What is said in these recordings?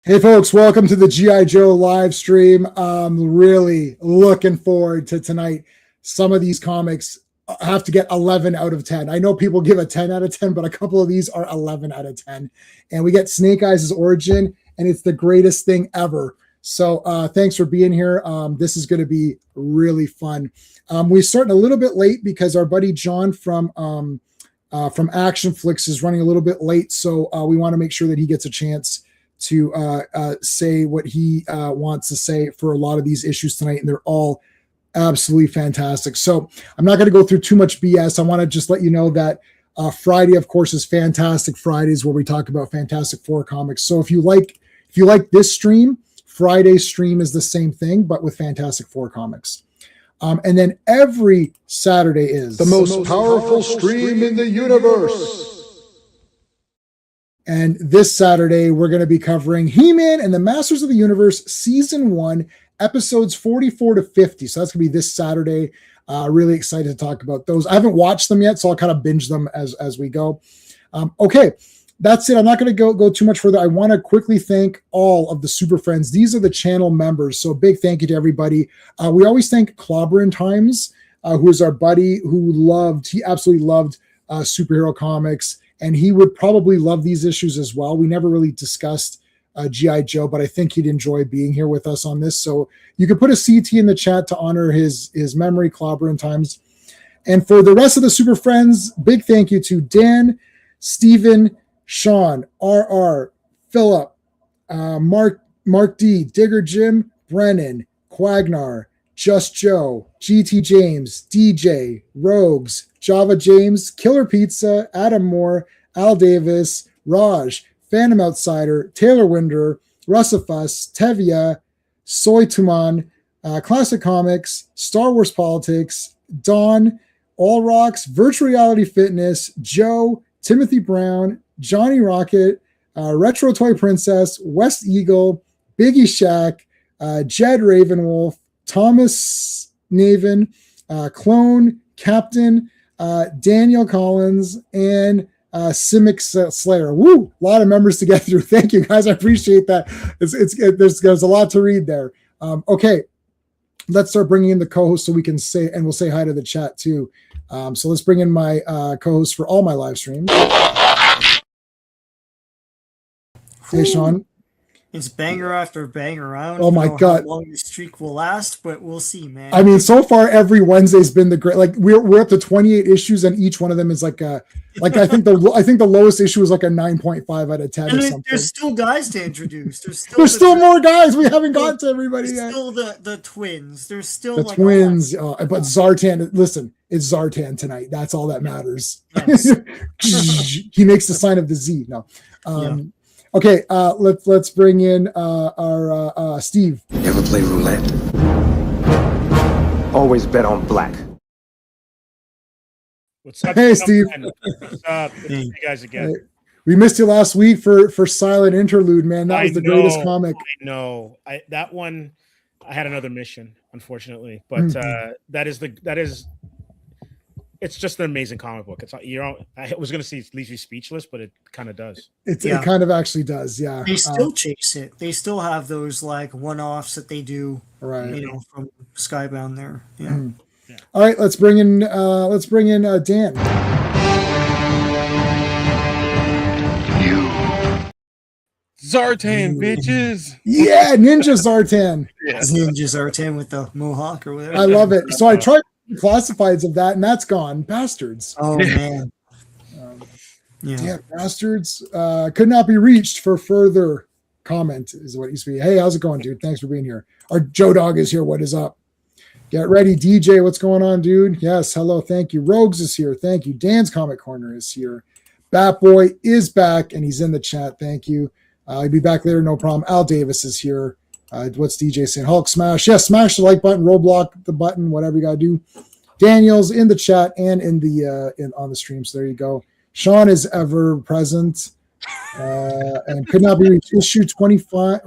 Hey folks, welcome to the G.I. Joe live stream. I'm really looking forward to tonight. Some of these comics have to get 11 out of 10. I know people give a 10 out of 10, but a couple of these are 11 out of 10. And we get Snake Eyes' origin, and it's the greatest thing ever. So thanks for being here. This is going to be really fun. We're starting a little bit late because our buddy John from Action Flicks is running a little bit late. So we want to make sure that he gets a chance to say what he wants to say for a lot of these issues tonight, and they're all absolutely fantastic. So I'm not going to go through too much BS. I want to just let you know that Friday, of course, is Fantastic Fridays, where we talk about Fantastic Four comics. So if you like this stream, Friday's stream is the same thing, but with Fantastic Four comics. And then every Saturday is the most powerful stream in the universe. And this Saturday, we're going to be covering He-Man and the Masters of the Universe Season 1, episodes 44 to 50. So that's going to be this Saturday. Really excited to talk about those. I haven't watched them yet, so I'll kind of binge them as we go. Okay, that's it. I'm not going to go too much further. I want to quickly thank all of the Super Friends. These are the channel members, so a big thank you to everybody. We always thank Clobberin Times, who is our buddy he absolutely loved superhero comics. And he would probably love these issues as well. We never really discussed G.I. Joe, but I think he'd enjoy being here with us on this. So you could put a CT in the chat to honor his memory, Clobberin Times. And for the rest of the Super Friends, big thank you to Dan, Steven, Sean, RR, Philip, Mark D, Digger Jim, Brennan, Quagnar, Just Joe, GT James, DJ, Rogues, Java James, Killer Pizza, Adam Moore, Al Davis, Raj, Phantom Outsider, Taylor Winder, Russafus, Tevia, Soy Tuman, Classic Comics, Star Wars Politics, Don, All Rocks, Virtual Reality Fitness, Joe, Timothy Brown, Johnny Rocket, Retro Toy Princess, West Eagle, Biggie Shack, Jed Ravenwolf, Thomas Naven, Clone, Captain, Daniel Collins, and Simic Slayer. Woo! A lot of members to get through. Thank you, guys. I appreciate that. There's a lot to read there. Okay, let's start bringing in the co-host so we can say, and we'll say hi to the chat too. So let's bring in my co-host for all my live streams. Hey, Sean. It's banger after banger round. Oh my God! How long the streak will last, but we'll see, man. I mean, so far every Wednesday's been the great. Like we're up to 28 issues, and each one of them is like I think the lowest issue is like a 9.5 out of 10 or something. There's still guys to introduce. There's still more guys. We haven't got to everybody yet. Still the twins. There's still the twins. But Zartan. Listen, it's Zartan tonight. That's all that matters. Yes. He makes the sign of the Z. No. Okay, let's bring in our Steve. You ever play roulette? Always bet on black. What's up? Hey, Steve. What's up? Good to see you guys again. Hey. We missed you last week for Silent Interlude, man. That was the greatest comic. I know. That one, I had another mission, unfortunately, but that is. It's just an amazing comic book. I was going to say it leaves you speechless, but it kind of does. It kind of actually does, yeah. They still chase it. They still have those like one-offs that they do, right? From Skybound there. Yeah. Mm-hmm. Yeah. All right, let's bring in Dan. Zartan, bitches. Yeah, Ninja Zartan. Ninja Zartan with the mohawk or whatever. I love it. So I tried classifieds of that, and that's gone. Bastards. Oh man. Yeah, bastards. Could not be reached for further comment is what it used to be. Hey, how's it going, dude? Thanks for being here. Our Joe Dog is here. What is up? Get ready, DJ. What's going on, dude? Yes, hello. Thank you. Rogues is here. Thank you. Dan's Comic Corner is here. Bat Boy is back, and he's in the chat. Thank you. He'll be back later, no problem. Al Davis is here. What's DJ saying? Hulk smash. Yes, smash the like button, roadblock the button, whatever you gotta do. Daniel's in the chat and in the on the stream. So there you go. Sean is ever present and could not be reached. Issue 25.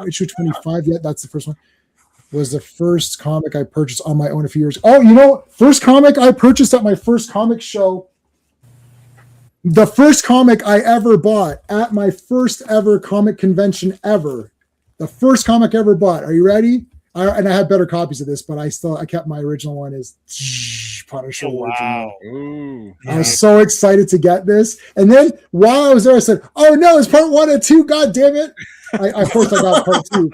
Yeah, that's the first one. Was the first comic I purchased on my own a few years. Oh, first comic I purchased at my first comic show. The first comic I ever bought at my first ever comic convention ever The first comic I ever bought. Are you ready? And I have better copies of this, but I kept my original one is Punisher. Oh, wow. Ooh. I was so excited to get this. And then while I was there, I said, oh no, it's part 1 and 2. God damn it. Of course I got part 2.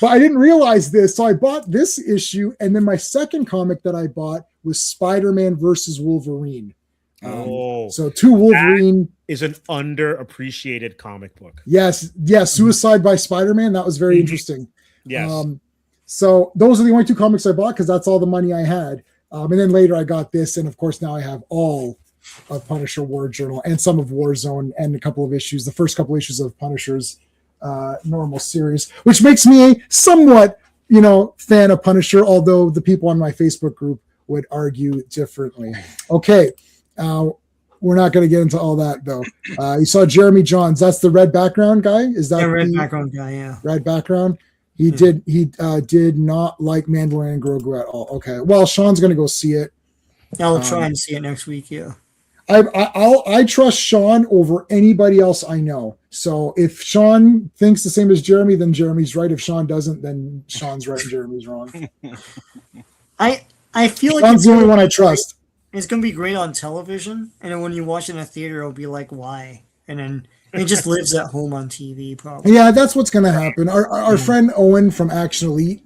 But I didn't realize this. So I bought this issue. And then my second comic that I bought was Spider-Man versus Wolverine. So 2 Wolverine. Is an underappreciated comic book. Yes. Suicide by Spider-Man. That was very interesting. Yes. So those are the only 2 comics I bought because that's all the money I had. And then later I got this, and of course now I have all of Punisher War Journal and some of Warzone and a couple of issues, the first couple issues of Punisher's normal series, which makes me a somewhat, fan of Punisher, although the people on my Facebook group would argue differently. Okay, we're not going to get into all that though. You saw Jeremy Johns. That's the red background guy. Is that red background guy? Yeah, red background. He did not like Mandalorian and Grogu at all. Okay, well, Sean's going to go see it. I'll try and see it next week. Yeah, I trust Sean over anybody else I know. So if Sean thinks the same as Jeremy, then Jeremy's right. If Sean doesn't, then Sean's right and Jeremy's wrong. I feel like Sean's the only one I trust. It's going to be great on television, and then when you watch it in a theater, it'll be like, why? And then it just lives at home on TV, probably. Yeah, that's what's going to happen. Our friend Owen from Action Elite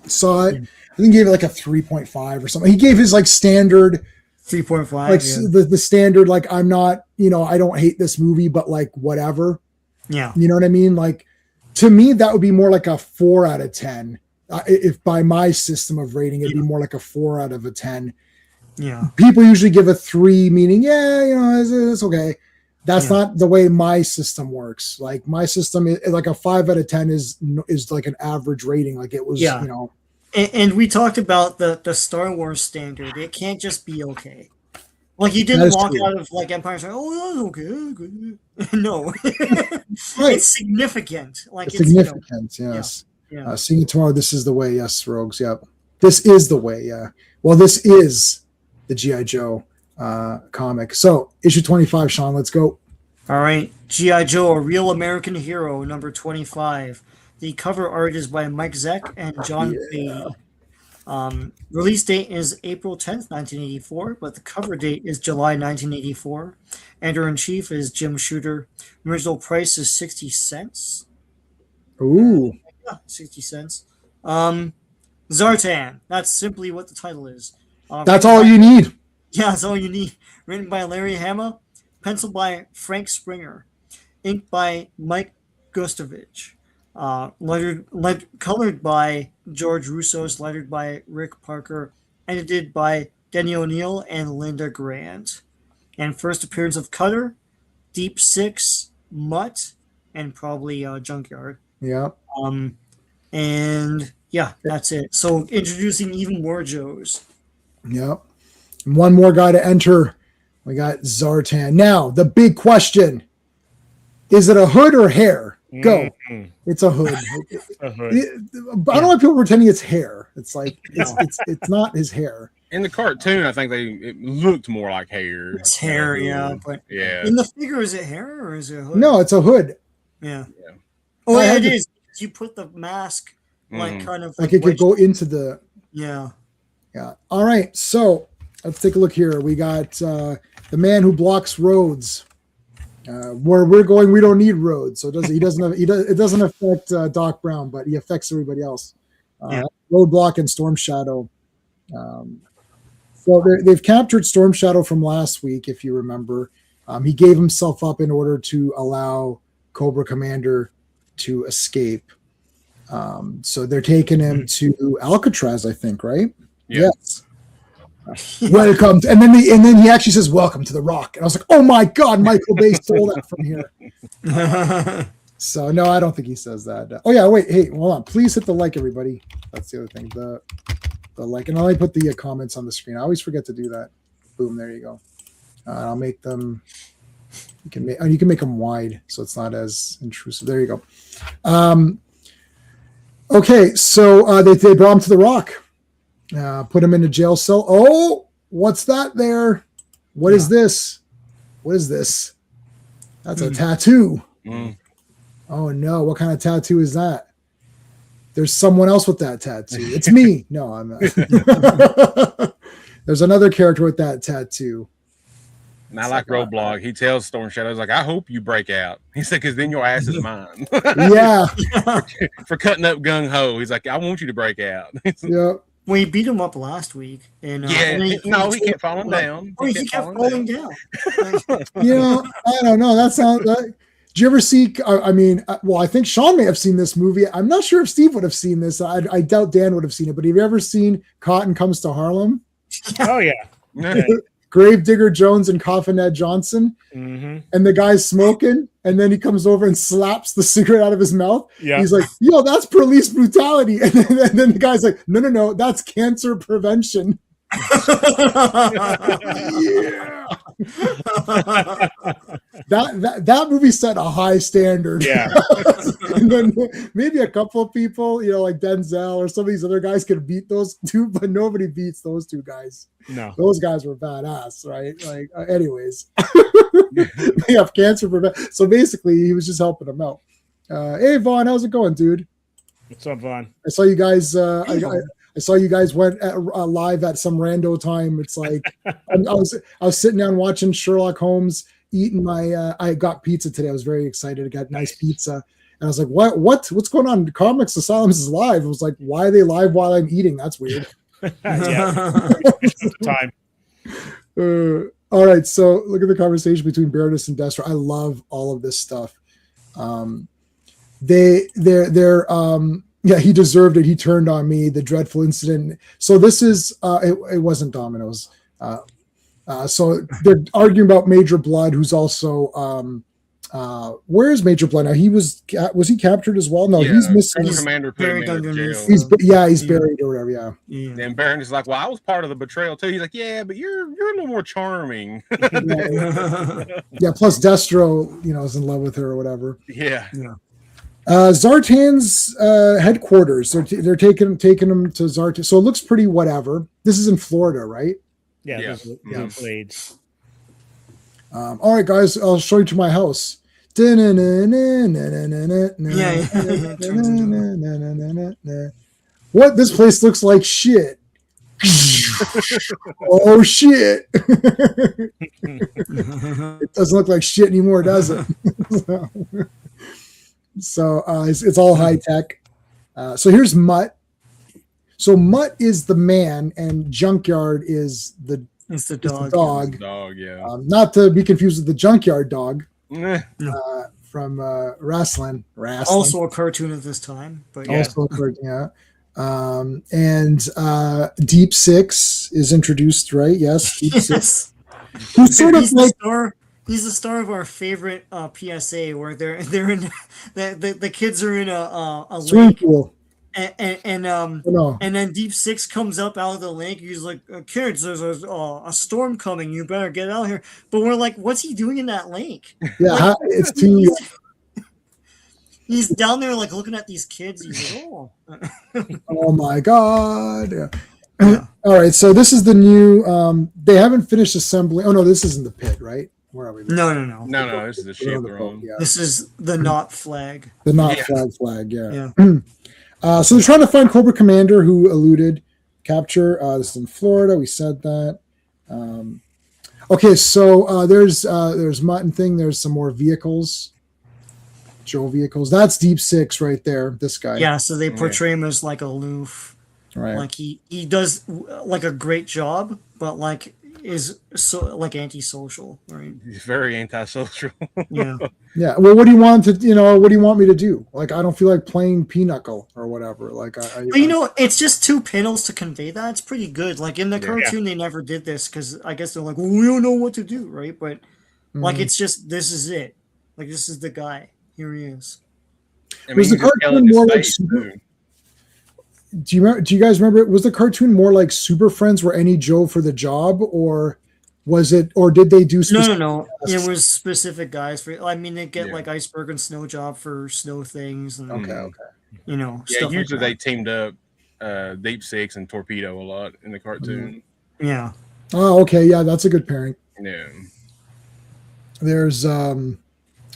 saw it. I think he gave it like a 3.5 or something. He gave his like standard 3.5, like the standard, like I'm not, I don't hate this movie, but like whatever. Yeah. You know what I mean? Like to me, that would be more like a 4 out of 10. If by my system of rating, it'd be more like a 4 out of a 10. Yeah. People usually give a 3, meaning, it's okay. That's not the way my system works. Like my system is like a 5 out of 10 is like an average rating. Like it was, And we talked about the Star Wars standard. It can't just be okay. Like you didn't walk out of like Empire and say, "Oh, that's okay." Good. No, right. It's significant. Like it's significant. Yes. Yeah. Seeing it tomorrow. This is the way. Yes, Rogues. Yep. This is the way. Yeah. Well, this is the G.I. Joe comic. So issue 25, Sean. Let's go. All right, G.I. Joe: A Real American Hero, number 25. The cover art is by Mike Zeck and John Fahey. Release date is April 10th, 1984, but the cover date is July 1984. Editor-in-chief is Jim Shooter. Original price is 60 cents. Ooh. Yeah, 60 cents. Zartan. That's simply what the title is. That's all you need. Yeah, that's all you need. Written by Larry Hama. Penciled by Frank Springer. Inked by Mike Gustovich. Colored by George Russos, lettered by Rick Parker, edited by Denny O'Neil and Linda Grant. And first appearance of Cutter, Deep Six, Mutt, and probably Junkyard. Yeah. And yeah, that's it. So introducing even more Joes. Yep. One more guy to enter. We got Zartan. Now, the big question. Is it a hood or hair? Go. Mm-hmm. It's a hood. I don't know why people are pretending it's hair. It's like it's not his hair. In the cartoon, I think it looked more like hair. It's hair, yeah. But yeah. In the figure, is it hair or is it a hood? No, it's a hood. Yeah. Oh, yeah, it is. You put the mask like kind of like it could go into the. Yeah. Yeah. All right. So let's take a look here. We got the man who blocks roads. Where we're going, we don't need roads, so it doesn't affect Doc Brown, but he affects everybody else. Roadblock and Storm Shadow. So they've captured Storm Shadow from last week, if you remember. He gave himself up in order to allow Cobra Commander to escape. So they're taking him to Alcatraz, I think, right? Yeah. Yes. Welcome to, and then he actually says welcome to the Rock, and I was like, oh my god, Michael Bay stole that from here. So no, I don't think he says that. Oh yeah, wait, hey, hold on, please hit the like, everybody. That's the other thing, the like, and I'll only put the comments on the screen. I always forget to do that. Boom, there you go. I'll make them. You can make them wide so it's not as intrusive. There you go. Okay, so they brought him to the Rock. Put him in a jail cell. Oh, what's that there? What is this? What is this? That's a tattoo. Oh no, what kind of tattoo is that? There's someone else with that tattoo. It's me. No, I'm not. There's another character with that tattoo. And I like Roadblock. He tells Storm Shadows, like, I hope you break out. He said, because then your ass is mine. Yeah. For cutting up Gung Ho. He's like, I want you to break out. Yeah. We beat him up last week, and He kept falling down. Oh, he kept falling down. You know, I don't know. That sounds. Did you ever see? I mean, well, I think Sean may have seen this movie. I'm not sure if Steve would have seen this. I doubt Dan would have seen it. But have you ever seen Cotton Comes to Harlem? Oh yeah. Gravedigger Jones and Coffin Ed Johnson, and the guy's smoking, and then he comes over and slaps the cigarette out of his mouth. Yeah. He's like, "Yo, that's police brutality," and then the guy's like, "No, that's cancer prevention." Yeah. that movie set a high standard. Yeah. And then maybe a couple of people, you know, like Denzel or some of these other guys could beat those two, but nobody beats those two guys. No. Those guys were badass, right? Like, anyways, they have cancer prevention. So basically, he was just helping them out. Hey, Vaughn, how's it going, dude? What's up, Vaughn? I saw you guys. I saw you guys went live at some rando time. It's like I was sitting down watching Sherlock Holmes, eating my. I got pizza today. I was very excited. I got nice pizza, and I was like, what's going on? Comics Asylums is live. I was like, why are they live while I'm eating? That's weird. Time. All right, so look at the conversation between Baroness and Destro. I love all of this stuff. He deserved it. He turned on me. The dreadful incident. So this is it wasn't Domino's. So they're arguing about Major Blood, who's also where is Major Blood now? Was he captured as well? No, he's missing. Commander put him in jail. He's buried or whatever. Yeah. And Baron is like, well, I was part of the betrayal too. He's like, yeah, but you're a little more charming. Yeah. Plus Destro, you know, is in love with her or whatever. Yeah. Zartan's headquarters. They're taking him to Zartan. So it looks pretty whatever. This is in Florida, right? Yeah. Blades. All right, guys, I'll show you to my house. What? This place looks like shit. Oh shit. It doesn't look like shit anymore, does it? So it's all high tech. So here's Mutt. So Mutt is the man, and Junkyard is the dog. Yeah. Not to be confused with the Junkyard Dog No. from wrestling. Also a cartoon of this time, but Also a cartoon, yeah. And Deep Six is introduced, right? Yes, Deep Six. Who's sort of like he's the star of our favorite PSA where they're in the kids are in a swimming lake pool. And then Deep Six comes up out of the lake. He's like, kids, there's a storm coming. You better get out here. But we're like, what's he doing in that lake? Yeah, it's too. He's down there like looking at these kids. He's like, oh. Oh my god. Yeah. All right, so this is the new. They haven't finished assembling. Oh no, this isn't the pit, right? Where are we? No. No, this is the ship they're on. Yeah. This is the not flag. The not flag. Yeah. So they're trying to find Cobra Commander who eluded capture. This is in Florida. We said that. Okay, so there's Mutton thing. There's some more vehicles. Joe vehicles. That's Deep Six right there. This guy. Yeah. So they portray him as like aloof. Right. Like he does like a great job, but like is so like antisocial. Right. He's very antisocial. Yeah. Yeah. Well, what do you want to? What do you want me to do? Like, I don't feel like playing Pinochle or whatever. Like, but it's just two panels to convey that. It's pretty good. Like in the cartoon, they never did this because I guess they're like, well, we don't know what to do, right? But like, it's just this is it. Like this is the guy. Here he is. I mean, was the cartoon more like do you guys remember? Was the cartoon more like Super Friends, where any Joe for the job, or was it, or did they do? No. It was specific guys for. I mean, they get like Iceberg and Snow Job for snow things. And, okay. Yeah, usually they teamed up Deep Six and Torpedo a lot in the cartoon. Yeah. Oh, okay. Yeah, that's a good pairing. Yeah. There's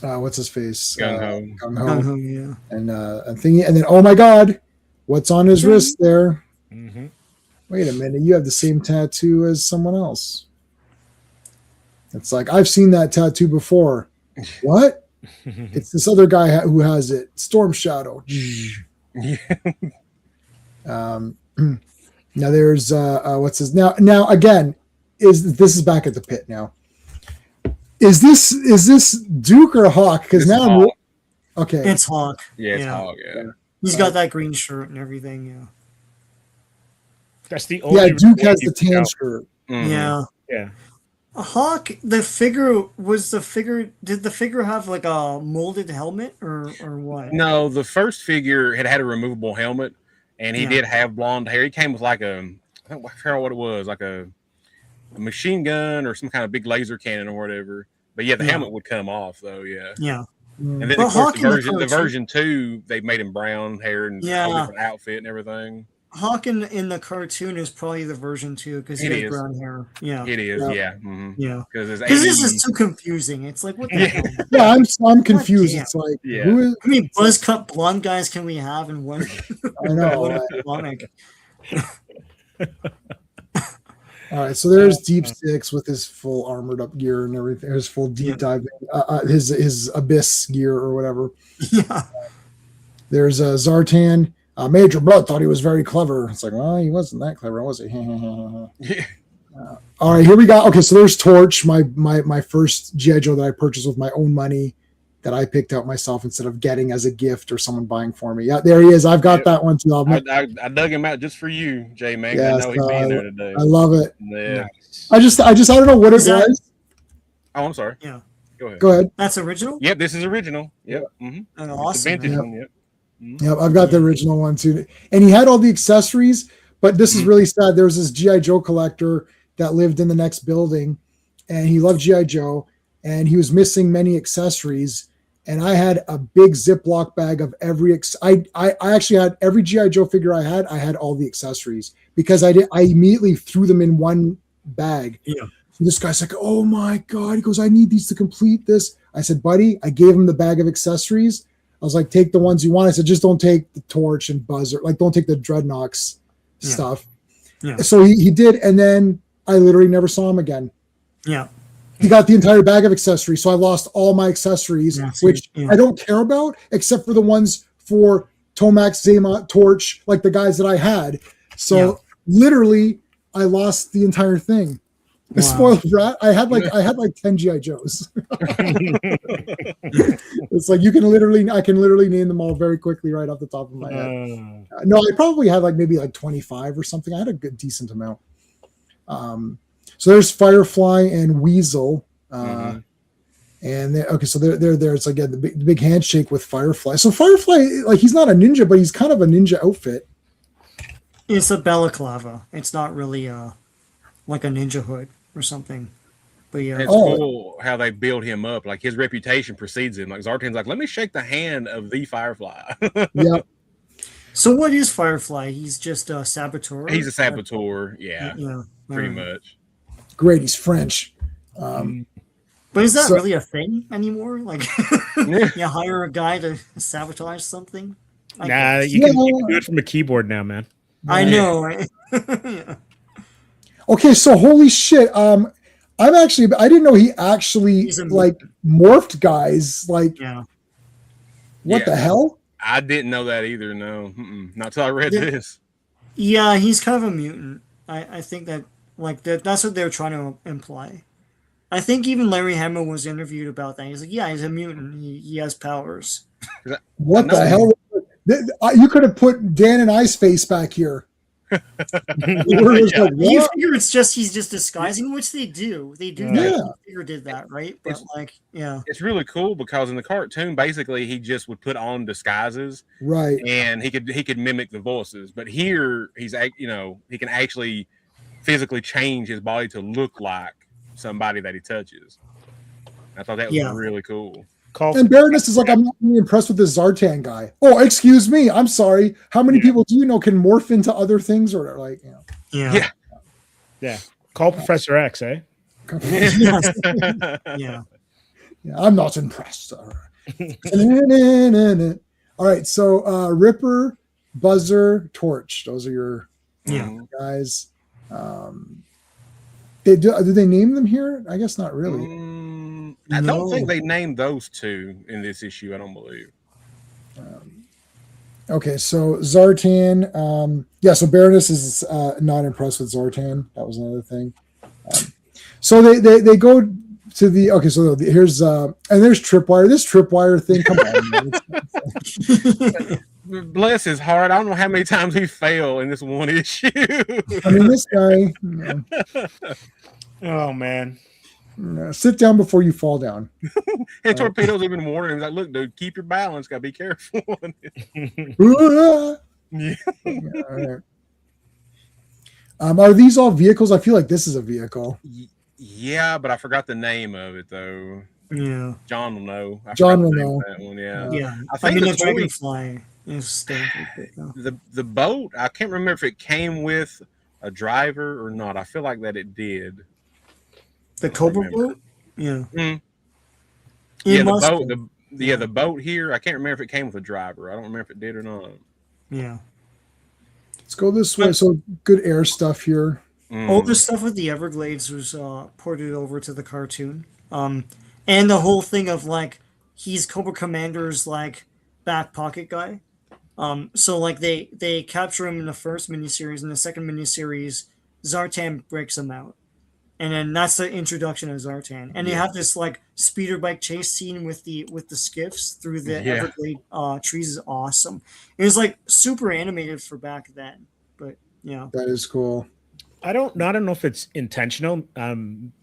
what's his face? Gung Ho. Gung Ho, yeah. And thingy, and then oh my god, What's on his wrist there? Mhm. Wait a minute, you have the same tattoo as someone else. It's like, I've seen that tattoo before. What? It's this other guy who has it. Storm Shadow. Yeah. Now there's what's his now again, this is back at the pit now. Is this Duke or Hawk? Because This is now Hawk. okay. It's Hawk. Yeah, it's Yeah. Hog. Yeah. He's got that green shirt and everything. Yeah. That's the only. Yeah, Duke has way the you tan can shirt. Mhm. Yeah. Yeah. Hawk, the figure did the figure have like a molded helmet or what? No, the first figure had a removable helmet, and he Yeah. did have blonde hair. He came with like I forgot what it was, like a machine gun or some kind of big laser cannon or whatever. But yeah, the Yeah. helmet would come off though. Yeah, Yeah. and then Mm. But of course Hawk in the the cartoon- version 2, they made him brown hair and a whole Yeah. different outfit and everything. Hawk in the cartoon is probably the version 2 because he It has is. brown hair. Yeah. It is, Yeah. yeah, Yeah. because Because this is too confusing. It's like, what the Yeah. hell? Yeah, I'm confused. damn. It's like Yeah. who is How many buzz cut blonde guys can we have in one, I know. one Right? comic? All right, so there's Deep Six with his full armored up gear and everything. His full deep Yeah. diving, his abyss gear or whatever. Yeah. There's Zartan. Major Blood thought he was very clever. It's like, well, he wasn't that clever, was he? Yeah. All right, here we go. Okay, so there's Torch, my first GI Joe that I purchased with my own money that I picked out myself instead of getting as a gift or someone buying for me. Yeah, there he is. I've got Yep. that one too. I dug him out just for you, J Man. Yes, I know he'd be in there today. I love it. Yeah. I don't know what it Is that- was. Oh, I'm sorry. Yeah. Go ahead. Go ahead. That's original? Yep, this is original. Yep. Mm-hmm. And It's awesome. a vintage man. one. Yep. Yep, I've got the original one too. And he had all the accessories, but this is really sad. There was this GI Joe collector that lived in the next building, and he loved GI Joe, and he was missing many accessories. And I had a big Ziploc bag of every. I actually had every GI Joe figure I had all the accessories because I immediately threw them in one bag. Yeah. So this guy's like, "Oh my god!" He goes, "I need these to complete this." I said, "Buddy," I gave him the bag of accessories. I was like, "Take the ones you want." I said, "Just don't take the Torch and Buzzer. Like, don't take the Dreadnoks Yeah. stuff." Yeah. So he did, and then I literally never saw him again. Yeah. He got the entire bag of accessories, so I lost all my accessories, Yeah, see, which yeah. I don't care about, except for the ones for Tomax, Zema, Torch, like the guys that I had. So Yeah. literally, I lost the entire thing. Wow. Spoiled brat. I had like 10 GI Joes. It's like I can literally name them all very quickly right off the top of my head. No, I probably had maybe 25 or something. I had a good decent amount. So there's Firefly and Weasel. Mhm. And so they're there. It's again the big handshake with Firefly. So Firefly, he's not a ninja, but he's kind of a ninja outfit. It's a balaclava. It's not really like a ninja hood or something. But yeah. It's Oh. cool how they build him up. Like his reputation precedes him. Like Zartan's like, let me shake the hand of the Firefly. Yeah. So what is Firefly? He's just a saboteur. He's a saboteur. Yeah, Yeah. pretty Alright. much. Great. He's French. But is that So- really a thing anymore? Like, Yeah. you hire a guy to sabotage something? I Nah, guess. you can do it from a keyboard now, man. I know. Right? Yeah. Okay, so holy shit. I didn't know he actually He's a morphed guys. Yeah. What Yeah. the hell? I didn't know that either. No, not till I read Yeah. this. Yeah, he's kind of a mutant. I think that that's what they're trying to imply. I think even Larry Hama was interviewed about that. He's like, yeah, he's a mutant. He has powers. What I know. the hell? You could have put Dan and I's face back here. We're just Yeah. like, You what? figure he's just disguising, which they do. They do. Yeah. That. Figure did that, right? But yeah. It's really cool because in the cartoon, basically, he just would put on disguises Right. and he could mimic the voices. But here, he can actually physically change his body to look like somebody that he touches. I thought that was Yeah. really cool. And Baroness is like, I'm not really impressed with this Zartan guy. Oh, excuse me. I'm sorry. How many people do you know can morph into other things or Yeah. Yeah. Yeah. Call Professor X, eh? Yes. Yeah. Yeah, I'm not impressed. All right. All right. So Ripper, Buzzer, Torch. Those are your Yeah. guys. Do they name them here? I guess not really. I No. don't think they named those two in this issue. I don't believe. Okay, so Zartan. Yeah, so Baroness is not impressed with Zartan. That was another thing. So they go to the okay. So here's and there's Tripwire. This Tripwire thing. Come on, man. Bless his heart. I don't know how many times he failed in this one issue. I mean, this guy. Oh man. Sit down before you fall down. And Torpedo's even warning him, like, look, dude, keep your balance. Gotta be careful. Yeah. All right. Are these all vehicles? I feel like this is a vehicle. Yeah, but I forgot the name of it though. Yeah. John will know. I John forgot will the name know. of that one. Yeah. Yeah. I think the the toy- Dragonfly is standard. But no. The boat. I can't remember if it came with a driver or not. I feel like that it did. The Cobra remember. boat? Yeah. Mm. It Yeah, the must boat. have. The boat here. I can't remember if it came with a driver. I don't remember if it did or not. Yeah. Let's go this way. So good air stuff here. All the stuff with the Everglades was ported over to the cartoon. And the whole thing of like he's Cobra Commander's like back pocket guy. So like they capture him in the first miniseries. In the second miniseries, Zartan breaks him out. And then that's the introduction of Zartan. And they have this like speeder bike chase scene with the skiffs through the Everglade trees is awesome. It was like super animated for back then. But yeah. That is cool. I don't know if it's intentional.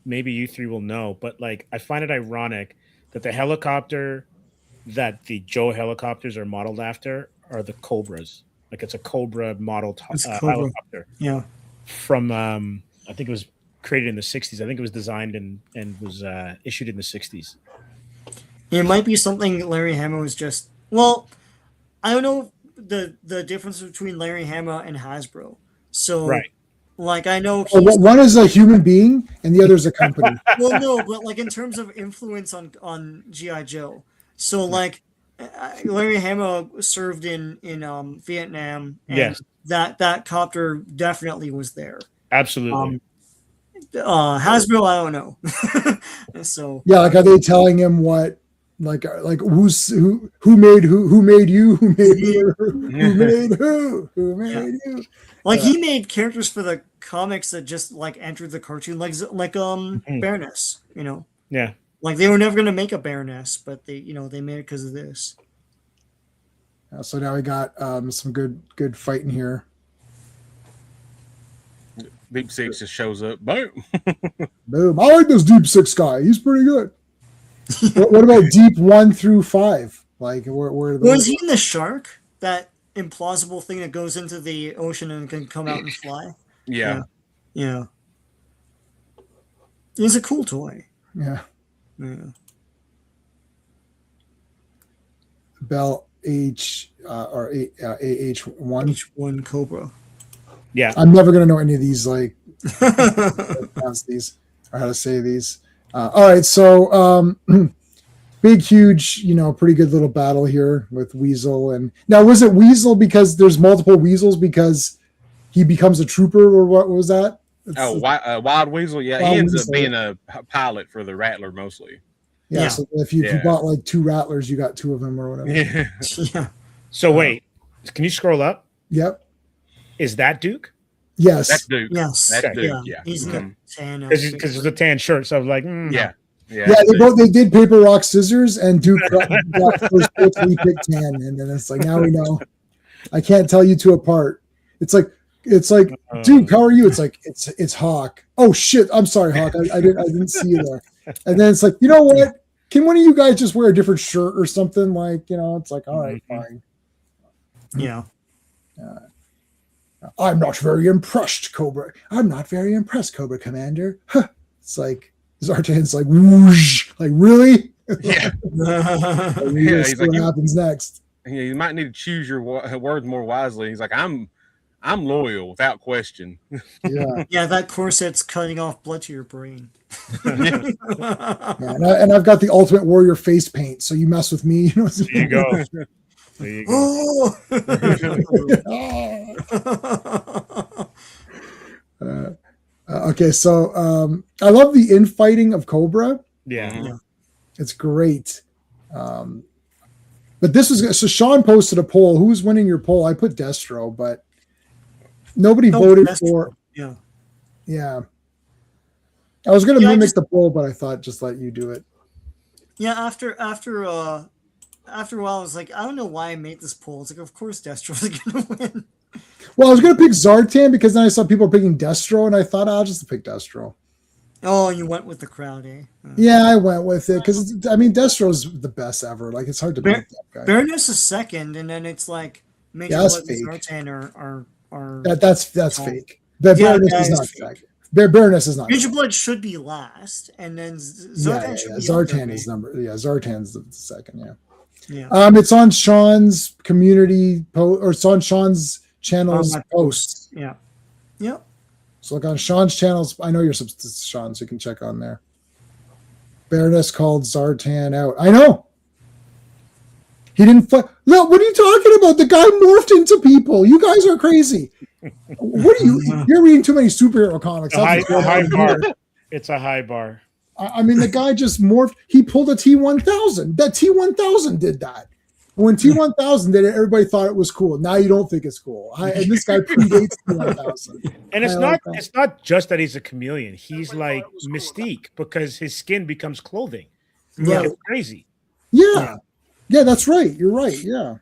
Maybe you three will know, but like I find it ironic that the helicopter that the Joe helicopters are modeled after are the Cobras. Like it's a Cobra model It's Cobra. helicopter Yeah. from I think it was created in the 60s. I think it was designed and was issued in the 60s. It might be something Larry Hama was just well, I don't know the difference between Larry Hama and Hasbro. So Right. like I know Well, one is a human being and the other is a company. well no, but like in terms of influence on G.I. Joe. So like Larry Hama served in Vietnam and Yes. that copter definitely was there. Absolutely. Hasbro, I don't know. So Yeah, like are they telling him what like who made who made you, who made you, who made who made you? like he made characters for the comics that just like entered the cartoon like Baroness, you know. Yeah. Like they were never going to make a Baroness, but they they made it because of this. So now we got some good fighting here. Deep Six just shows up. Boom. Boom! I like this Deep Six guy. He's pretty good. what about Deep 1 through 5? Like where are those? Was he in the shark? That implausible thing that goes into the ocean and can come out and fly? Yeah. Yeah. It's a cool toy. Yeah. Yeah. Bell H or AH1. H1 Cobra. Yeah. I'm never gonna know any of these like pronounce these or how to say these. All right, so big, huge, pretty good little battle here with Weasel. And now, was it Weasel because there's multiple Weasels because he becomes a trooper, or what was that? Wild Weasel. Yeah, Wild he ends Weasel. up being a pilot for the Rattler mostly. Yeah. Yeah. So if you Yeah. bought like 2 Rattlers, you got 2 of them or whatever. Yeah. Yeah. So wait, can you scroll up? Yep. Is that Duke? Yes. That's Duke. Yes. That's Okay. Duke. Yeah. He's in the Mhm. tan Because it's a tan shirt. So I was like, Yeah. Yeah, they did paper, rock, scissors, and Duke got first pick, and he picked 10, and then it's like now we know. I can't tell you 2 apart. It's like Duke, how are you? It's like it's Hawk. Oh shit, I'm sorry, Hawk. I didn't see you there. And then it's like, you know what? Can one of you guys just wear a different shirt or something? Like, it's like, all right, fine. Yeah. I'm not very impressed, Cobra. I'm not very impressed, Cobra Commander. Huh. It's like Zartan's like whoosh, like really? Yeah. Like, we Yeah, gotta he's see like, what you- happens next. Yeah, you might need to choose your words more wisely. He's like, I'm loyal without question. Yeah. Yeah, that corset's cutting off blood to your brain. Yeah, and I've got the Ultimate Warrior face paint, so you mess with me. there you go. There you go. Okay, so I love the infighting of Cobra. Yeah. It's great. But this was so Sean posted a poll. Who's winning your poll? I put Destro, but nobody voted Destro. for. Yeah. Yeah. I was going to Yeah, I mimic just- the poll, but I thought just let you do it. Yeah, after a while, I was like, I don't know why I made this poll. It's like, of course, Destro's gonna win. Well, I was going to pick Zartan because then I saw people picking Destro, and I thought I'll just pick Destro. Oh, you went with the crowd, eh? Yeah, I went with it because I mean Destro's the best ever. Like it's hard to beat that guy. Baroness is second, and then it's like Major Yeah, that's Blood and fake. Zartan are That's Oh. fake. But Yeah, Baroness that is is not fake. second. Baroness is not. Major second. Blood should be last, and then Zartan should be up there, Zartan eh? is number. Yeah, Zartan's the second. Yeah. Yeah. It's on Sean's community or it's on Sean's channel's On my post. Yeah. Yep. So look on Sean's channels. I know you're subs to Sean, so you can check on there. Baroness called Zartan out. I know. He didn't. No, what are you talking about? The guy morphed into people. You guys are crazy. What are you? You're reading too many superhero comics. A high, That's what's a high going bar. on here. It's a high bar. I mean, the guy just morphed. He pulled a T1000. That T1000 did that. When T1000 did it, everybody thought it was cool. Now you don't think it's cool. And this guy predates T1000. And it's I not like that. it's not just that he's a chameleon. He's like Mystique because his skin becomes clothing. Yeah. It's crazy. Yeah. Yeah, that's right. You're right. Yeah.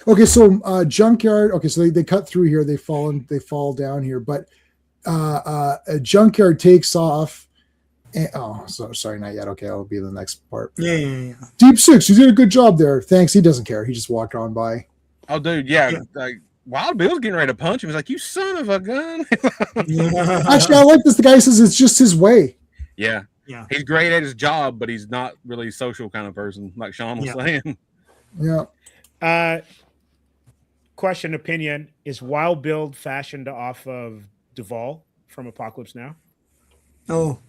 Okay, so Junkyard. Okay, so they cut through here. They fall down here, but a Junkyard takes off. Sorry, not yet. Okay, I'll be the next part. Yeah. Deep Six, you did a good job there. Thanks. He doesn't care. He just walked on by. Oh, dude, yeah. Like Wild Bill's getting ready to punch him. He's like, "You son of a gun!" Actually, I like this. The guy says it's just his way. Yeah, Yeah. he's great at his job, but he's not really a social kind of person, like Sean was Yeah. saying. Yeah. Question opinion: is Wild Bill fashioned off of Duvall from Apocalypse Now? Oh,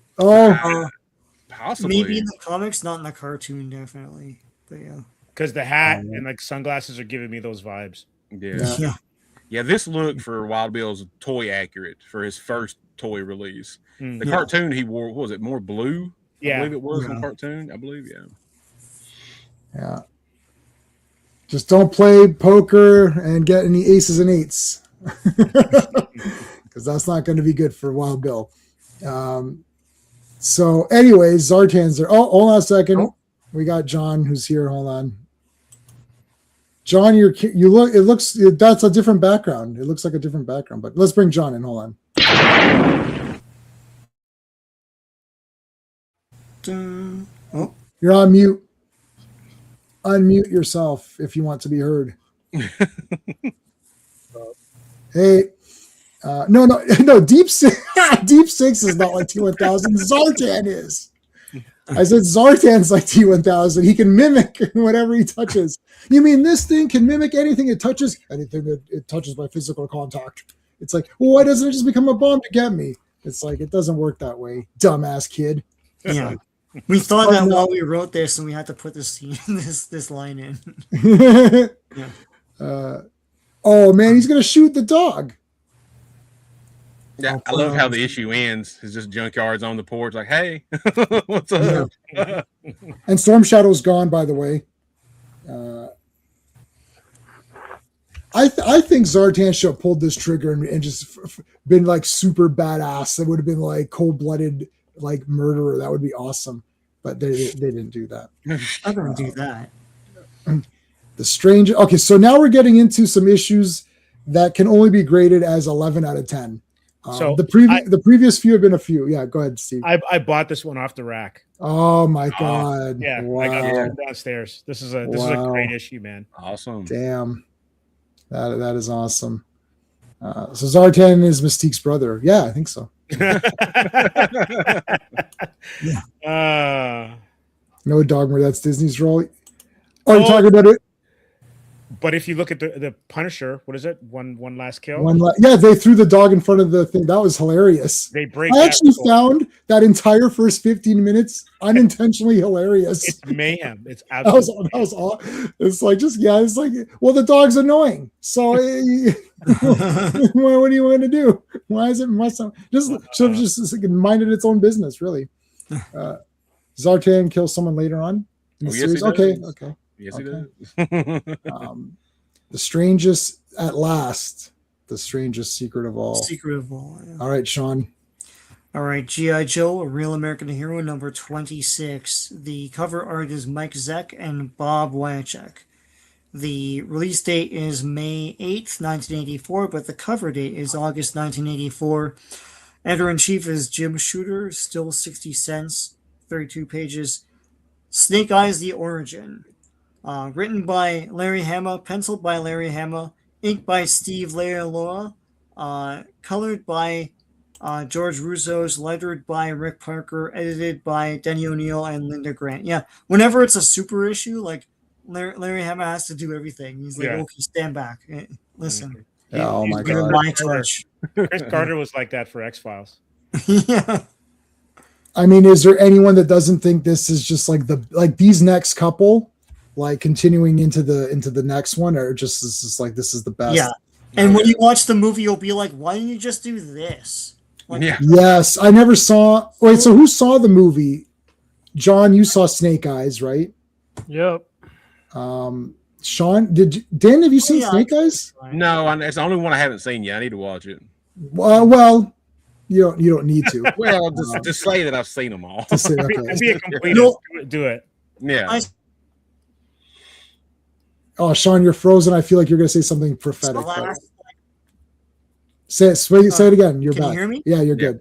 Possibly. maybe in the comics, not in the cartoon, definitely. But yeah. Because the hat and like sunglasses are giving me those vibes. Yeah. Yeah. Yeah, this look for Wild Bill is toy accurate for his first toy release. Mm. The Yeah. cartoon he wore, what was it, more blue? I Yeah. believe it was in Yeah. the cartoon. I believe, yeah. Yeah. Just don't play poker and get any aces and eights. Because that's not going to be good for Wild Bill. So, anyways, Zartan's there. Oh, hold on a second. Oh. We got John who's here. Hold on. John, you look. It looks that's a different background. It looks like a different background. But let's bring John in. Hold on. Oh, You're on mute. Unmute yourself if you want to be heard. Hey, no. Deep Six is not like T1000. Zartan is. I said Zartan's like T1000. He can mimic whatever he touches. You mean this thing can mimic anything it touches? Anything that it touches by physical contact. It's like, well, why doesn't it just become a bomb to get me? It's like it doesn't work that way, dumbass kid. yeah. We thought Oh, that no. while we wrote this, and we had to put this scene, this line in. Oh man, he's gonna shoot the dog. Yeah, I love how the issue ends. It's just Junkyard's on the porch, like, "Hey, what's up?" And Storm Shadow's gone, by the way. I think Zartan should have pulled this trigger and just been like super badass. That would have been like cold-blooded, like murderer. That would be awesome. But they didn't do that. I'm gonna do that. The Stranger. Okay, so now we're getting into some issues that can only be graded as 11 out of 10. So the previous few have been a few. Yeah, go ahead, Steve. I bought this one off the rack. Oh my god! Yeah, Wow. I got it downstairs. This is a great issue, man. Awesome. Damn, that is awesome. So Zartan is Mystique's brother. Yeah, I think so. Uh, No Dogma. That's Disney's role. Oh, you're talking about it. But if you look at the Punisher, what is it? One last kill. Yeah, they threw the dog in front of the thing. That was hilarious. They break. I actually found that entire first 15 minutes unintentionally hilarious. It's mayhem. It's That was all. It's like it's like, well, the dog's annoying. So what do you want to do? Why is it just should have just minded its own business, really? Zartan kills someone later on in the series. Okay. Yes, he does. The strangest at last, the strangest secret of all. Secret of all. Yeah. All right, Sean. All right, G.I. Joe, A Real American Hero, number 26. The cover art is Mike Zeck and Bob Wyacek. The release date is May 8th, 1984, but the cover date is August 1984. Editor-in-chief is Jim Shooter, still 60 cents, 32 pages. Snake Eyes, The Origin. Written by Larry Hama, penciled by Larry Hama, inked by Steve Leialoha, colored by George Russo's, lettered by Rick Parker, edited by Denny O'Neil and Linda Grant. Yeah, whenever it's a super issue, like Larry Hama has to do everything. He's like, okay, stand back. Listen. Yeah, oh my God. My touch. Chris Carter was like that for X-Files. Yeah. I mean, is there anyone that doesn't think this is just like these next couple, like continuing into the next one, or just this is like this is the best? Yeah. And when you watch the movie, you'll be like, why didn't you just do this? Like, Yeah. Yes, I never saw. Wait, so who saw the movie? John, you saw Snake Eyes, right? Yep. Sean, Dan? Have you seen Snake Eyes? No, it's the only one I haven't seen yet. I need to watch it. Well, you don't need to. Well, just say that I've seen them all. Just say, okay. Be a complete. Do it. Yeah. Oh, Sean, you're frozen. I feel like you're going to say something prophetic. Say it again. You're Can back. you hear me? Yeah, you're good.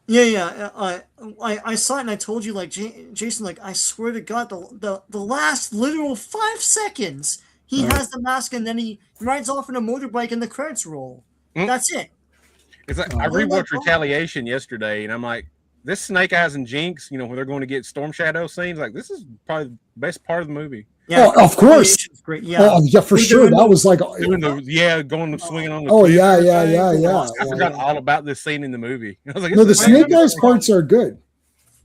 Yeah. I saw it and I told you, like, Jason, like, I swear to God, the last literal 5 seconds, he has the mask and then he rides off on a motorbike and the credits roll. That's it. It's like I rewatched Retaliation yesterday, and I'm like, this Snake Eyes and Jinx, where they're going to get Storm Shadow scenes, like this is probably the best part of the movie. Yeah, of course. Great. Yeah. Oh, yeah, for sure. That was like going swinging on the. Oh cliff. yeah. I forgot all about this scene in the movie. I was like, no, the Snake Eyes parts are good.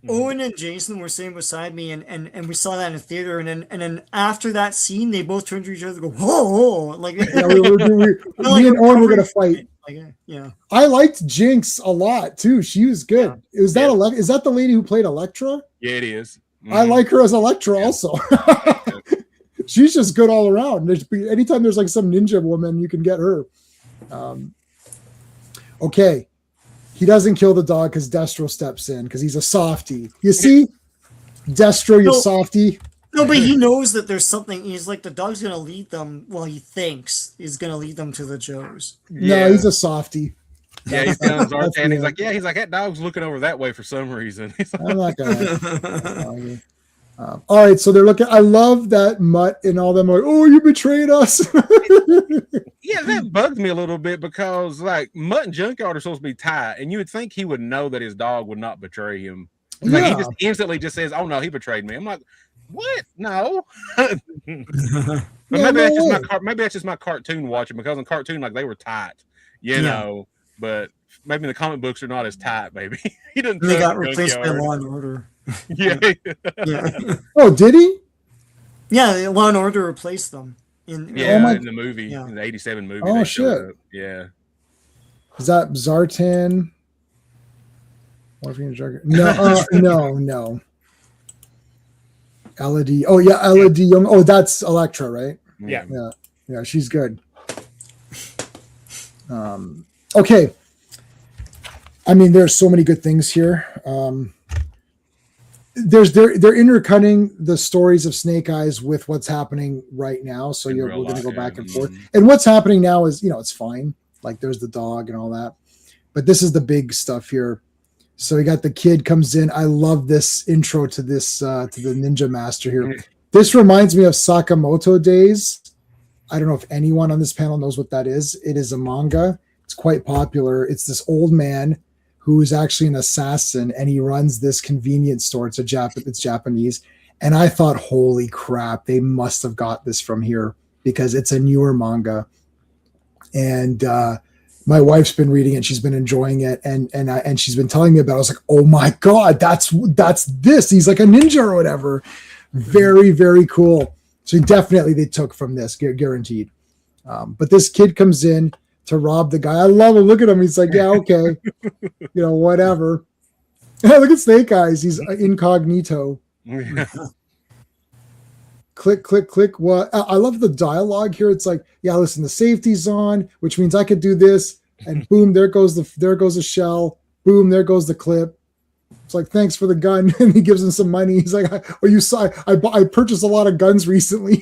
Owen and Jason were sitting beside me, and we saw that in the theater, and then after that scene, they both turned to each other and go, whoa, like Yeah, me and Owen were gonna fight. Yeah. I liked Jinx a lot too. She was good. Yeah. Is that the lady who played Elektra? Yeah, it is. I like her as Elektra also. She's just good all around. Anytime there's like some ninja woman, you can get her. Okay. He doesn't kill the dog because Destro steps in because he's a softie. You see? Destro, you softie. No, but he knows that there's something. He's like, the dog's going to lead them. Well, he thinks he's going to lead them to the Joes. No, he's a softie. Yeah, he's telling Zartan. He's like, that dog's looking over that way for some reason. I'm not gonna. All right, so they're looking. I love that Mutt and all them are like, oh, you betrayed us. Yeah, that bugs me a little bit because like Mutt and Junkyard are supposed to be tight, and you would think he would know that his dog would not betray him. Like he just instantly just says, "Oh no, he betrayed me." I'm like, what? No. Maybe that's just my cartoon watching because in cartoon like they were tight, know. But maybe in the comic books are not as tight. Maybe he didn't. They got replaced by Law and Order. Yeah. Oh, did he? Yeah, Law and Order replaced them in the movie, in the '87 movie. Oh shit! Yeah. Is that Zartan? No. Elodie. Oh yeah, Elodie Young. Oh, that's Elektra, right? Yeah. She's good. Okay. I mean, there's so many good things here. They're intercutting the stories of Snake Eyes with what's happening right now. So we're going to go back and forth. And what's happening now is, it's fine. Like there's the dog and all that, but this is the big stuff here. So we got the kid comes in. I love this intro to this, to the Ninja Master here. This reminds me of Sakamoto Days. I don't know if anyone on this panel knows what that is. It is a manga. It's quite popular. It's this old man who is actually an assassin, and he runs this convenience store. It's Japanese. And I thought, holy crap, they must have got this from here. because it's a newer manga, and my wife's been reading it. She's been enjoying it, and she's been telling me about it. I was like, oh my god, that's this. He's like a ninja or whatever. Very, very cool. So definitely they took from this, guaranteed. But this kid comes in to rob the guy. I love him. Look at him. He's like, yeah, okay, whatever. Look at Snake Eyes. He's incognito. Click, click, click. What? I love the dialogue here. It's like, yeah, listen, the safety's on, which means I could do this, and boom, there goes the shell. Boom, there goes the clip. It's like, thanks for the gun, and he gives him some money. He's like, oh, you saw? I purchased a lot of guns recently.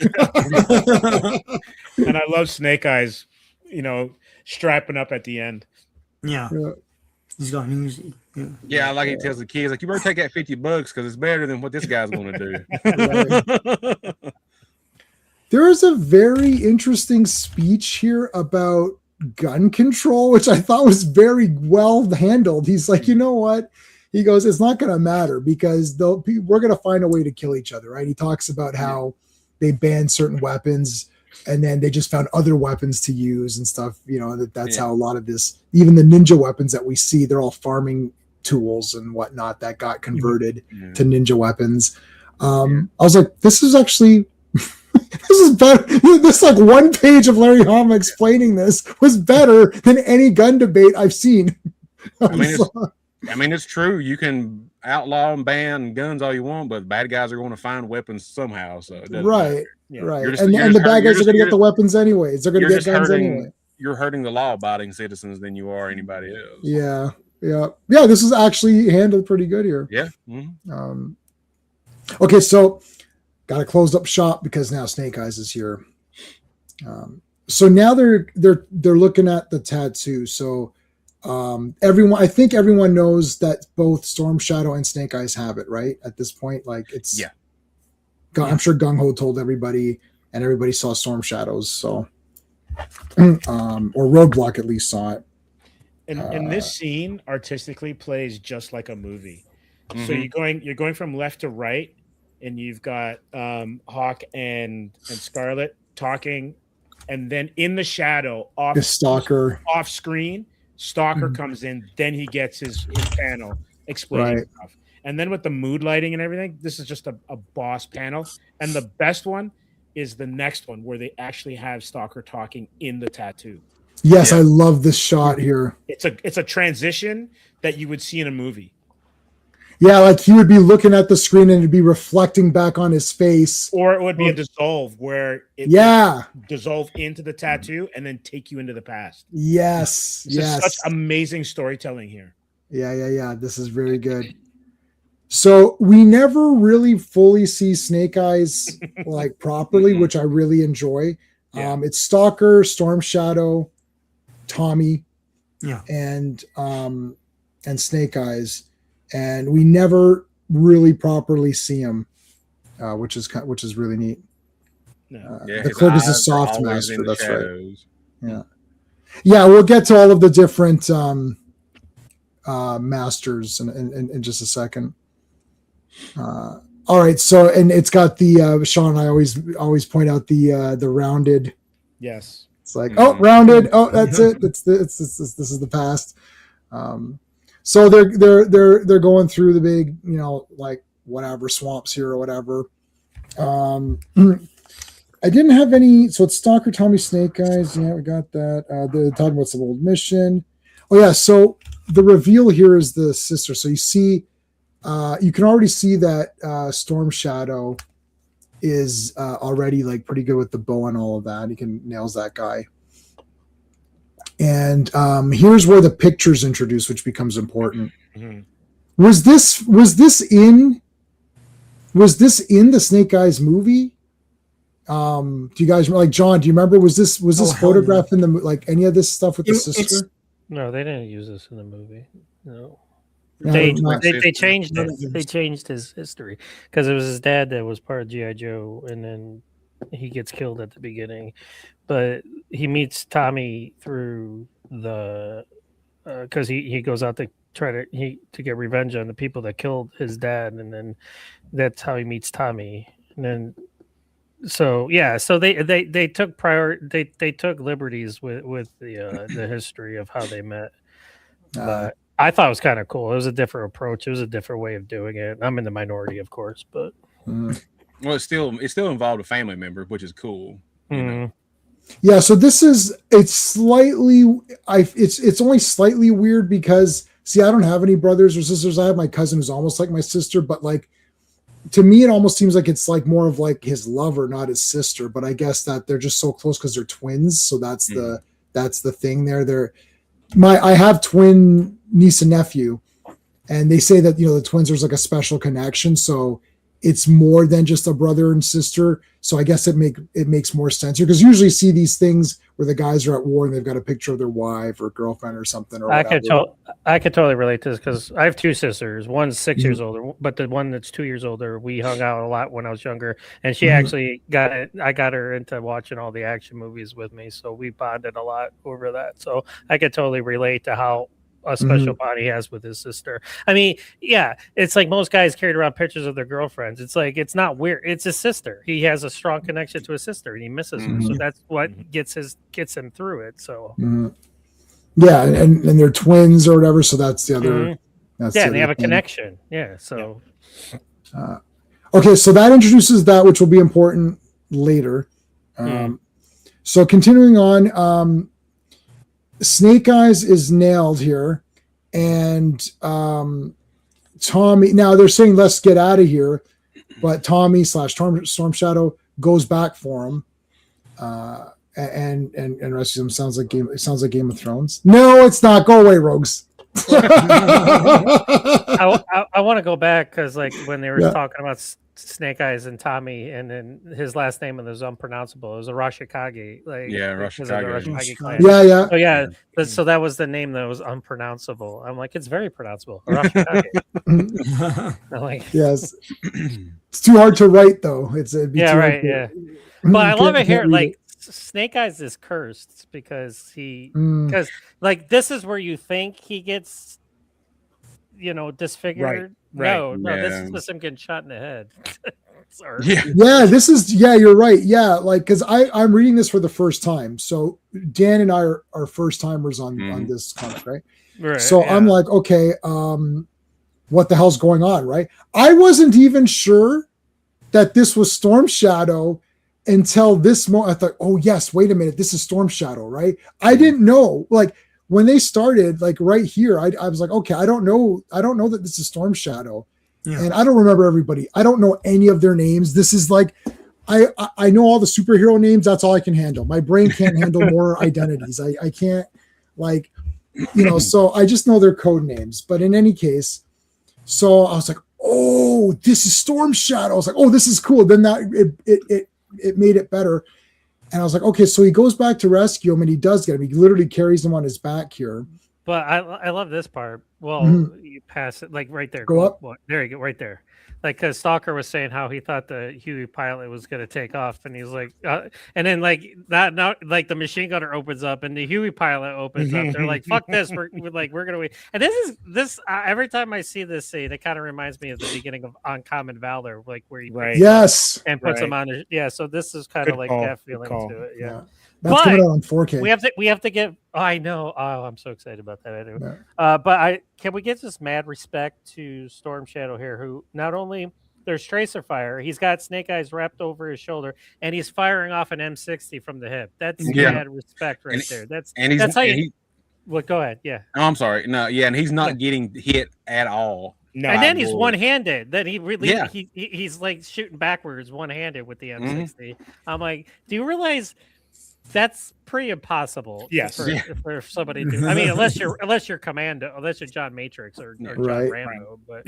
And I love Snake Eyes, strapping up at the end. Yeah. He's got easy. Yeah, like he tells the kids, like, you better take that $50 because it's better than what this guy's going to do. There is a very interesting speech here about gun control, which I thought was very well handled. He's like, you know what? He goes, it's not going to matter because we're going to find a way to kill each other, right? He talks about how they banned certain weapons and then they just found other weapons to use and stuff. That's how a lot of this, even the ninja weapons that we see, they're all farming tools and whatnot that got converted to ninja weapons. I was like, this is actually, this is better. This like one page of Larry Hama explaining this was better than any gun debate I've seen. I mean, it's true. You can outlaw and ban guns all you want, but bad guys are going to find weapons somehow. So it doesn't matter. Right. And the bad guys are going to get the weapons anyways. They're going to get guns anyway. You're hurting the law-abiding citizens than you are anybody else. Yeah. This is actually handled pretty good here. Yeah. Okay, so got to close up shop because now Snake Eyes is here. So now they're looking at the tattoo. So I think everyone knows that both Storm Shadow and Snake Eyes have it, right? At this point, like it's I'm sure Gung Ho told everybody, and everybody saw Storm Shadows. So, or Roadblock at least saw it. And this scene artistically plays just like a movie. So you're going from left to right, and you've got Hawk and Scarlet talking, and then in the shadow, off screen, Stalker comes in. Then he gets his panel explaining stuff, and then with the mood lighting and everything, this is just a boss panel. And the best one is the next one where they actually have Stalker talking in the tattoo. Yes, I love this shot here. It's a transition that you would see in a movie. Yeah, like he would be looking at the screen and it'd be reflecting back on his face. Or it would be a dissolve where it would dissolve into the tattoo and then take you into the past. Yes. Such amazing storytelling here. Yeah. This is very good. So we never really fully see Snake Eyes like properly, which I really enjoy. It's Stalker, Storm Shadow, Tommy, and Snake Eyes, and we never really properly see him, which is really neat. The clip is a soft master. That's right. Yeah. We'll get to all of the different masters in just a second. All right. So, and it's got the Sean and I always point out the rounded. Yes. It's like, rounded. Oh, that's it. This is the past. So they're going through the big, like whatever swamps here or whatever. I didn't have any. So it's Stalker, Tommy, Snake Eyes. Yeah, we got that. They're talking about some old mission. Oh yeah. So the reveal here is the sister. So you see, you can already see that Storm Shadow is already like pretty good with the bow and all of that. He nails that guy. And here's where the picture's introduced, which becomes important. Was this in the Snake Eyes movie? Do you guys like John? Do you remember? Was this photograph in the like any of this stuff with the sister? No, they didn't use this in the movie. No. No, They changed it. They changed his history because it was his dad that was part of G.I. Joe, and then he gets killed at the beginning. But he meets Tommy through the because he goes out to try to get revenge on the people that killed his dad, and then that's how he meets Tommy. And then so they took they took liberties with the history of how they met. But I thought it was kind of cool. It was a different approach. It was a different way of doing it. I'm in the minority, of course, but well, it still involved a family member, which is cool. You know? Yeah, so it's only slightly weird because see, I don't have any brothers or sisters. I have my cousin who's almost like my sister, but like to me, it almost seems like it's like more of like his lover, not his sister. But I guess that they're just so close because they're twins. So that's the thing there. I have twin niece and nephew, and they say that the twins there's like a special connection. So it's more than just a brother and sister. So I guess it makes more sense here because usually see these things where the guys are at war and they've got a picture of their wife or girlfriend or something. Or I could totally relate to this because I have two sisters. One's 6 years older, but the one that's 2 years older, we hung out a lot when I was younger, and she actually I got her into watching all the action movies with me, so we bonded a lot over that. So I could totally relate to how a special bond he has with his sister. I mean, yeah, it's like most guys carried around pictures of their girlfriends. It's like it's not weird. It's his sister. He has a strong connection to his sister, and he misses her. So that's what gets him through it. So yeah, and they're twins or whatever. So that's the other. That's they have a connection. Yeah. So okay, so that introduces that, which will be important later. So continuing on. Snake Eyes is nailed here, and Tommy. Now they're saying let's get out of here, but Tommy / Storm Shadow goes back for him, and rescues him. Sounds like Game of Thrones. No, it's not. Go away, rogues. I want to go back because like when they were talking about Snake Eyes and Tommy, and then his last name was unpronounceable. It was a Rashikage, Rashikage clan. Yeah. So that was the name that was unpronounceable. I'm like, it's very pronounceable. Rashikage. Yes, it's too hard to write though. It'd be too hard to, yeah. But I love it here. Like Snake Eyes is cursed because because like this is where you think he gets disfigured. Right. No, this is just him getting shot in the head. Sorry. This is you're right. Yeah, like because I'm reading this for the first time. So Dan and I are first timers on this comic, right? Right. So I'm like, okay, what the hell's going on, right? I wasn't even sure that this was Storm Shadow until this moment. I thought, oh yes, wait a minute, this is Storm Shadow, right? I didn't know, like when they started, like right here, I was like, okay, I don't know that this is Storm Shadow, and I don't remember everybody. I don't know any of their names. This is like, I know all the superhero names. That's all I can handle. My brain can't handle more identities. I can't, like, so I just know their code names. But in any case, so I was like, oh, this is Storm Shadow. I was like, oh, this is cool. Then that it made it better. And I was like, okay, so he goes back to rescue him, and he does get him. He literally carries him on his back here. But I love this part. Well, you pass it like right there. Go up. Well, there you go, right there. Like, because Stalker was saying how he thought the Huey pilot was going to take off, and he's like, and then like that, now like the machine gunner opens up, and the Huey pilot opens up. They're like, "Fuck this! We're gonna wait." And this every time I see this scene, it kind of reminds me of the beginning of Uncommon Valor, like where he and puts him on. So this is kind of like that feeling to it. Yeah. That's coming out on 4K. We have to get. Oh, I know. Oh, I'm so excited about that. I do. But can we get this mad respect to Storm Shadow here, who not only there's tracer fire, he's got Snake Eyes wrapped over his shoulder, and he's firing off an M60 from the hip. That's mad respect right there. That's how you. Well, go ahead. Yeah. Oh, I'm sorry. No, and he's not getting hit at all. No, and then he's one-handed. Then he really he's like shooting backwards one-handed with the M60. I'm like, do you realize? That's pretty impossible. Yes, for somebody to. I mean, unless you're Commando, unless you're John Matrix or John Rambo, but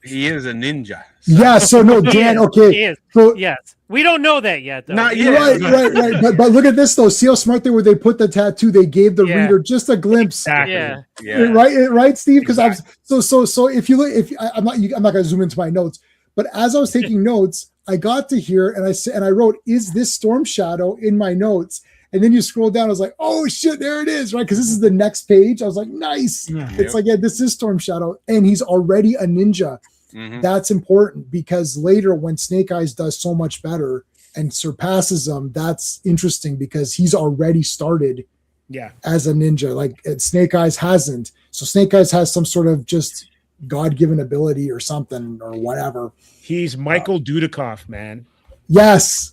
he is a ninja. So. Yeah. So no, Dan. Okay. He is. So yes, we don't know that yet, though. Not yet. Right. But look at this though. See how smart they were. They put the tattoo. They gave the reader just a glimpse. Exactly. Yeah. Right, Steve. Because so if you look, I'm not going to zoom into my notes, but as I was taking notes, I got to here and I wrote, "Is this Storm Shadow?" in my notes. And then you scroll down, I was like, oh shit, there it is, right? Because this is the next page. I was like, nice. It's like, this is Storm Shadow. And he's already a ninja. That's important because later when Snake Eyes does so much better and surpasses him, that's interesting because he's already started Yeah. as a ninja. Like Snake Eyes hasn't. So Snake Eyes has some sort of just God-given ability or something or whatever. He's Michael Dudikoff, man. Yes.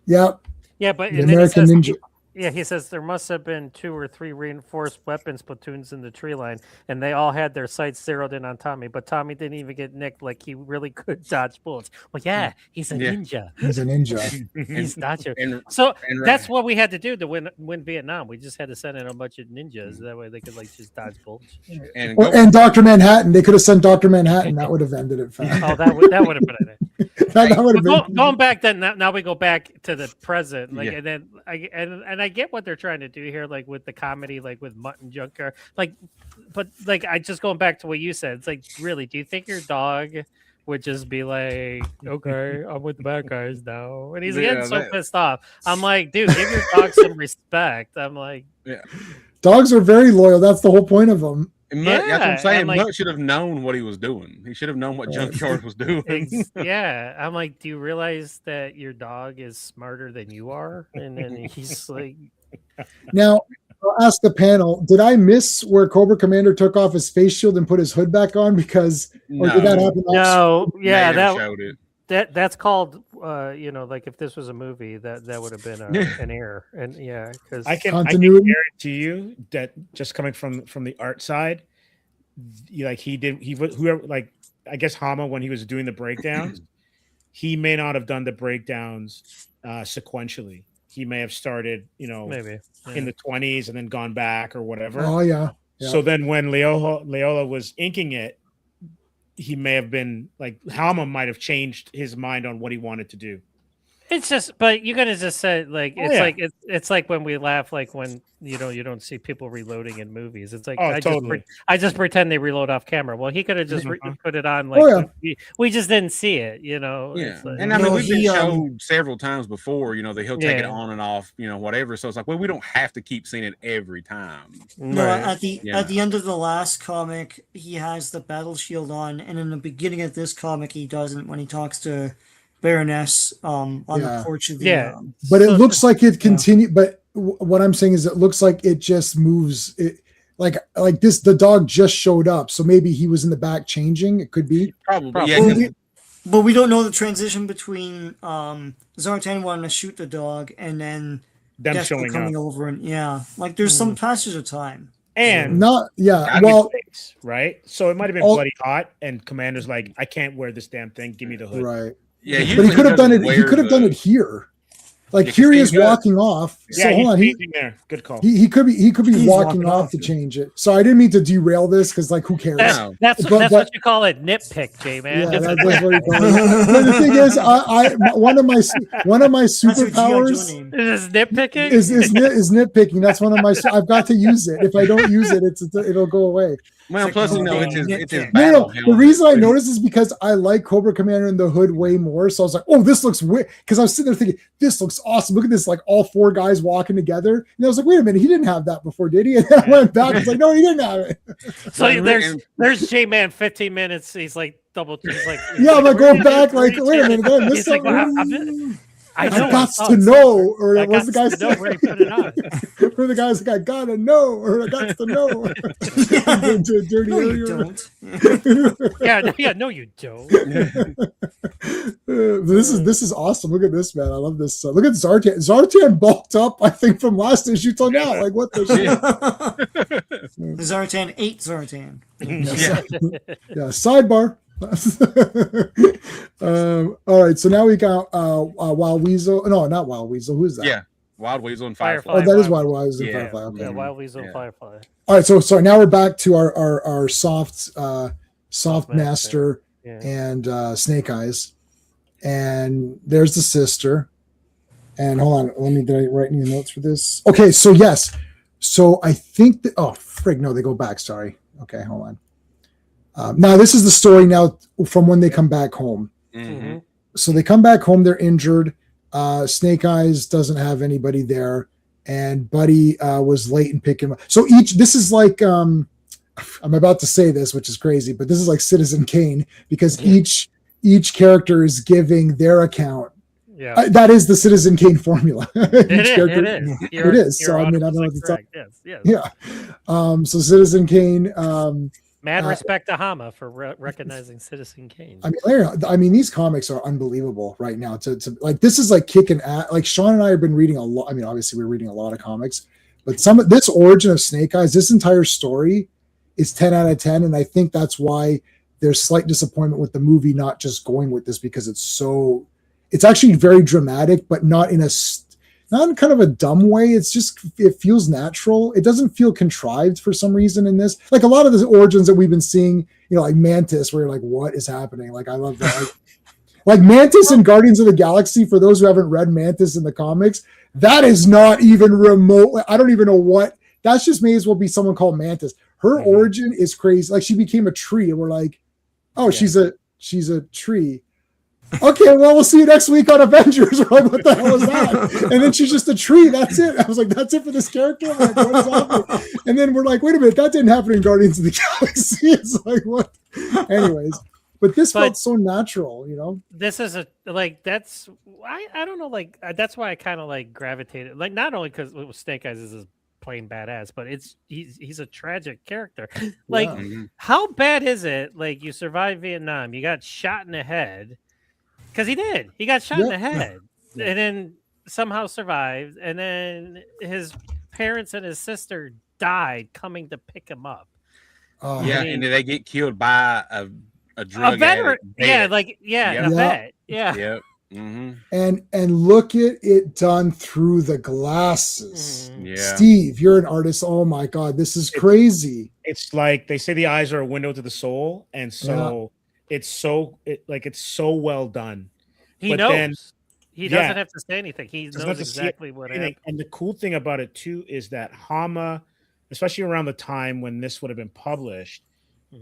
Yep. Yeah, but The and then he American says, Ninja. yeah, he says there must have been 2 or 3 reinforced weapons platoons in the tree line, and they all had their sights zeroed in on Tommy. But Tommy didn't even get nicked. Like he really could dodge bullets. Well, yeah, he's a Yeah. ninja. He's a ninja. He's not your. And, So and that's what we had to do to win Vietnam. We just had to send in a bunch of ninjas. That way they could like just dodge bullets. and Or, go- and Dr. Manhattan. They could have sent Dr. Manhattan. That would have ended it fast. Oh, that would have been it. that would have But been. going back then, now we go back to the present, like, Yeah. and then I get what they're trying to do here, like with the comedy, like with Mutton Junker, like, but like I just going back to what you said, it's like, really, do you think your dog would just be like, okay, I'm with the bad guys now, and he's Yeah, getting so that- pissed off? I'm like, dude, give your dog some respect. I'm like, Dogs are very loyal. That's the whole point of them. and Mutt, that's what I'm Yeah, saying. and, like- Mutt should have known what he was doing. He should have known what Junkyard was doing. yeah, I'm like, do you realize that your dog is smarter than you are? And then he's like, Now, I'll ask the panel, did I miss where Cobra Commander took off his face shield and put his hood back on? Because, or did that happen? off- no, yeah, Mayer that showed it. that's called like if this was a movie that would have been an error. And yeah, because I can Continuity? guarantee you that just coming from the art side, whoever, like, I guess Hama, when he was doing the breakdowns, he may not have done the breakdowns sequentially. He may have started, maybe in the 20s and then gone back or whatever. Oh, yeah. Yeah. So then when Leola was inking it, he may have been like, Hama might have changed his mind on what he wanted to do. it's just, but you gotta just say like Oh, it's yeah. like it's like when we laugh, like when you don't see people reloading in movies. It's like Oh, I totally. just pretend they reload off camera. Well, he could have just Mhm. put it on like Oh, we just didn't see it, Yeah, It's like- and I mean No, we've been he, showed several times before, that he'll take it Yeah. on and off, whatever. So it's like, well, we don't have to keep seeing it every time. No, Right. at the Yeah. at the end of the last comic, he has the battle shield on, and in the beginning of this comic, he doesn't. When he talks to Baroness on Yeah. the porch of the Yeah. But it So- looks like it continued. But what I'm saying is, it looks like it just moves. It like this. The dog just showed up, so maybe he was in the back changing. It could be. Probably, yeah. Well, 'cause- but we don't know the transition between Zartan wanting to shoot the dog and then Them Deathstroke showing coming up. over, and like there's some passage of time. And Not. Yeah. gotta be Well. face, right? So it might have been all- bloody hot, and Commander's like, I can't wear this damn thing. Give me the hood. Right. yeah, But usually he could have done it. doesn't He wear could have done the- it here. Like Yeah, 'cause here he he's is good. walking off. Yeah, So he's hold on. changing there. Good call. He could be He's walking walking off off, to yeah. change it. So I didn't mean to derail this because like who cares? That's No. that's, But- that's but- what you call it, nitpick, J man. Yeah, that's what he called it. But the thing is, one of my That's your G.I. Joe superpowers name. Is this nitpicking? is nitpicking. That's one of my. I've got to use it. If I don't use it, it'll go away. Well, It's plus like, it's his nitpick. No, battle the helmet. reason I noticed is because I like Cobra Commander in the hood way more. So I was like, oh, this looks weird. Because I was sitting there thinking, this looks awesome. Look at this, like all 4 guys walking together. And I was like, wait a minute, he didn't have that before, did he? And then I went back. I was like, no, he didn't have it. So And- there's J man 15 minutes. He's like he's like Yeah, I'm like "Where going did back, it- like, where wait a did it-" minute, did I miss He's like, something? I I know, got saw to it know, or I what's the got guy to know where he put it on. Or the guy's like, I gotta know, or I got to know. Into a dirty No, area. you don't. Yeah, no, you don't. This is awesome. Look at this, man. I love this. Look at Zartan. Zartan bulked up, I think, from last issue till now. Like, what the shit? Zartan ate Zartan. Yeah, sidebar. All right, so now we got Wild Weasel. No, not Wild Weasel. Who's that? Yeah, Wild Weasel and Firefly. Firefly. Oh, that is Wild Weasel. Yeah. Firefly. Okay. Yeah, Wild Weasel, Yeah. Firefly. All right, so sorry. Now we're back to our soft master Yeah. and Snake Eyes, and there's the sister. And hold on, did I write any notes for this? Okay, so yes, so I think that frig, no, they go back. Sorry. Okay, hold on. Now this is the story now from when they come back home. Mhm. So they come back home, they're injured. Snake Eyes doesn't have anybody there, and Buddy was late in picking him up. So this is like I'm about to say this, which is crazy, but this is like Citizen Kane because each character is giving their account Yeah. That is the Citizen Kane formula. It is. It is. So I mean, I don't know what to tell. Yes. Yeah. So Citizen Kane. Mad respect to Hama for recognizing Citizen Kane. I mean, these comics are unbelievable right now. To like, this is like kicking at. Like Sean and I have been reading a lot. I mean, obviously we're reading a lot of comics, but some of this origin of Snake Eyes, this entire story, is 10 out of 10, and I think that's why there's slight disappointment with the movie not just going with this, because it's actually very dramatic, but not in kind of a dumb way. It feels natural. It doesn't feel contrived for some reason in this. Like a lot of the origins that we've been seeing, like Mantis, where you're like, what is happening? Like, I love that. Like Mantis and Guardians of the Galaxy, for those who haven't read Mantis in the comics, that is not even remote. I don't even know what. That's just may as well be someone called Mantis. Her origin is crazy. Like, she became a tree, and we're like, oh, she's a tree. Okay, well, we'll see you next week on Avengers. We're like, what the hell is that? And then she's just a tree. That's it. I was like, that's it for this character? I'm like, what is happening? And then we're like, wait a minute, that didn't happen in Guardians of the Galaxy. It's like, what? Anyways, but this felt so natural, This is I don't know, like, that's why I kind of like gravitated, like, not only because Snake Eyes is plain badass, but he's a tragic character. Like, how bad is it? Like, you survived Vietnam, you got shot in the head. Because he got shot in the head, and then somehow survived, and then his parents and his sister died coming to pick him up. And they get killed by a drug veteran. Addict. A vet. Yeah. Yep. Mm-hmm. And look at it done through the glasses. Yeah. Steve, you're an artist. Oh my God, this is crazy. It's like they say the eyes are a window to the soul, and so. It's so well done. He knows. He doesn't have to say anything. He knows exactly what happened. And the cool thing about it too is that Hama, especially around the time when this would have been published,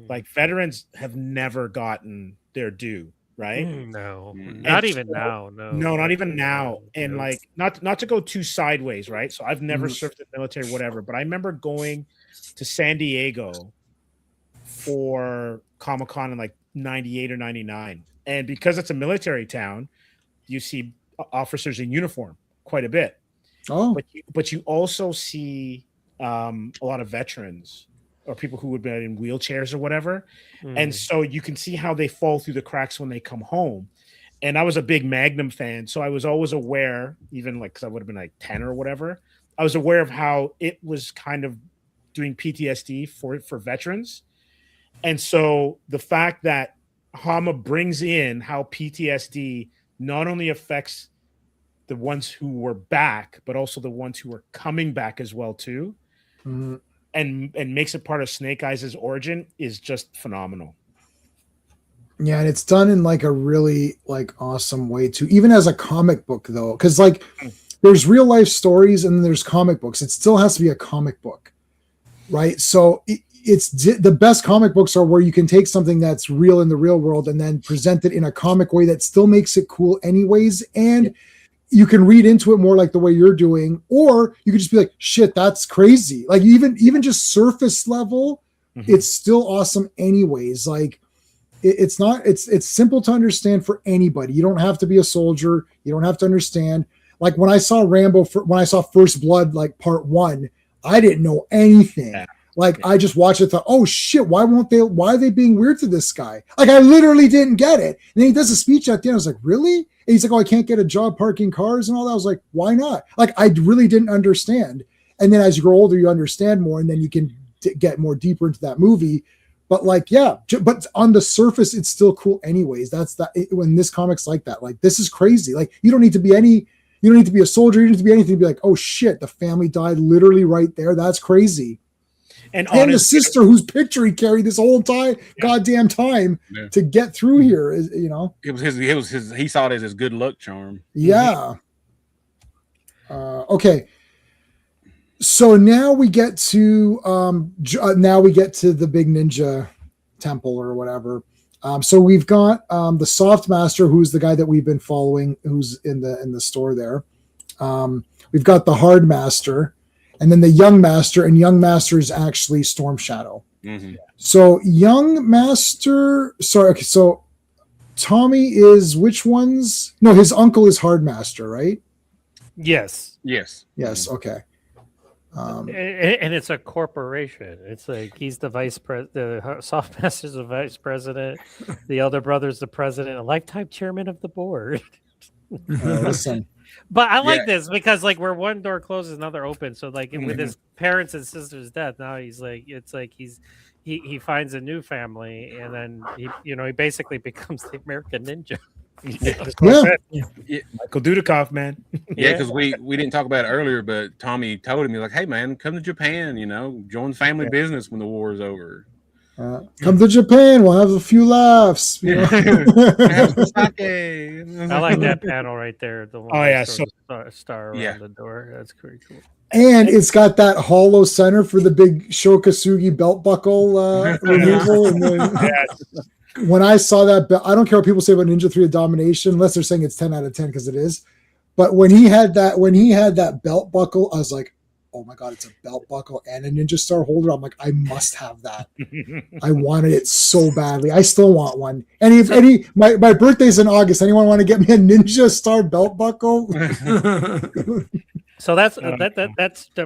like, veterans have never gotten their due, right? No, not even now. No, not even now. And like, not to go too sideways, right? So I've never served in the military, whatever, but I remember going to San Diego for Comic-Con in like 98 or 99, and because it's a military town, you see officers in uniform quite a bit. But you also see a lot of veterans or people who would be in wheelchairs or whatever, and so you can see how they fall through the cracks when they come home. And I was a big Magnum fan, so I was always aware, even like, because I would have been like 10 or whatever, I was aware of how it was kind of doing PTSD for veterans. And so the fact that Hama brings in how PTSD not only affects the ones who were back, but also the ones who are coming back as well too, and makes it part of Snake Eyes' origin is just phenomenal. Yeah, and it's done in like a really like awesome way too, even as a comic book though, because like there's real life stories and there's comic books. It still has to be a comic book, right? So it's the best comic books are where you can take something that's real in the real world and then present it in a comic way that still makes it cool anyways, and you can read into it more like the way you're doing, or you could just be like, shit, that's crazy. Like, even just surface level, it's still awesome anyways. Like, it's simple to understand for anybody. You don't have to be a soldier, you don't have to understand. Like, when I saw when I saw First Blood, like part 1, I didn't know anything. Like, I just watched it, thought, oh shit, why are they being weird to this guy? Like, I literally didn't get it. And then he does a speech at the end. I was like, really? And he's like, oh, I can't get a job parking cars and all that. I was like, why not? Like, I really didn't understand. And then as you grow older, you understand more, and then you can get more deeper into that movie. But like, yeah, but on the surface, it's still cool anyways. When this comic's like that, like, this is crazy. Like, you don't need to be a soldier. You don't need to be anything to be like, oh shit, the family died literally right there. That's crazy. And the sister whose picture he carried this whole goddamn time to get through here is, it was his he saw it as his good luck charm. Yeah. Okay. So now we get to the big ninja temple or whatever. So we've got the Soft Master, who's the guy that we've been following, who's in the store there. We've got the Hard Master, and then the Young Master, and Young Master is actually Storm Shadow. So Young Master, so Tommy is which ones? No, his uncle is Hardmaster, right? Yes. Yes. Yes. Okay. And it's a corporation. It's like he's the vice president, the Softmaster's the vice president, the elder brother's the president, a lifetime chairman of the board. Listen. But I like Yeah. this because like where one door closes, another opens. So like with his parents and sister's death, now he's like it's like he finds a new family, and then he basically becomes the American Ninja. Michael Dudikoff, man. Yeah, because we didn't talk about it earlier, but Tommy told him, like, hey man, come to Japan, join family business when the war is over. Come to Japan. We'll have a few laughs. You know? Have some sake. I like that panel right there. The one Oh, that yeah, shows the star around Yeah. the door. That's pretty cool. And it's got that hollow center for the big Shokasugi belt buckle removal. And then, when I saw that, I don't care what people say about Ninja 3 of Domination, unless they're saying it's 10 out of 10 because it is. But when he had that belt buckle, I was like, oh my God, it's a belt buckle and a Ninja Star holder. I'm like, I must have that. I wanted it so badly. I still want one. My birthday's in August. Anyone want to get me a Ninja Star belt buckle? So that's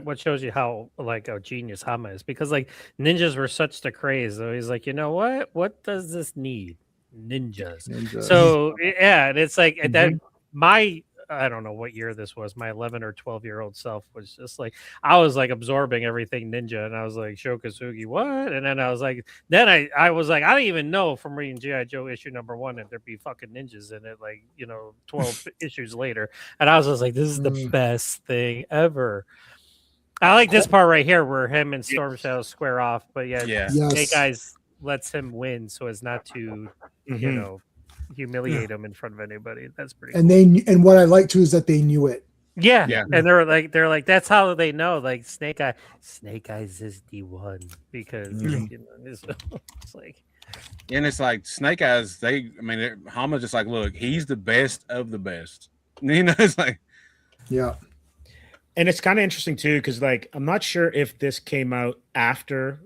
what shows you how like a genius Hama is, because like ninjas were such the craze. So he's like, you know what does this need? Ninjas. So yeah, and it's like that. I don't know what year this was. My 11 or 12-year-old self was just like, I was like absorbing everything ninja, and I was like, Shokasugi, what? And then I was like, I was like, I don't even know from reading G.I. Joe issue number 1 that there'd be fucking ninjas in it, like 12 issues later, and I was just like, this is the best thing ever. I like this part right here where him and Storm Shadow square off, but Snake Eyes lets him win so as not to, humiliate him in front of anybody. That's pretty cool. And what I like too is that they knew it. Yeah. And they're like that's how they know, like Snake Eyes is the one, because it's like, and it's like Snake Eyes, Hama's just like, look, he's the best of the best. It's like, yeah. And it's kind of interesting too, because like I'm not sure if this came out after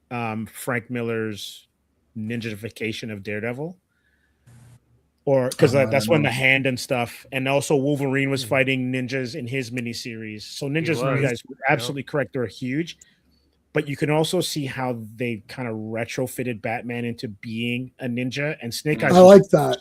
Frank Miller's ninjification of Daredevil, or because that's when the Hand and stuff, and also Wolverine was fighting ninjas in his miniseries. So ninjas, you guys were absolutely correct; they're huge. But you can also see how they kind of retrofitted Batman into being a ninja, and Snake Eyes. I like that.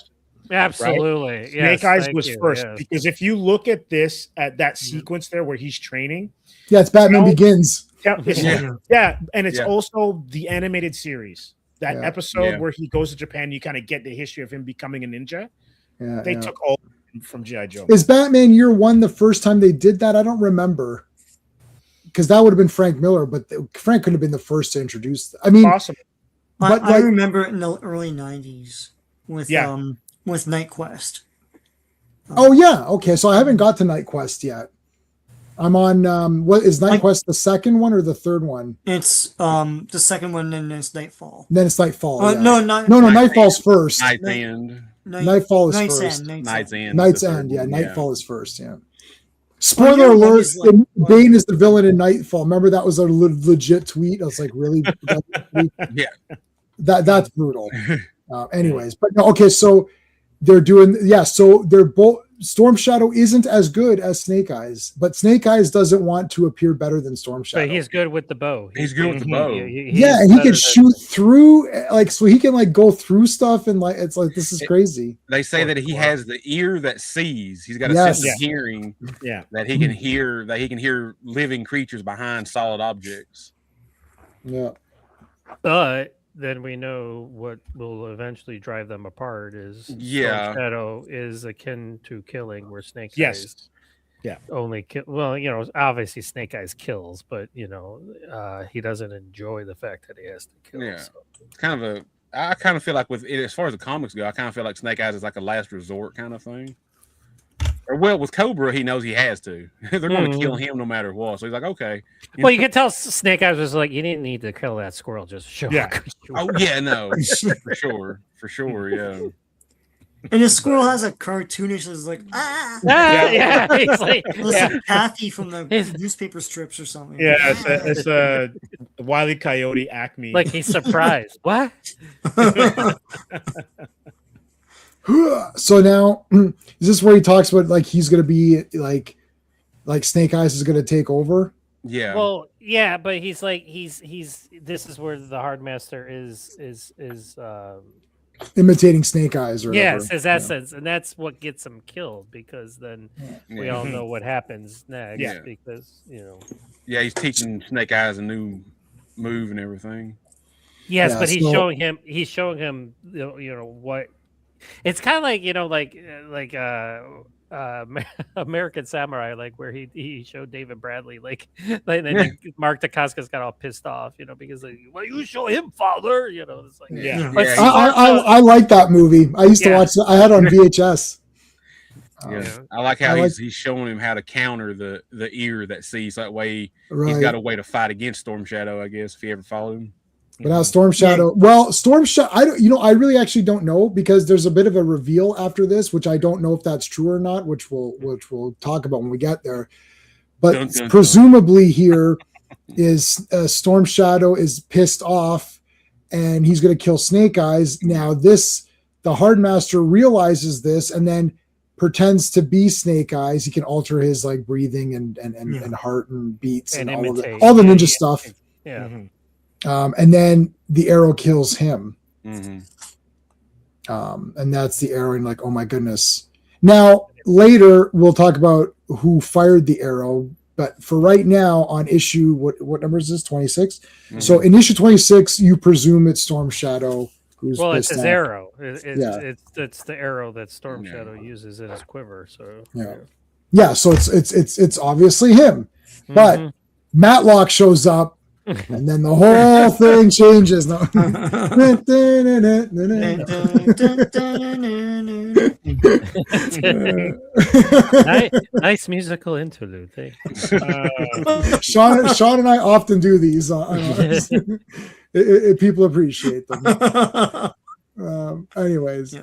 Absolutely. Right? Snake Eyes was first, because if you look at that sequence there where he's training. Yeah, it's Batman Begins. Yeah, and it's also the animated series. That episode where he goes to Japan, you kind of get the history of him becoming a ninja. They took all from G.I. Joe. Is Batman Year One the first time they did that? I don't remember. Because that would have been Frank Miller, but Frank couldn't have been the first to introduce that. I mean, possible. But I remember it in the early 90s with Night Quest. Oh yeah, okay. So I haven't got to Night Quest yet. I'm on what is Night Quest, the second one or the third one? It's the second one, and then it's Nightfall. Then it's Nightfall. No, Nightfall's first. Night's End. Nightfall is Night's first. End. Night's End. Night's End. Yeah, Nightfall is first. Yeah. Spoiler alert: Bane is the villain in Nightfall. Remember that was a legit tweet. I was like, really? Yeah. That's brutal. Anyways, but no, okay. So they're doing So they're both. Storm Shadow isn't as good as Snake Eyes, but Snake Eyes doesn't want to appear better than Storm Shadow. But he's good with the bow. He's good with the bow. And he can shoot through, so he can go through stuff, and it's like, this is crazy. They say that he has the ear that sees. He's got a sense of hearing. That he can hear. That he can hear living creatures behind solid objects. Yeah. But then we know what will eventually drive them apart is Storm Shadow is akin to killing, where Snake Eyes only kill. Well, obviously Snake Eyes kills, but he doesn't enjoy the fact that he has to kill. Yeah, it's kind of I kind of feel like with it, as far as the comics go, I kind of feel like Snake Eyes is like a last resort kind of thing. Or with Cobra, he knows he has to. They're going to kill him no matter what. So he's like, okay. Well, you can tell Snake Eyes was like, you didn't need to kill that squirrel. Just show. Yeah. Oh yeah, no, for sure, yeah. And the squirrel has a cartoonish, is like He's like, Kathy from the newspaper strips or something. Yeah, it's a Wile E. Coyote Acme. Like he's surprised. What? So now, is this where he talks about like he's going to be like Snake Eyes is going to take over? Yeah. Well, yeah, but he's like he's this is where the Hardmaster is Imitating Snake Eyes, or whatever. yes, his essence, and that's what gets him killed because then we all Yeah. know what happens next. Yeah. Because Yeah, he's teaching Snake Eyes a new move and everything. yes, Yeah, but he's so- showing him what it's kind of like American Samurai, like where he showed David Bradley like then Mark Dacascos got all pissed off, because like, well, you show him, father, it's like Yeah. But Yeah, I like that movie. I used to Yeah. watch it. I had it on VHS. Yeah. I like how I like- he's showing him how to counter the ear that sees. That way Right. he's got a way to fight against Storm Shadow, I guess, if he ever followed him. But now Storm Shadow. Well, Storm Shadow. I don't. I really actually don't know because there's a bit of a reveal after this, which I don't know if that's true or not. Which we'll talk about when we get there. But Dun, dun, dun. presumably here is Storm Shadow is pissed off, and he's going to kill Snake Eyes. Now the Hardmaster realizes this and then pretends to be Snake Eyes. He can alter his like breathing and heart and beats and, all imitate. the ninja Yeah. stuff. Yeah. Mhm. And then the arrow kills him. Mm-hmm. And that's the arrow, and like, oh my goodness. Now, later we'll talk about who fired the arrow, but for right now, on issue what number is this? 26. So in issue 26, you presume it's Storm Shadow who's Well, it's pissed his off. arrow. Yeah. It's the arrow that Storm Yeah. Shadow uses in his quiver. So Yeah, so it's obviously him. But Mhm. Matlock shows up, and then the whole thing changes. No. nice musical interlude. Thank you. Sean and I often do these. People appreciate them. Anyways, Yeah.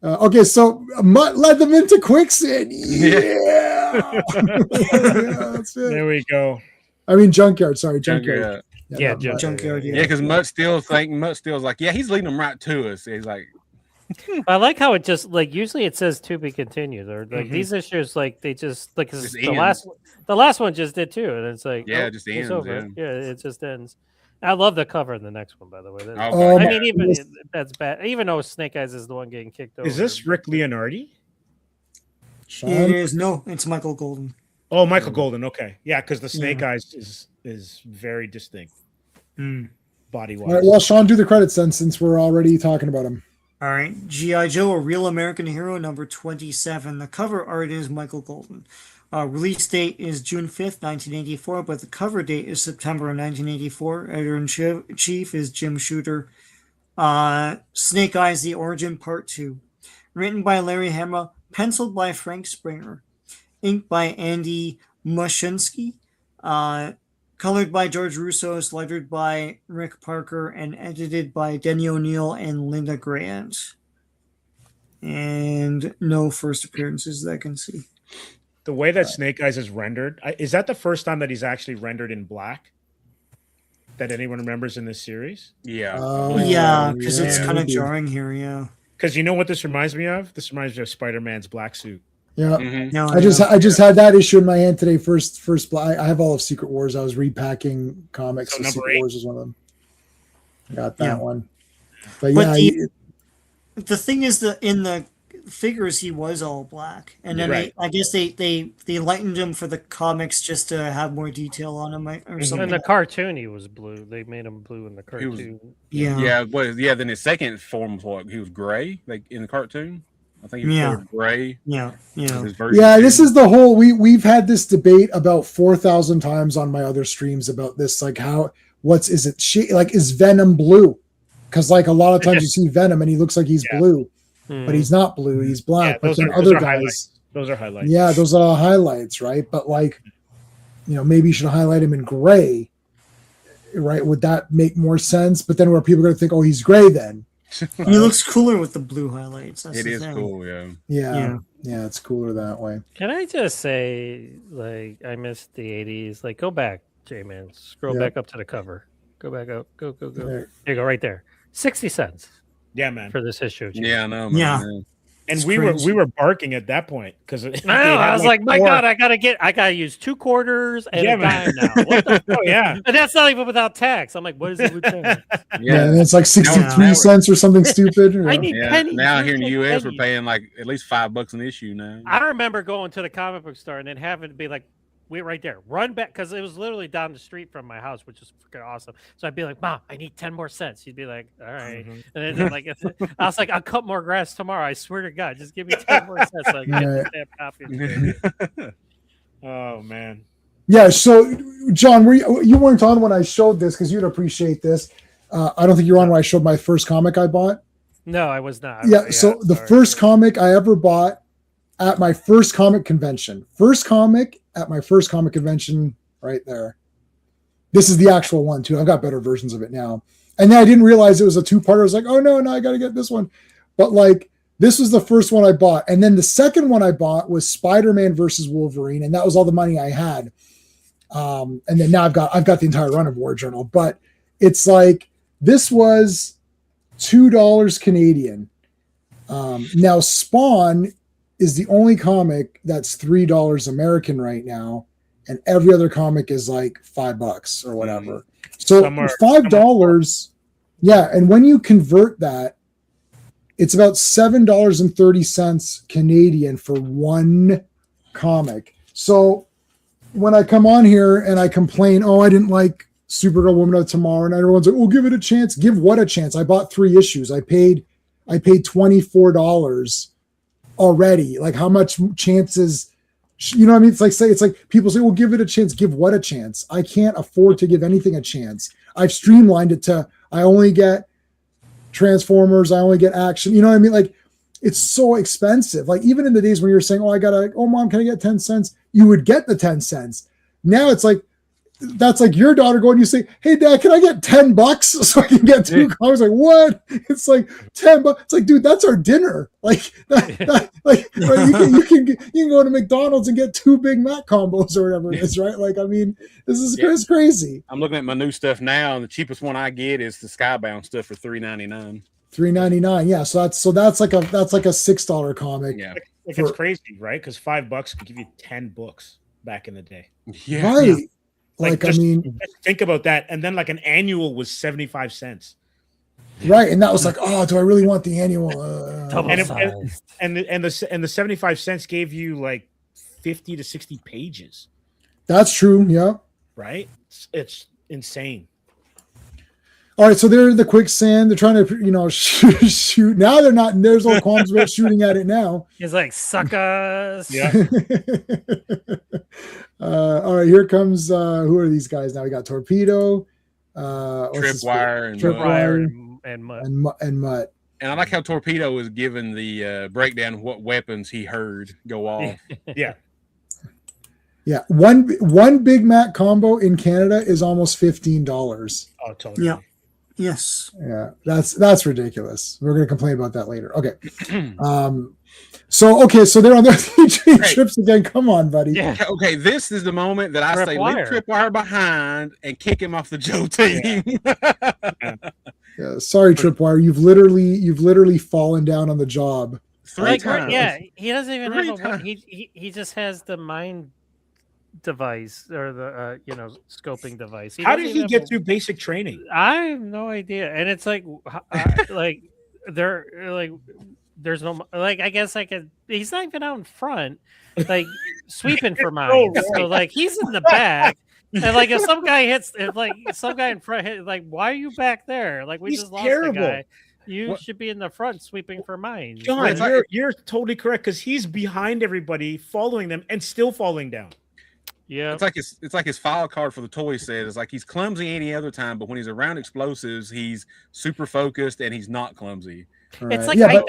Okay, so Mutt led them into quicksand. Yeah, that's it. There we go. I mean, junkyard. Sorry, junkyard. Yeah, not Mutt. Junkyard, Yeah, because Mutt still's like, yeah, he's leading them right to us. He's like, I like how it just like usually it says to be continued, or like Mhm. these issues like they just like 'cause Just the ends. last one just did too, and it's like Yeah, it just it's ends, over. Yeah, it just ends. I love the cover in the next one, by the way. That's- Oh, I my mean, even goodness. that's bad. Even though Snake Eyes is the one getting kicked over. Is this Rick Leonardi? It Sean? is no, it's Michael Golden. Oh, Michael Golden. Okay, yeah, because the Snake Eyes is very distinct body All right, wise. well, Sean, do the credits then, since we're already talking about him. All right, G.I. Joe, A Real American Hero, number 27. The cover art is Michael Golden. Release date is June 5th, 1984, but the cover date is September of 1984. Editor-in-Chief is Jim Shooter. Snake Eyes, The Origin, Part 2. Written by Larry Hama, penciled by Frank Springer. Inked by Andy Mushinsky. Colored by George Russo, lettered by Rick Parker, and edited by Denny O'Neil and Linda Grant. And no first appearances that I can see. The way that Snake Eyes is rendered, is that the first time that he's actually rendered in black that anyone remembers in this series? yeah. Oh, Yeah, because it's yeah, kind of maybe. jarring here. Yeah. Because you know what this reminds me of? This reminds me of Spider-Man's black suit. Yeah. Mhm. No, I just had that issue in my hand today. I have all of Secret Wars. I was repacking comics. So so number Secret 8. Wars is one of them. I got that Yeah. one. But But yeah, the thing is that in the figures he was all black, and then Right. I guess they lightened him for the comics just to have more detail on him or something. in the cartoon he was blue. They made him blue in the He was- cartoon. Yeah. Yeah. Then his second form was what? He was gray, like in the cartoon. I think he was Yeah. colored gray. Yeah. His version yeah. two. This is the whole. We've had this debate about 4,000 times on my other streams about this. Like is Venom blue? Because like a lot of times you see Venom and he looks like he's Yeah. blue, Hmm. but he's not blue. He's black. Yeah, but those then are other highlights. guys. Those are highlights. Yeah, those are the highlights, right? But like, maybe you should highlight him in gray, right? Would that make more sense? But then where people are going to think, oh, he's gray then? And he looks cooler with the blue highlights. That's It the is thing. cool. Yeah. Yeah, it's cooler that way. Can I just say, like, I missed the 80s. Like, go back, J-Man. Scroll Yeah. back up to the cover. Go back up. Go. There. There you go, right there. 60 cents Yeah, man. for this issue. J-Man. Yeah, I know. Man. Yeah. And It's we crazy. were barking at that point because I was like, my God, I gotta use 2 quarters and Yeah, a man. dime now. What the Oh yeah. And that's not even without tax. I'm like, what is the lieutenant? Yeah, and it's like 63 Now- cents or something stupid. I need Yeah. pennies. Now Where's here in the my U.S. we're pennies? paying like at least $5 an issue now. I remember going to the comic book store and then having to be like, wait right there, run back, because it was literally down the street from my house, which is freaking awesome. So I'd be like, Mom, I need 10 more cents. She'd be like, all right. Mhm. And then like I was like, I'll cut more grass tomorrow. I swear to God, just give me 10 more cents so I can get this damn copy. Oh man. Yeah. So, John, you weren't on when I showed this because you'd appreciate this. I don't think you were on when I showed my first comic I bought. No, I was not. Yeah. So the first comic I ever bought at my first comic convention. First comic at my first comic convention, right there. This is the actual one too. I've got better versions of it now. And then I didn't realize it was a 2-parter. I was like, oh no, I got to get this one. But like, this was the first one I bought. And then the second one I bought was Spider-Man versus Wolverine. And that was all the money I had. And then now I've got the entire run of War Journal, but it's like, this was $2 Canadian. Now Spawn is the only comic that's $3 American right now, and every other comic is like $5 or whatever. So $5, yeah. And when you convert that, it's about $7.30 Canadian for one comic. So when I come on here and I complain, oh, I didn't like Supergirl Woman of Tomorrow, and everyone's like, oh, give it a chance. Give what a chance? I bought 3 issues. I paid $24 already. Like, how much chances, you know what I mean? It's like people say, well, give it a chance. Give what a chance? I can't afford to give anything a chance. I've streamlined it to, I only get Transformers, I only get action. You know what I mean? Like, it's so expensive. Like, even in the days when you're saying, oh, Mom, can I get 10 cents? You would get the 10 cents. Now it's like, that's like your daughter going, you say, hey Dad, can I get $10 so I can get 2 comics? Like, what? It's like $10. It's like, dude, that's our dinner. Like, like you can go to McDonald's and get 2 Big Mac combos or whatever it is, right? Like, I mean, this is crazy. I'm looking at my new stuff now, and the cheapest one I get is the Skybound stuff for $3.99. $3.99. Yeah, so that's like a $6 comic. Yeah, Like it's crazy, right? Because $5 could give you 10 books back in the day. yeah. Right. Yeah. Like just, I mean, just think about that. And then like an annual was 75 cents. right. And that was like, oh, do I really want the annual? Double And, sized. and the 75 cents gave you like 50 to 60 pages, That's true. Yeah. right? It's insane. All right, so they're in the quicksand. They're trying to, shoot. Now they're not. There's no qualms about shooting at it now. He's like, suck us. Yeah. All right, here comes. Who are these guys now? We got Torpedo, Tripwire and Tripwire and Mutt. and Mutt. And I like how Torpedo is given the breakdown of what weapons he heard go off. Yeah. Yeah, one Big Mac combo in Canada is almost $15. Oh, totally. Yeah. Yes. Yeah, that's ridiculous. We're gonna complain about that later. Okay. So they're on their trips again. Come on, buddy. Yeah. Okay, this is the moment that I say leave Tripwire behind and kick him off the Joe team. Yeah, sorry, Tripwire. You've literally fallen down on the job. 3 times. Yeah, he doesn't even have a times. he just has the mind device or the scoping device. How did he get through basic training? I have no idea. And it's like like they're like there's no like I guess I could he's not even out in front like sweeping for mine. right. So like he's in the back. And like if some guy some guy in front hit, like why are you back there? Like we He's just lost terrible. the guy. You What? should be in the front sweeping for mine. John, It's like- you're totally correct because he's behind everybody, following them, and still falling down. Yeah. It's like his file card for the toy says. It's like he's clumsy any other time, but when he's around explosives, he's super focused and he's not clumsy. All It's right. like Yeah,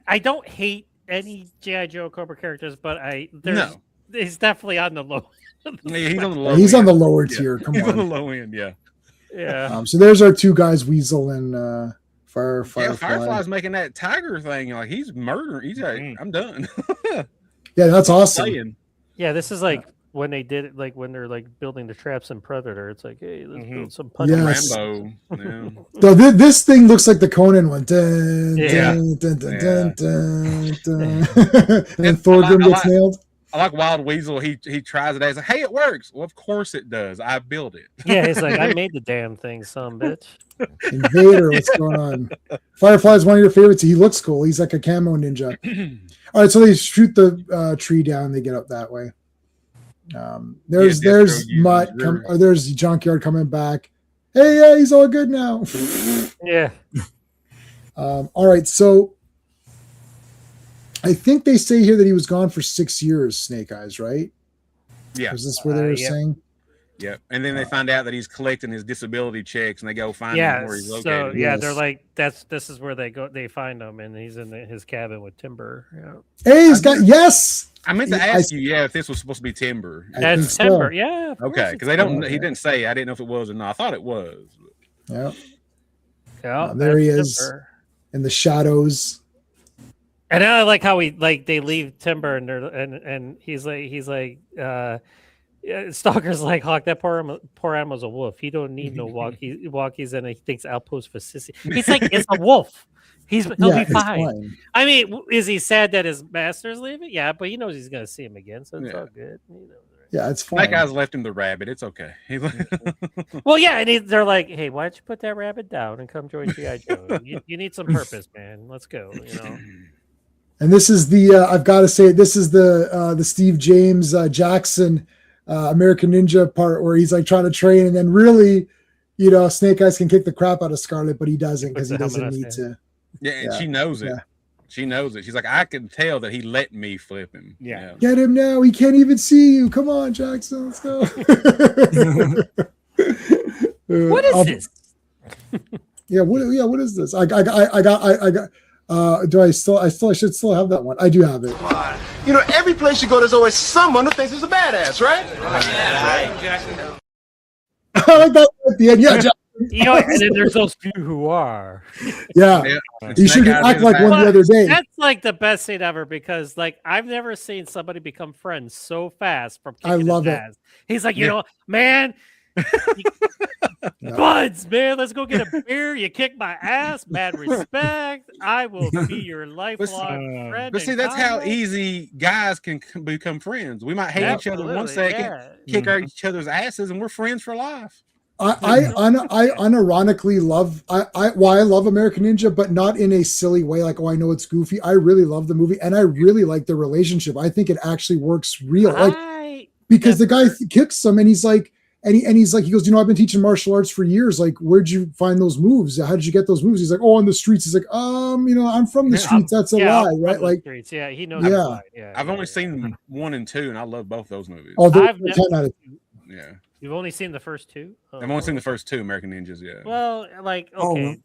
I don't hate any G.I. Joe Cobra characters, but No. he's definitely on the low. Yeah, he's on the low. he's on end. the lower Yeah. tier. Come He's on the on. low end. Yeah. Yeah. So there's our 2 guys, Weasel and Firefly. Yeah, Firefly's making that tiger thing. Like he's murdering. He's like, I'm done. Yeah, that's awesome. Playing. Yeah, this is like when they did it, like when they're like building the traps in Predator. It's like, hey, let's build some Yes. Rambo. Yeah. So this thing looks like the Conan one. Dun, Yeah. dun, dun, dun, Yeah. dun, dun. And Thorgrim I gets nailed. I like Wild Weasel. He tries it. He's like, hey, it works. Well, of course it does. I built it. Yeah, he's like, I made the damn thing, son bitch. Invader, what's going on? Firefly is one of your favorites. He looks cool. He's like a camo ninja. All right, so they shoot the tree down. They get up that way. There's Mutt. There's Junkyard coming back. Hey, yeah, he's all good now. Yeah. All right, so I think they say here that he was gone for 6 years, Snake Eyes, right? Yeah. Was this where they were Yep. saying? Yeah. And then they find out that he's collecting his disability checks and they go find him Yeah. where he's So located. yeah, Yes. they're like, this is where they go. They find him, and he's in his cabin with Timber. Yeah. Hey, he's got yes. I meant to I- ask you, if this was supposed to be Timber. I think That's so. Timber. Yeah. of Okay, course because it's they don't. Timber. He didn't say. I didn't know if it was or not. I thought it was. Yeah, Yeah, there he that's is. Timber. in the shadows. And I like how they leave Timber and he's like Stalker's like, Hawk, that poor animal's a wolf. He don't need no walkies, and he thinks Outpost for sissy. He's like, it's a wolf. He'll be it's fine. I mean, is he sad that his master's leaving? Yeah, but he knows he's gonna see him again, so it's all good. You know, right? Yeah, it's That fine. guy's left him the rabbit. It's okay. Well, yeah, and they're like, hey, why don't you put that rabbit down and come join G.I. Joe? You need some purpose, man. Let's go. You know. And this is the I've got to say this is the Steve James Jackson American Ninja part where he's like trying to train, and then really, Snake Eyes can kick the crap out of Scarlet, but he doesn't because he doesn't need to. Yeah, and Yeah, she knows it. yeah. She knows it. She's like, I can tell that he let me flip him. Yeah. Get him now. He can't even see you. Come on, Jackson. Let's go. What is this? Yeah. What is this? I got. I should still have that one. I do have it. Every place you go, there's always someone who thinks he's a badass, right? I like that at the end. Yeah, Jackson. And then there's those few who are. Yeah. And You should Snake Eyes act is like back. one the other day. That's like the best scene ever because, like, I've never seen somebody become friends so fast from kicking I love his it. ass. He's like, man, buds, man, let's go get a beer. You kick my ass, mad respect. I will be your lifelong friend. But see, and that's how comrade." eisy guys can become friends. We might hate each other one Absolutely, second, yeah. kick each other's asses, and we're friends for life. I unironically love I love American Ninja, but not in a silly way. Like, oh, I know it's goofy. I really love the movie, and I really like the relationship. I think it actually works real, because the guy kicks him, and he's like, he's like, he goes, I've been teaching martial arts for years. Like, where'd you find those moves? How did you get those moves? He's like, oh, on the streets. He's like, I'm from the streets. That's a lie, I'm right? from the Like, streets. Yeah, he knows. Yeah. I've only seen 1 and 2, and I love both those movies. oh, they're I've 10 out of Yeah, You've only seen the first two. I've only seen the first 2 American Ninjas. Yeah, Well, like, okay,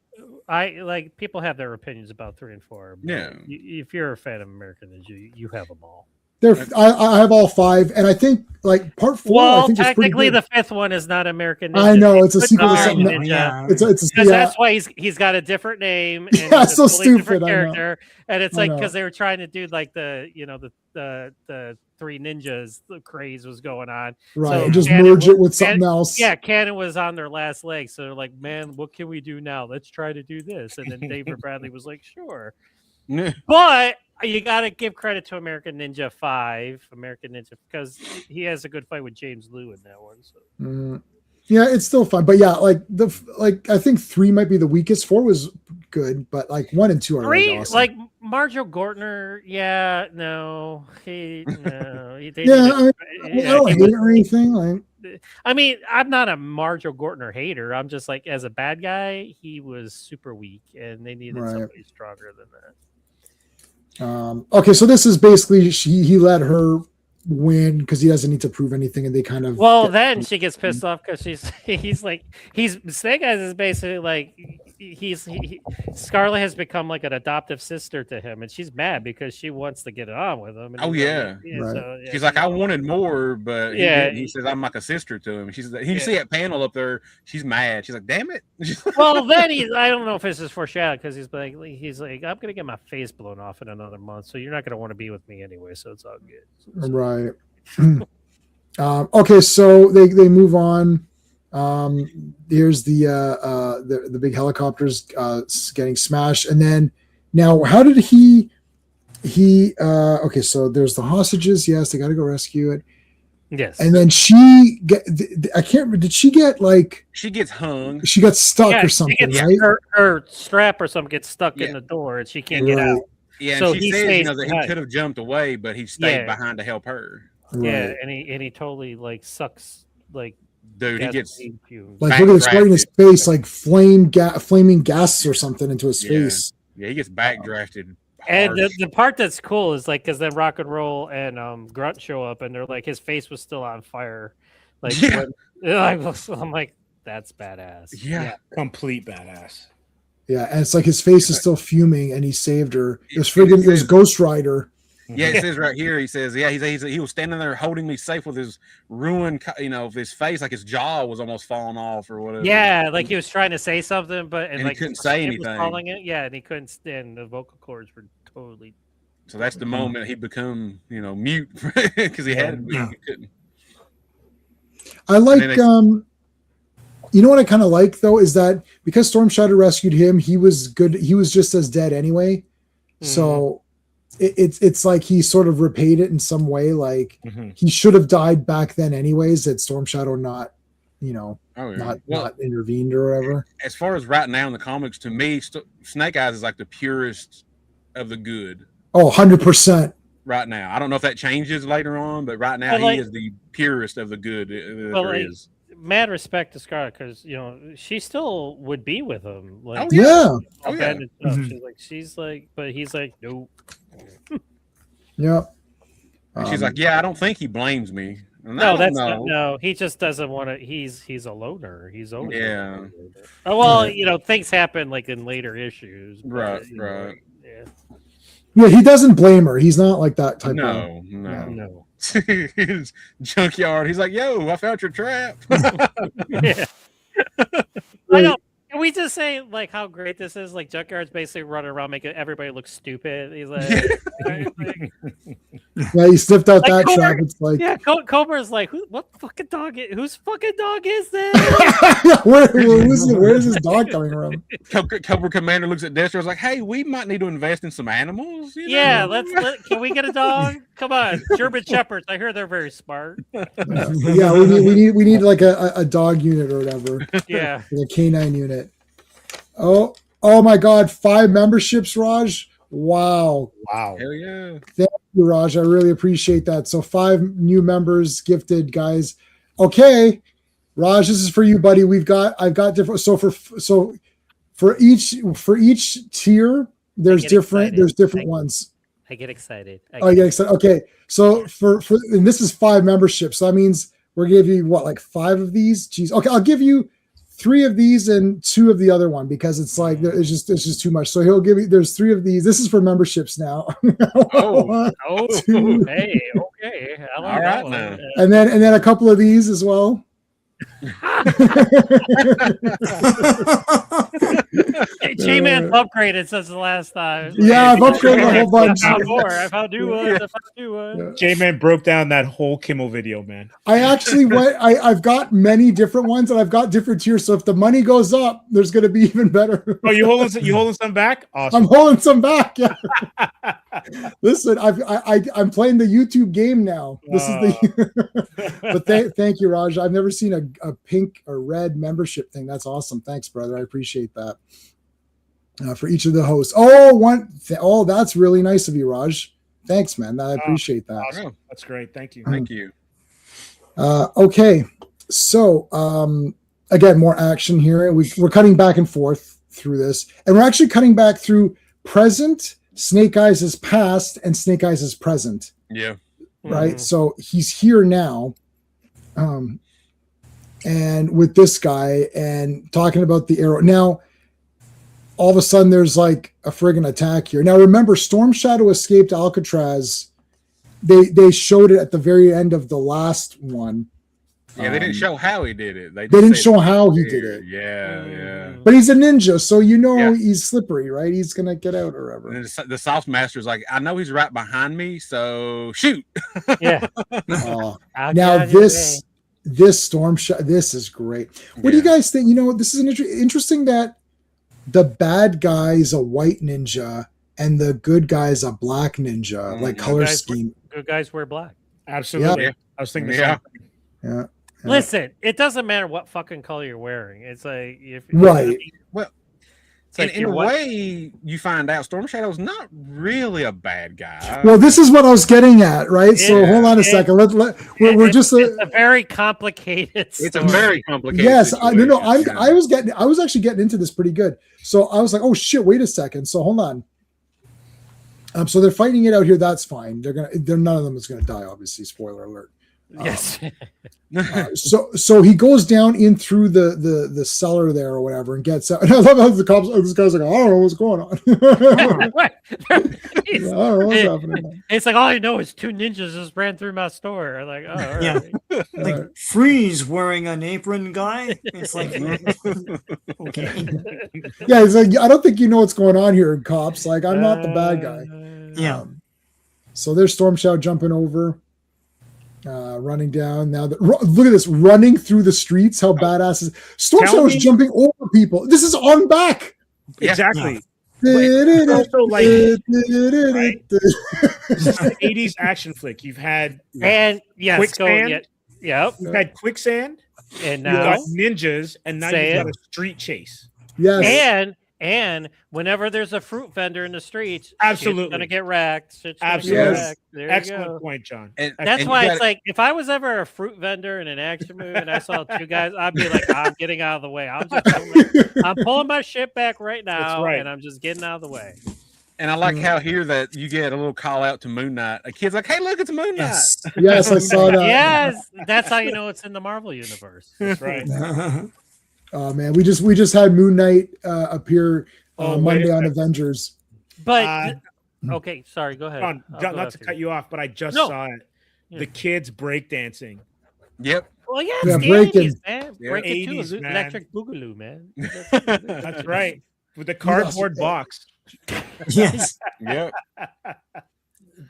I like people have their opinions about 3 and 4. But Yeah. if you're a fan of American Ninja, you have them all. I have all 5, and I think like part 4. I Well, think is pretty technically, good. the 5th one is not American Ninja. I know, it's a They sequel to put something American Yeah. It's a Because that's why he's got a different name. And Yeah, he's a so totally different stupid, I know. character. And it's I like know. because they were trying to do like the 3 ninjas, the craze was going on. right. So and just Canon merge it with something Canon- else. Yeah, Canon was on their last leg, so they're like, "Man, what can we do now? Let's try to do this." And then David Bradley was like, "Sure," but you got to give credit to American Ninja 5, American Ninja, because he has a good fight with James Liu in that one. So. Mm. Yeah, it's still fun, but yeah, I think 3 might be the weakest. 4 was good, but like 1 and 2 are really 3, awesome. like Marjo Gortner, yeah, no, they yeah, I don't he hate was- it or anything. Like, I mean, I'm not a Marjo Gortner hater. I'm just like, as a bad guy, he was super weak, and they needed Right. somebody stronger than that. okay, so this is basically he let her win because he doesn't need to prove anything, and they kind of Then she gets pissed off because he's Snake Eyes is basically like Scarlet has become like an adoptive sister to him, and she's mad because she wants to get it on with him. And Oh, he's yeah. like, Right. so, yeah, she's like, I wanted more, but he Yeah. didn't. He says I'm like a sister to him. You see that panel up there. She's mad. She's like, damn it. Well, then I don't know if this is foreshadowing because he's like, I'm gonna get my face blown off in another month, so you're not gonna want to be with me anyway, so it's all good. right. Okay, so they move on. Here's the big helicopters getting smashed, and then now how did he okay, so there's the hostages. Yes, they got to go rescue it. Yes. And then she get I can't remember, did she get like She gets hung. she got stuck Yeah, or she something, gets- right? Her strap or something gets stuck Yeah. in the door and she can't get Right. out. Yeah, and So she he says, stays that he behind. could have jumped away, but he stayed Yeah. behind to help her. Yeah, Right. and he totally like sucks like Dude, he gets gasoline fumes. Like look at this right in his backdrafted. face, like flaming gas or something into his Yeah. face. Yeah, he gets backdrafted. And harsh. the part that's cool is like because then Rock and Roll and Grunt show up and they're like his face was still on fire. Like Yeah. I'm like that's badass. Yeah. Complete badass. Yeah, and it's like his face is still fuming, and he saved her. It was It friggin' it was says- Ghost Rider. Yeah, it says right here. He says, "Yeah, he was standing there holding me safe with his ruined, his face, like his jaw was almost falling off or whatever." Yeah, like he was trying to say something, but And he like couldn't his say skin was anything. falling in. Yeah, and he couldn't stand. The vocal cords were totally. So that's the moment he become, mute because he had to be. Yeah. He couldn't. I like then you know what I kind of like though is that because Storm Shadow rescued him, he was good. He was just as dead anyway. So it's like he sort of repaid it in some way. Like Mhm. he should have died back then anyways. That Storm Shadow not, Oh yeah. not intervened or whatever. As far as right now in the comics, to me, Snake Eyes is like the purest of the good. Oh, 100%. Right now, I don't know if that changes later on, but right now But, like- he is the purest of the good Well, there like, is. Mad respect to Scarlet because she still would be with him. Like, Oh, Yeah. Oh, yeah. abandoned stuff. Mhm. She's like, but he's like, nope. Yeah. And she's like, "Yeah, I don't think he blames me." And I No, don't that's know. not, no. He just doesn't want to. He's a loner. He's always a Yeah. loner. Oh, well, things happen like in later issues. but, Right, right. Yeah. Yeah, he doesn't blame her. He's not like that type of. No. No. His junkyard. He's like, "Yo, I found your trap." Yeah. I know. Can we just say like how great this is? Like Junkyard's basically running around making everybody look stupid. He's like, Yeah, he sniffed out Like that Cobra- trap. It's like, yeah, Cobra's like, what fucking dog? Whose fucking dog is this? where is this dog coming from? Cobra Commander looks at Destro. Is like, "Hey, we might need to invest in some animals." Yeah, can we get a dog? Come on, German Shepherds. I hear they're very smart. Yeah, we need like a dog unit or whatever, Yeah. like a canine unit. Oh my God, 5 memberships, Raj. Wow, Wow. Hell yeah. thank you, Raj. I really appreciate that. So 5 new members gifted, guys. Okay, Raj, this is for you, buddy. I've got different. So for each tier, there's get different excited. ones. I get excited. Oh, yeah, excited. Okay, so for and this is 5 memberships. So that means we're gonna give you what, like 5 of these? Jeez. Okay, I'll give you 3 of these and 2 of the other one because it's like it's just too much. So he'll give you. There's 3 of these. This is for memberships now. Oh. Oh, Two. hey, okay. I like All that right one. now. and then a couple of these as well. J-Man's upgraded since the last time. Yeah, I've upgraded a whole bunch. I found more. I found new ones. I found new ones. J-Man broke down that whole Kimmel video, man. I actually went. I've got many different ones, and I've got different tiers. So if the money goes up, there's going to be even better. Oh, you holding some back? I'm Awesome. holding some back. Yeah. Listen, I'm playing the YouTube game now. This is the. But thank you, Raj. I've never seen a pink or red membership thing. That's awesome. Thanks, brother. I appreciate that. For each of the hosts. Oh, that's really nice of you, Raj. Thanks, man. I appreciate that. Awesome. That's great. Thank you. Thank you. Okay, so again, more action here. We're cutting back and forth through this, and we're actually cutting back through present. Snake Eyes is past, and Snake Eyes is present. Yeah. Right. So he's here now, and with this guy, and talking about the arrow. Now, all of a sudden, there's like a friggin' attack here. Now, remember, Storm Shadow escaped Alcatraz. They showed it at the very end of the last one. Yeah, they didn't show how he did it. They didn't said show how he did it. Yeah. But he's a ninja, so Yeah. he's slippery, right? He's gonna get out or whatever. And the sauce master's like, I know he's right behind me, so shoot. Yeah. Oh. I'll Now get out of your this storm shot, this is great. What do you guys think? This is interesting that the bad guy's a white ninja and the good guy's a black ninja, like color scheme. Good guys wear black. Absolutely. Yeah. I was thinking the same thing. Yeah. Listen, it doesn't matter what fucking color you're wearing. It's like if Right. Well, it's like in a way, you find out Storm Shadow's not really a bad guy. Well, this is what I was getting at, right? So hold on a second. We're just it's a very complicated story. It's a very complicated. yes. situation. I was actually getting into this pretty good. So I was like, oh shit, wait a second. So hold on. So they're fighting it out here. That's fine. None of them is gonna die. Obviously, spoiler alert. Yes. So he goes down in through the cellar there or whatever and gets out. And I love how the cops. This guy's like, I don't know what's going on. I don't know what's happening. It's like all I know is two ninjas just ran through my store. I'm like, oh, all right. Yeah. Like Freeze wearing an apron guy. It's like okay. Yeah, it's like I don't think you know what's going on here, cops. Like I'm not the bad guy. Yeah. So there's Storm Shadow jumping over. Running down now. Look at this, running through the streets. How badass is Storm Shadow is jumping over people. This is on back. Exactly. Right? Also, like, 80s action flick. You've had And yes, Quicksand? Yep. you've had quicksand, And you now got ninjas, and now Say you've got it. a street chase. Yes. and whenever there's a fruit vendor in the streets, Absolutely. shit's gonna get wracked. Shit's gonna Absolutely. get Yes. wrecked. There you Excellent go. point, John. And, That's and why you it's gotta- like if I was ever a fruit vendor in an action movie and I saw two guys, I'd be like, I'm getting out of the way. I'm pulling my shit back right now, right. and I'm just getting out of the way. And I like how here that you get a little call out to Moon Knight. A kid's like, "Hey, look, it's Moon Knight." Yes. Yes, I saw that. Yes, that's how you know it's in the Marvel universe. That's right. Oh man, we just had Moon Knight appear Oh, wait Monday a on second. Avengers. But okay, sorry, go ahead. John, I'll go not to after cut you off, but I just No. saw it. Yeah. The kids breakdancing. Yep. Well, yeah, Yeah, it's the breaking. 80s, man. Yeah. Break it too. 80s, man. Electric Boogaloo, man. That's right. With the cardboard box. Yes. Yep.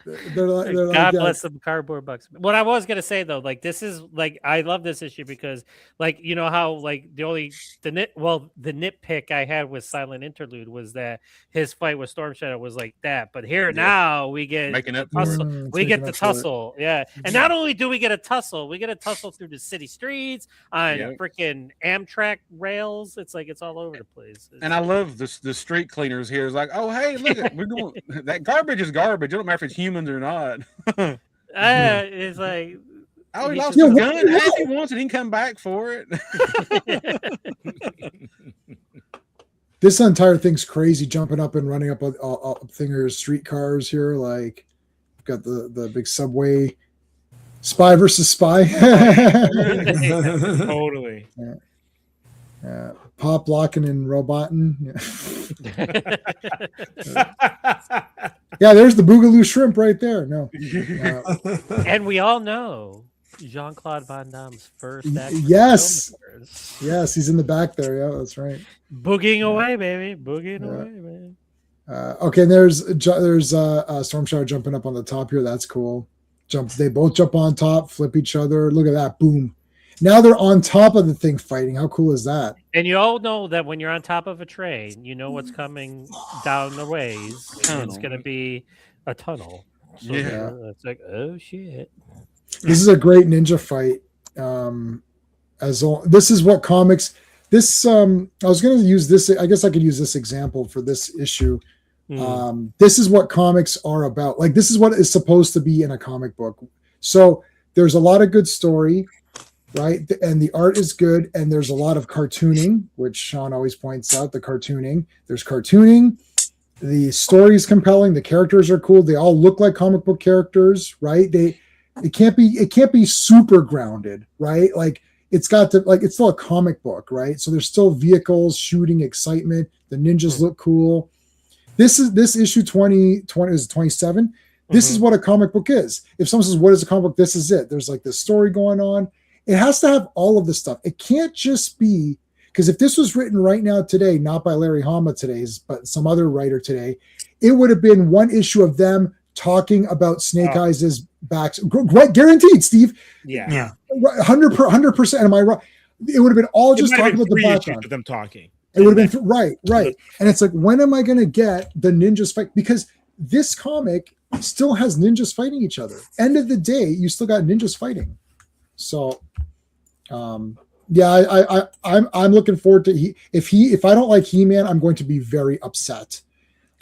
They're like, God yeah. bless them cardboard box. What I was gonna say though, like this is like I love this issue because like you know how like the nitpick I had with Silent Interlude was that his fight with Storm Shadow was like that, but here now we get Making up the for it. tussle. Mm, We get making the up for it. tussle, yeah. And not only do we get a tussle through the city streets on Yep. freaking Amtrak rails. It's like it's all over the place. And I love the street cleaners here. Is like, oh hey, look, we're doing that garbage is garbage. It don't matter if it's humans or not. It's like Oh, he He lost just- his Yeah, gun. Hey, if he wants it, he can come back for it. This entire thing's crazy, jumping up and running up a thing of streetcars here. Like, got the big subway, spy versus spy. Totally. Pop locking and roboting. Yeah, there's the Boogaloo shrimp right there. No, And we all know Jean-Claude Van Damme's first act. yes, yes, he's in the back there. Yeah, that's right. Boogieing away, baby. Boogieing away, man. Okay, and there's Storm Shadow jumping up on the top here. That's cool. They both jump on top, flip each other. Look at that. Boom. Now they're on top of the thing fighting. How cool is that? And you all know that when you're on top of a train, you know what's coming down the ways. It's going to be a tunnel. So Yeah. it's like, oh shit. This is a great ninja fight. This is what comics. This I was going to use this. I guess I could use this example for this issue. This is what comics are about. Like this is what is supposed to be in a comic book. So there's a lot of good story, right? And the art is good, and there's a lot of cartooning, which Sean always points out. The cartooning. There's cartooning. The story is compelling. The characters are cool. They all look like comic book characters, right? It can't be super grounded, right? Like it's got to it's still a comic book, right? So there's still vehicles, shooting, excitement. The ninjas look cool. This issue 20 is 27. This is what a comic book is. If someone says, what is a comic book? This is it. There's like this story going on. it has to have all of this stuff. It can't just be, because if this was written right now today, not by Larry Hama today's, but some other writer today, it would have been one issue of them talking about Snake Eyes' backs. Guaranteed, Steve. Yeah. 100%. Am I right? It would have been all just talking about the background. Of them talking. It would have been right. And it's like, when am I going to get the ninjas fight? Because this comic still has ninjas fighting each other. End of the day, you still got ninjas fighting. So, I'm looking forward to if I don't like He-Man, I'm going to be very upset.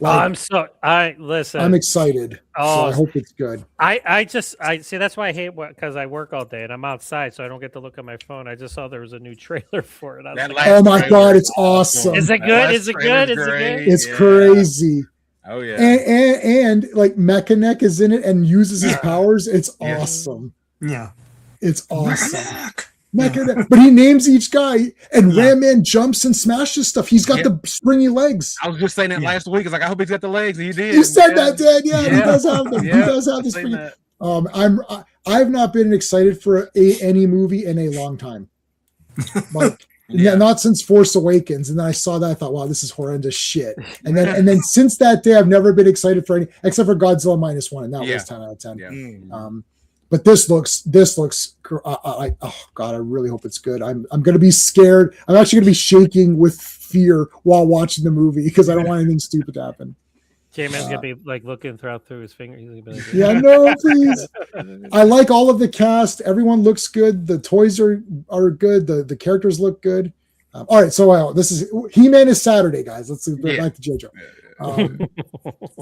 I'm excited. So I hope it's good. I see, that's why I hate because I work all day and I'm outside, so I don't get to look at my phone. I just saw there was a new trailer for it. I was like, oh my God, it's awesome. Is it good? Is it good? Is it good? It's crazy. Oh yeah. And like Mechanic is in it and uses his powers. It's awesome. Yeah. It's awesome. Mechanic. But he names each guy, and Ram Man jumps and smashes stuff. He's got the springy legs. I was just saying that last week. It's like, I hope he's got the legs. He did. You said that, Dad. Yeah, he does have them. He does have this. I've not been excited for any movie in a long time. Like, not since Force Awakens. And then I saw that, I thought, wow, this is horrendous shit. And then since that day, I've never been excited for any, except for Godzilla -1, and that was 10 out of 10. Yeah. But this looks like, oh God, I really hope it's good. I'm going to be scared. I'm actually going to be shaking with fear while watching the movie because I don't want anything stupid to happen. J-Man's gonna be like looking through his fingers. Like, yeah, no, please. I like all of the cast. Everyone looks good. The toys are good. The characters look good. All right, so this is He-Man is Saturday, guys. Let's go back to J.Joe.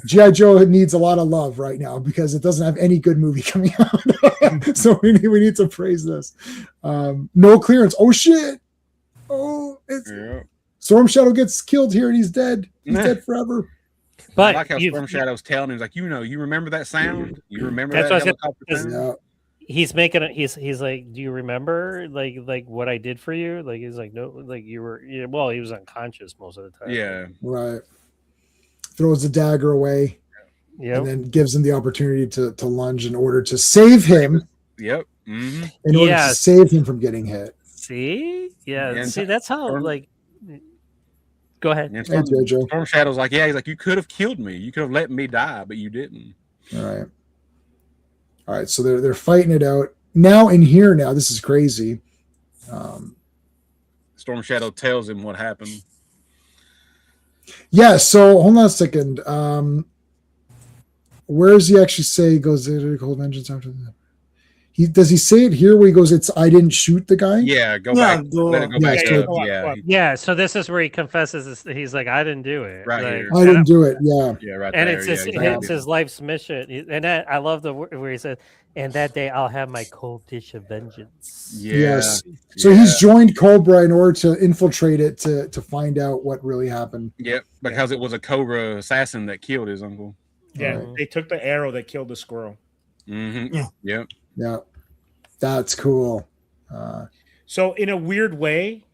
G.I. Joe needs a lot of love right now because it doesn't have any good movie coming out. So we need to praise this. No clearance. Oh shit. Oh, Storm Shadow gets killed here and he's dead. He's dead forever. But I like how Storm Shadow's telling him, like, you remember that sound? You remember that helicopter sound? He's making it. He's like, do you remember like what I did for you? Like he's like, no, like you were. Well, he was unconscious most of the time. Yeah, right. Throws the dagger away, and then gives him the opportunity to lunge in order to save him. Yep. Mm-hmm. In order to save him from getting hit. See, see, that's how like. Go ahead. And Storm Shadow's like, he's like, you could have killed me. You could have let me die, but you didn't. All right. So they're fighting it out now. In here now, this is crazy. Storm Shadow tells him what happened. Yeah. So hold on a second. Where does he actually say he goes to hold vengeance after that? Does he say it here where he goes, I didn't shoot the guy? Yeah, let it go back. Yeah, so this is where he confesses he's like, I didn't do it. Right here. I didn't do it. Yeah. Yeah, right and there. It's his life's mission. And I love where he says, and that day I'll have my cold dish of vengeance. Yeah. Yes. So he's joined Cobra in order to infiltrate it to find out what really happened. Yep, because it was a Cobra assassin that killed his uncle. Yeah, they took the arrow that killed the squirrel. Mm-hmm. Yeah. Yep. Yeah, that's cool. So in a weird way,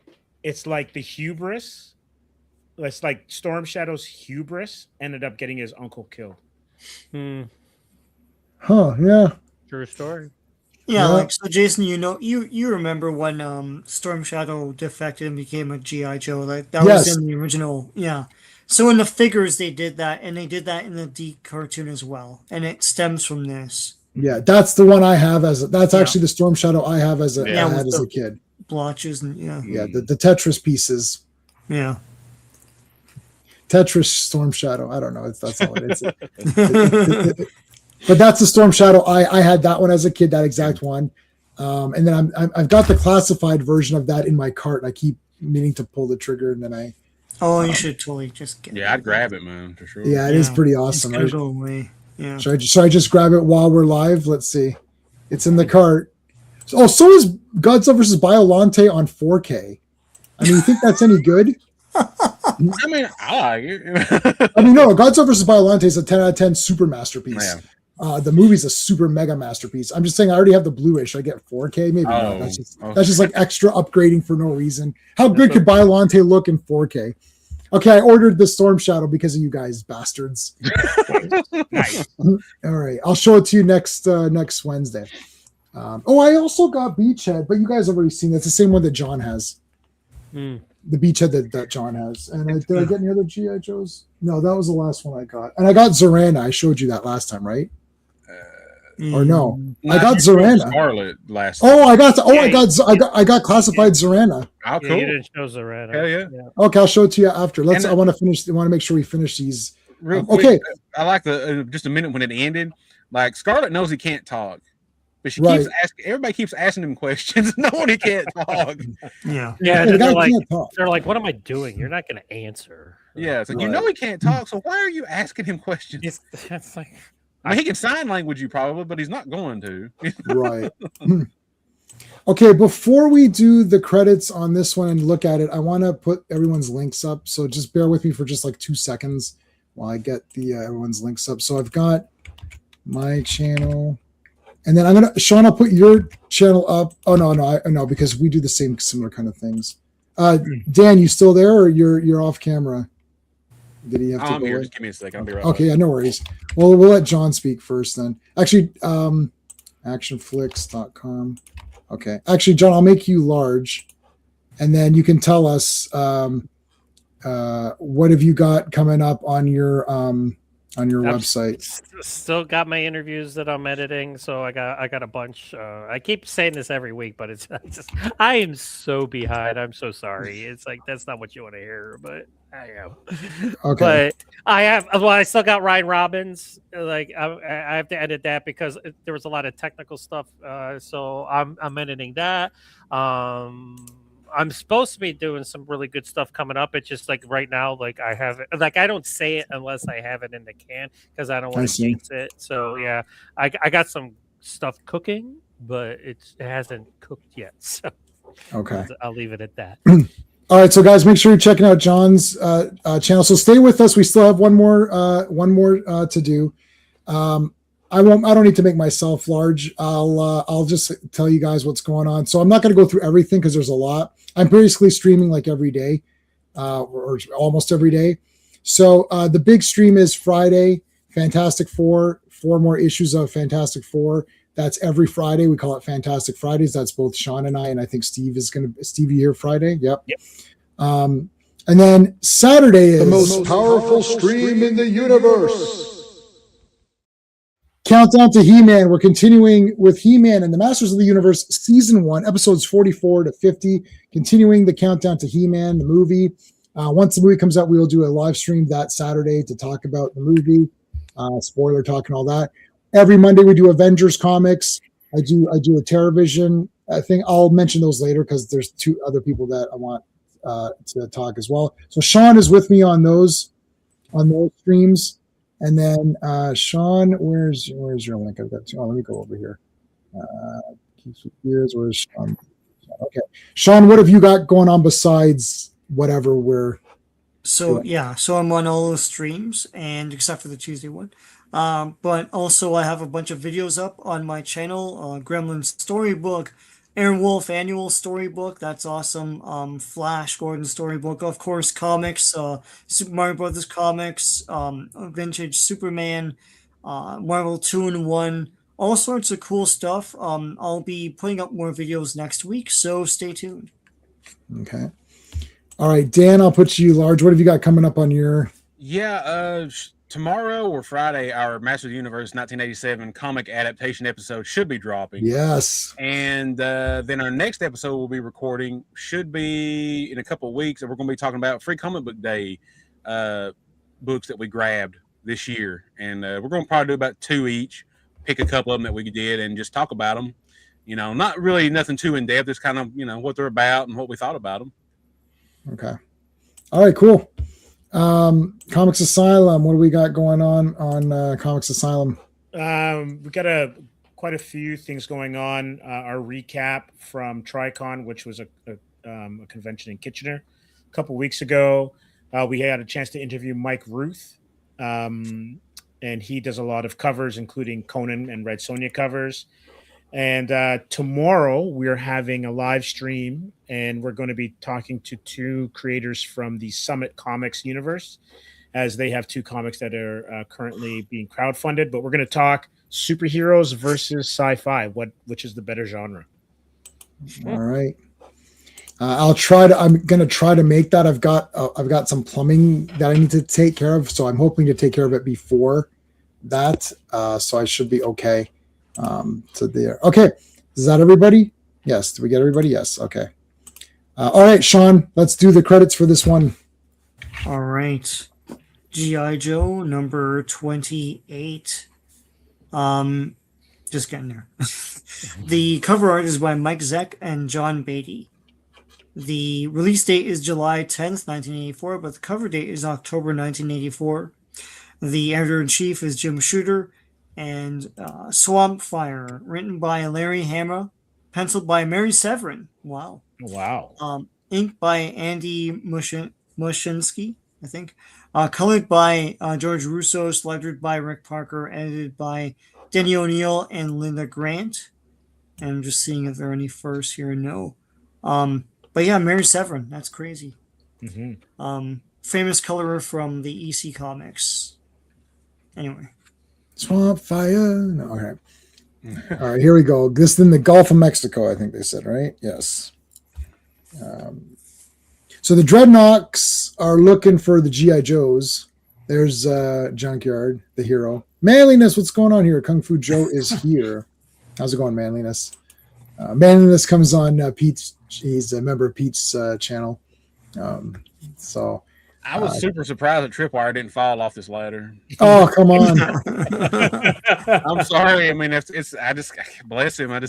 it's like the hubris. It's like Storm Shadow's hubris ended up getting his uncle killed. Huh? Yeah. True story. Yeah, like so, Jason. You remember when Storm Shadow defected and became a GI Joe? Like that was in the original. Yeah. So in the figures they did that, and they did that in the D cartoon as well, and it stems from this. Yeah, that's the one I have that's actually the Storm Shadow I have as a kid. Blotches and the Tetris pieces. Yeah. Tetris Storm Shadow. I don't know. That's all it is. But that's the Storm Shadow. I had that one as a kid, that exact one. And then I've got the classified version of that in my cart. I keep meaning to pull the trigger, and then I. Oh, you should totally just get. Yeah, I'd grab it, man, for sure. Yeah, it is pretty awesome. It's gonna go away. Yeah. Should I just grab it while we're live? Let's see. It's in the cart. Oh, so is Godzilla vs. Biollante on 4K. I mean, you think that's any good? I mean, I like it. No, Godzilla vs. Biollante is a 10 out of 10 super masterpiece. Yeah. The movie's a super mega masterpiece. I'm just saying I already have the Blu-ray. Should I get 4K? Maybe not. That's just like extra upgrading for no reason. How good could Biollante look in 4K? Okay, I ordered the Storm Shadow because of you guys, bastards. Nice. All right, I'll show it to you next Wednesday. I also got Beachhead, but you guys have already seen that's the same one that John has. Hmm. The Beachhead that John has. And did I get any other GI Joes? No, that was the last one I got. And I got Zorana. I showed you that last time, right? Or no? I got Zorana. Scarlet last. Oh, I got classified Zorana. Oh, Yeah, cool. you didn't show Zorana. Hell yeah. Okay, I'll show it to you after. And, I want to finish. I want to make sure we finish these. Real quick, okay. I like the just a minute when it ended. Like Scarlet knows he can't talk, but she Right. keeps asking. Everybody keeps asking him questions, knowing he can't talk. Yeah. Yeah, The guy they're like, can't talk. "What am I doing? You're not going to answer." Yeah, it's like you Right. know he can't talk, so why are you asking him questions? It's like, I mean, he can sign language you probably, but he's not going to. Right. Okay, before we do the credits on this one and look at it, I want to put everyone's links up. So just bear with me for just like 2 seconds while I get the everyone's links up. So I've got my channel, and then Sean, I'll put your channel up. Oh no, because we do the similar kind of things. Dan, you still there, or you're off camera? Did he have to I'm go here. away? Just give me a second. I'll be right Okay, back. yeah, no worries. Well, we'll let John speak first then. Actually, actionflix.com. Okay. Actually, John, I'll make you large, and then you can tell us what have you got coming up on your website. Still got my interviews that I'm editing, so I got a bunch. I keep saying this every week, but I am so behind. I'm so sorry. It's like that's not what you want to hear, but I am. Okay. But I still got Ryan Robbins. Like I have to edit that because there was a lot of technical stuff. So I'm editing that. I'm supposed to be doing some really good stuff coming up. It's just like right now, like I have it, like I don't say it unless I have it in the can because I don't want to jinx it. So yeah, I got some stuff cooking, but it hasn't cooked yet. So Okay. I'll leave it at that. All right, so guys, make sure you're checking out John's channel. So stay with us. We still have one more to do. I don't need to make myself large. I'll just tell you guys what's going on. So I'm not going to go through everything because there's a lot. I'm basically streaming like every day, or almost every day. So the big stream is Friday, Fantastic Four, 4 more issues of Fantastic Four. That's every Friday. We call it Fantastic Fridays. That's both Sean and I think Stevie here Friday. Yep. And then Saturday is The most powerful stream in the universe. Countdown to He-Man. We're continuing with He-Man and the Masters of the Universe Season 1, episodes 44 to 50, continuing the countdown to He-Man, the movie. Once the movie comes out, we will do a live stream that Saturday to talk about the movie, spoiler talk and all that. Every Monday we do Avengers comics. I do a TerraVision thing. I'll mention those later because there's 2 other people that I want to talk as well. So Sean is with me on those streams. And then Sean, where's your link? I've got 2. Oh, let me go over here. Where's Sean? Okay, Sean, what have you got going on besides whatever we're? So I'm on all those streams, and except for the Tuesday one. But also I have a bunch of videos up on my channel. Gremlin Storybook, Aaron Wolf Annual Storybook. That's awesome. Flash Gordon Storybook, of course. Comics, Super Mario Brothers comics, vintage Superman, Marvel 2-in-1. All sorts of cool stuff. I'll be putting up more videos next week, so stay tuned. Okay. All right, Dan, I'll put you large. What have you got coming up on your? Yeah, tomorrow or Friday, our Masters of the Universe 1987 comic adaptation episode should be dropping. Yes. And then our next episode we'll be recording should be in a couple of weeks, and we're going to be talking about Free Comic Book Day books that we grabbed this year. And we're going to probably do about 2 each, pick a couple of them that we did, and just talk about them. You know, not really nothing too in depth. Just kind of, you know, what they're about and what we thought about them. Okay. All right, cool. Comics Asylum. What do we got going on Comics Asylum? We got quite a few things going on. Our recap from TriCon, which was a convention in Kitchener a couple weeks ago. We had a chance to interview Mike Ruth, and he does a lot of covers, including Conan and Red Sonja covers. And tomorrow we're having a live stream, and we're going to be talking to 2 creators from the Summit Comics universe, as they have 2 comics that are currently being crowdfunded. But we're going to talk superheroes versus sci-fi. Which is the better genre? All right. I'm gonna try to make that. I've got some plumbing that I need to take care of, so I'm hoping to take care of it before that. So I should be okay. So there. Okay. Is that everybody? Yes. Did we get everybody? Yes. Okay. All right, Sean, let's do the credits for this one. All right. G.I. Joe number 28. Just getting there. The cover art is by Mike Zeck and John Beatty. The release date is July 10th, 1984, but the cover date is October 1984. The editor-in-chief is Jim Shooter, and Swamp Fire, written by Larry Hama, penciled by Mary Severin. Wow. Wow. Inked by Andy Mushinsky, I think. Colored by George Russo, lettered by Rick Parker, edited by Denny O'Neil and Linda Grant. And I'm just seeing if there are any firsts here. No. But yeah, Mary Severin. That's crazy. Mm-hmm. Famous colorer from the EC Comics. Anyway. Swamp Fire. No, okay. All right, here we go. This in the Gulf of Mexico, I think they said, right? Yes. So the Dreadnoks are looking for the G.I. Joes. There's Junkyard, the hero. Manliness, what's going on here? Kung Fu Joe is here. How's it going, Manliness? Manliness comes on Pete's. He's a member of Pete's channel. So I was super surprised that Tripwire didn't fall off this ladder. Oh, come on. I'm sorry. I mean, I just bless him. Well,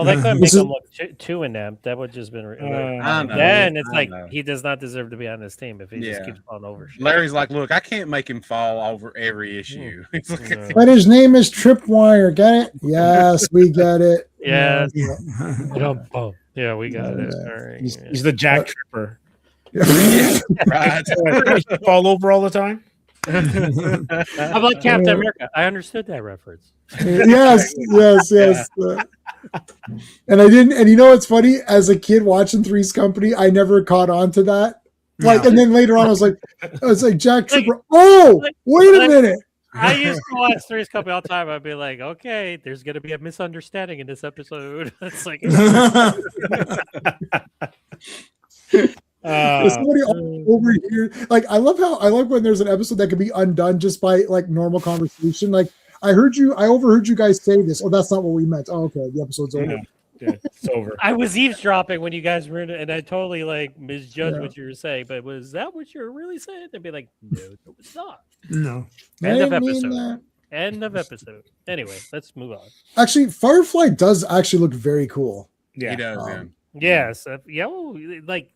that could make him look too inept. That would just been. Then it's like he does not deserve to be on this team if he just keeps falling over. Larry's like, look, I can't make him fall over every issue. But his name is Tripwire. Get it? Yes, we get it. Yeah. Yeah, we got it. All right. He's the Jack Tripper. Right. Fall over all the time. How about Captain America? I understood that reference. Yes. And I didn't. And you know what's funny? As a kid watching Three's Company, I never caught on to that. Like, and then later on, I was like Jack Tripper. Wait a minute. I used to watch Three's Company all the time. I'd be like, okay, there's going to be a misunderstanding in this episode. It's like. Somebody over here, like I like when there's an episode that can be undone just by like normal conversation. Like I overheard you guys say this. Oh, that's not what we meant. Oh, okay, the episode's over. Yeah, it's over. I was eavesdropping when you guys were in it, and I totally like misjudged what you were saying. But was that what you were really saying? They'd be like, no, it was not. No. End of episode. End of episode. Anyway, let's move on. Actually, Firefly does actually look very cool. Yeah, he does. Yes, like.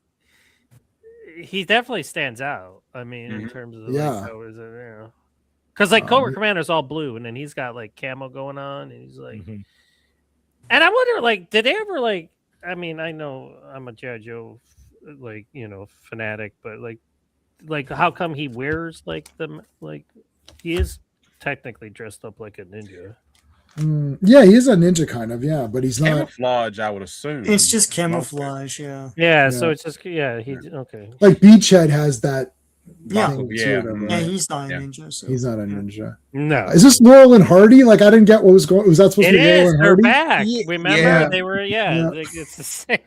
He definitely stands out. I mean, in terms of because like Cobra Commander's all blue, and then he's got like camo going on, and he's like, and I wonder, like, did they ever like? I mean, I know I'm a G.I. Joe, like fanatic, but like how come he wears like he is technically dressed up like a ninja. Yeah, he is a ninja kind of, but he's not camouflage. I would assume it's just camouflage. Yeah. So it's just he okay. Like Beachhead has that. Yeah, he's not a ninja. So. He's not a ninja. No. Is this Laurel and Hardy? Like I didn't get what was going. Was that supposed to be Laurel and Hardy? They're back. Remember they were like, it's the same.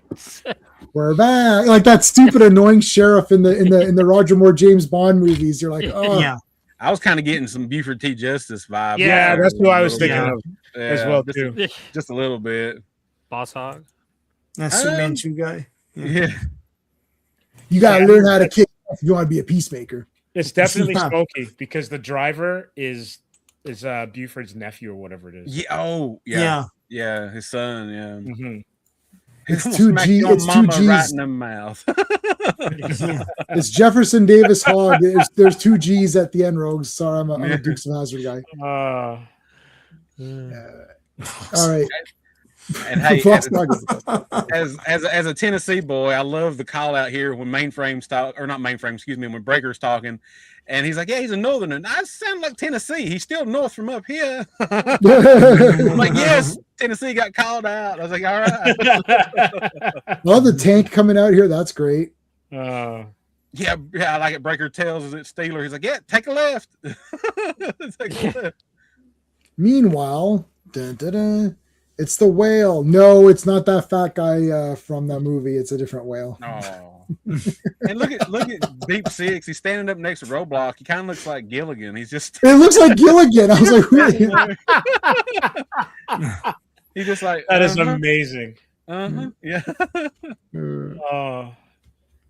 We're back. Like that stupid annoying sheriff in the Roger Moore James Bond movies. You're like, oh yeah. I was kind of getting some Buford T. Justice vibe. Yeah, that's what I was thinking of as well too. Just a little bit. Boss Hog. That's the Manchu guy. Yeah. You gotta learn how to kick if you want to be a peacemaker. It's definitely Smokey because the driver is Buford's nephew or whatever it is. Yeah. Oh, yeah. Yeah, his son. Yeah. Mm-hmm. It's 2G. It's 2Gs right in the mouth. It's Jefferson Davis Hogg. There's 2Gs at the end, Rogues. Sorry, I'm a Dukes of Hazzard guy. All right. And hey, as a Tennessee boy, I love the call out here when Mainframe's when Breaker's talking, and he's like, "Yeah, he's a Northerner." I sound like Tennessee. He's still north from up here. I'm like, yes, Tennessee got called out. I was like, all right. Well, the tank coming out here, that's great. Yeah, I like it. Breaker tells it Steeler. He's like, yeah, take a left. Take a left. Meanwhile, dun, dun, dun, it's the whale. No, it's not that fat guy from that movie. It's a different whale. Oh. And look at Deep Six. He's standing up next to Roadblock. He kind of looks like Gilligan. He's just It looks like Gilligan. I was like, who? he's just like That is amazing. Yeah. Oh,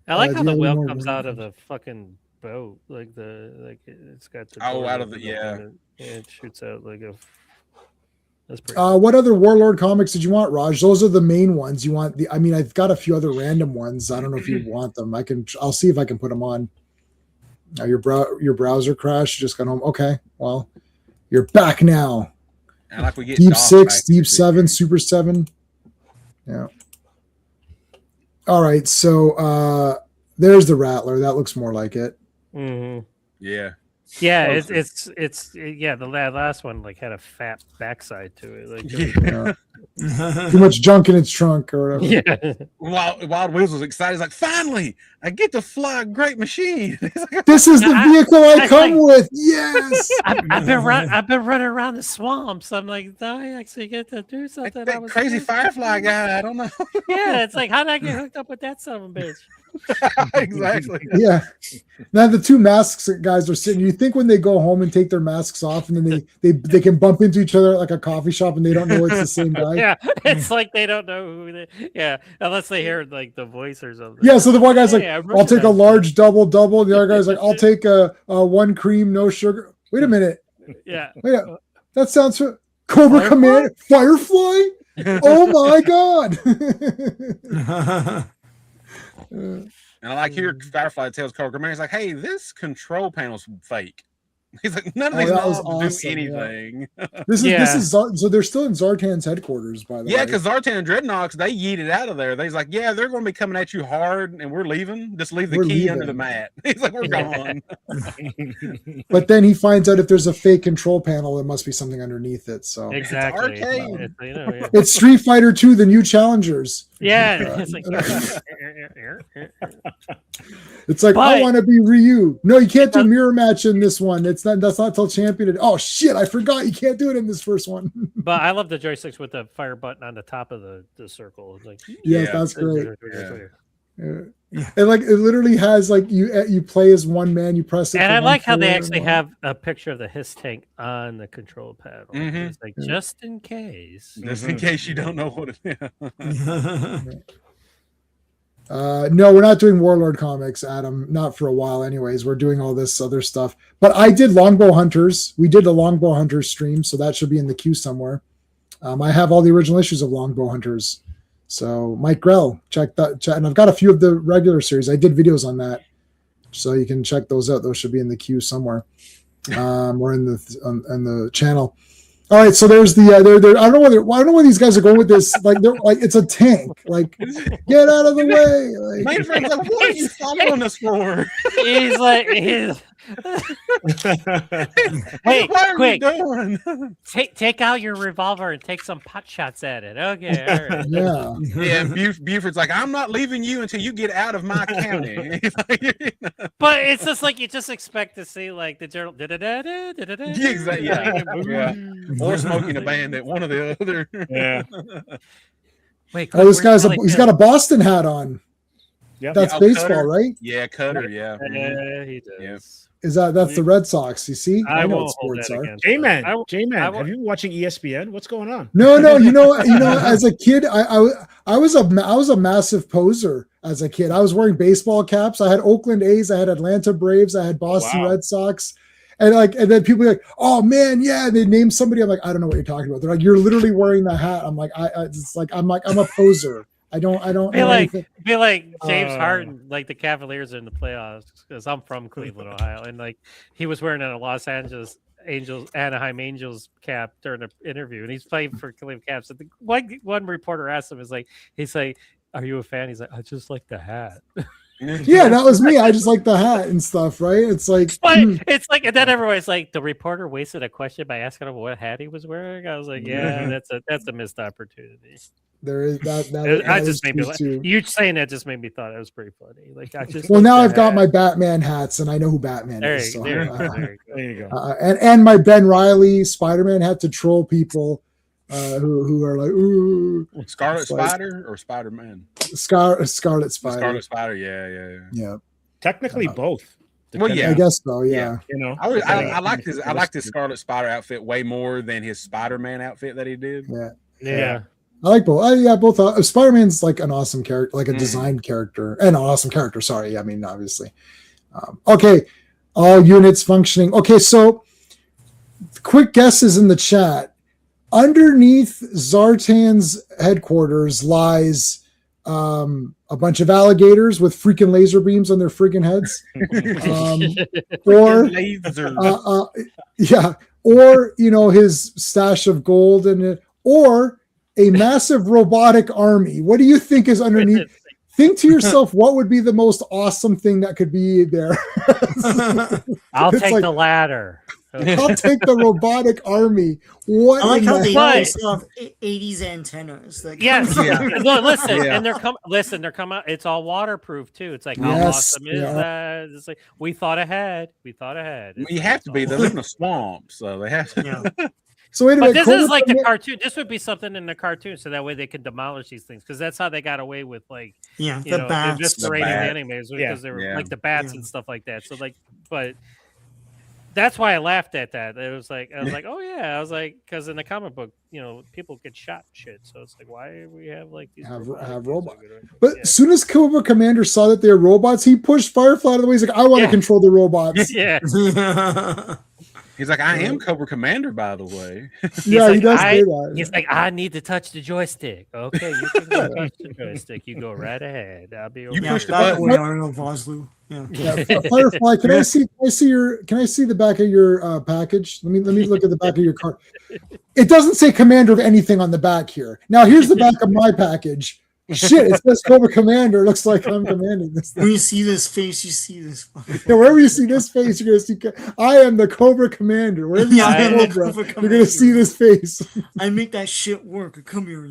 I like do how you the have whale more comes out of range? the fucking boat, it's got the Oh, door out of open the- yeah. and it shoots out like a. That's pretty. What other Warlord comics did you want, Raj? Those are the main ones. You want the? I mean, I've got a few other random ones. I don't know if you want them. I'll see if I can put them on. Your browser crashed. You just got home. Okay, well, you're back now. And like we get Deep Doc 6, back Deep to 7, Super 7. Yeah. All right, so there's the Rattler. That looks more like it. Mhm. Yeah. Yeah, Closer. the last one like had a fat backside to it. Like, Too much junk in its trunk or whatever. yeah. Wild Wheels was excited. He's like, finally, I get to fly a great machine. He's like, This is the vehicle I come like- with. Yes. I've been running around the swamps. I'm like, do I actually get to do something? I that was crazy supposed to Firefly do? guy. I don't know. Yeah, it's like, how did I get hooked up with that son of a bitch? Exactly. Yeah. Now the two masks guys are sitting. You think when they go home and take their masks off, and then they can bump into each other at like a coffee shop, and they don't know it's the same guy. Yeah, it's like they don't know who they. Yeah, unless they hear like the voice or something. Yeah, so the one guy's like, Hey, I I'll take a recognize large double. The other guy's like, I'll take a one cream, no sugar. Wait a minute. Yeah. Wait a, that sounds Cobra Firefly? Command Firefly? Oh my god. And I like here, Firefly tells Cobra Commander, he's like, hey, this control panel's fake. He's like, none of these that was knobs awesome, do yeah. anything. This Yeah. is so they're still in Zartan's headquarters, by the way. Yeah, because Zartan and Dreadnoks, they yeeted out of there. They's like, yeah, they're going to be coming at you hard, and we're leaving. Just leave the We're key under the leaving. mat. He's like, we're gone. But then he finds out if there's a fake control panel, there must be something underneath it. So Exactly. arcade. Yeah. it's Street Fighter 2, the new challengers. Yeah, it's like, It's like, I But- want to be Ryu. No, you can't do mirror match in this one. That's not till champion. Oh shit, I forgot you can't do it in this first one. but I love the joysticks with the fire button on the top of the circle. It's like, Yes, Yeah. that's great. Yeah. And like it literally has like you play as one man, you press it. And for I one like how they player actually and have a picture of the HISS tank on the control panel. Mhm. It's like, just in case. Just in case you don't know what it is. no, we're not doing Warlord comics, Adam. Not for a while, anyways. We're doing all this other stuff. But I did Longbow Hunters. We did a Longbow Hunters stream, so that should be in the queue somewhere. I have all the original issues of Longbow Hunters. So Mike Grell, check that. And I've got a few of the regular series. I did videos on that, so you can check those out. Those should be in the queue somewhere, or in the channel. All right, so there's the I don't know where these guys are going with this. Like they're like it's a tank. Like get out of the way. Like, Mainframe's like, what are you following us for? He's like, wait, What are quick, you doing? take out your revolver and take some pot shots at it. Okay, all right. yeah. Yeah, and Buford's like, I'm not leaving you until you get out of my county. But it's just like you just expect to see like the journal. Exactly. Yeah. Or smoking a bandit, one or the other. yeah. Wait, Oh, this guy's really he's got a Boston hat on. Yep. That's Yeah, baseball, Cutter. right? Yeah, Cutter. Yeah. Yeah, he does. That's the Red Sox? You see, I know won't what hold sports that are. against J-Man, him. J-Man, I will- have you been watching ESPN? What's going on? No, you know, as a kid, I was a massive poser as a kid. I was wearing baseball caps. I had Oakland A's, I had Atlanta Braves, I had Boston Wow. Red Sox, and then people are like, "Oh man, yeah." They name somebody. I'm like, I don't know what you're talking about. They're like, "You're literally wearing the hat." I'm like, I'm a poser. I don't Be know like, anything. be like James Uh, Harden, like the Cavaliers are in the playoffs because I'm from Cleveland, Ohio, and like he was wearing a Los Angeles Anaheim Angels cap during an interview, and he's playing for Cleveland Caps. And one reporter asked him, he's like, "Are you a fan?" He's like, "I just like the hat." Yeah, that was me. I just like the hat and stuff, right? It's like, it's like, and then everybody's like, the reporter wasted a question by asking him what hat he was wearing. I was like, yeah, that's a missed opportunity. there is that. I that just is made me true, too. you saying that just made me thought it was pretty funny. Like I just Well, now like I've got hat. my Batman hats, and I know who Batman There is. you, So, there, there you go. and my Ben Riley Spider-Man hat to troll people who are like, ooh, Scarlet it's like Spider or Spider-Man? Scarlet Spider. Scarlet Spider, yeah. Yeah, Technically, both. Well, yeah. I guess so. Yeah. You know, I liked his Scarlet Spider outfit way more than his Spider-Man outfit that he did. Yeah. I like both. Yeah, both. Spider-Man's like an awesome character, like a designed character, and an awesome character. Sorry, I mean obviously. Okay, all units functioning. Okay, so quick guesses in the chat. Underneath Zartan's headquarters lies a bunch of alligators with freaking laser beams on their freaking heads, or his stash of gold or a massive robotic army. What do you think is underneath? Think to yourself, what would be the most awesome thing that could be there? I'll take the ladder. I'll take the robotic army. What? I like how they But- also have 80s antennas. That Yes. come- Look, listen, Yeah. and they're coming. It's all waterproof too. It's like how Yes, awesome is yeah. that? It's like we thought ahead. You have to be. They live in a swamp, so they have to. Yeah. So wait a But minute. this is Cobra like the Command- cartoon. This would be something in the cartoon, so that way they can demolish these things. Because that's how they got away with like Yeah, you the know bats. eviscerating The bat. animes because Yeah. they were Yeah. like the bats Yeah. and stuff like that. So like, but that's why I laughed at that. It was like I was like, oh yeah, I was like, because in the comic book, people get shot and shit. So it's like, why do we have like these Have robots? robots. Yeah. But as soon as Cobra Commander saw that they're robots, he pushed Firefly out of the way. He's like, I want to Yeah. control the robots. yeah. He's like, I am Cobra Commander, by the way. Yeah, like, he does say that. He's like, I need to touch the joystick. Okay, you can go touch the joystick. You go right ahead. I'll be over Yeah, push the that button. boy Arnold Vosloo. Yeah. Yeah, Firefly, can I see the back of your package? Let me look at the back of your card. It doesn't say Commander of anything on the back here. Now here's the back of my package. Shit, it says Cobra Commander. Looks like I'm commanding this thing. When you see this face, you see this. Yeah, wherever you see this face, you're gonna see. I am the Cobra Commander. Wherever you Yeah, I see am the Cobra, Cobra you're gonna Commander. see this face. I make that shit work. Come here.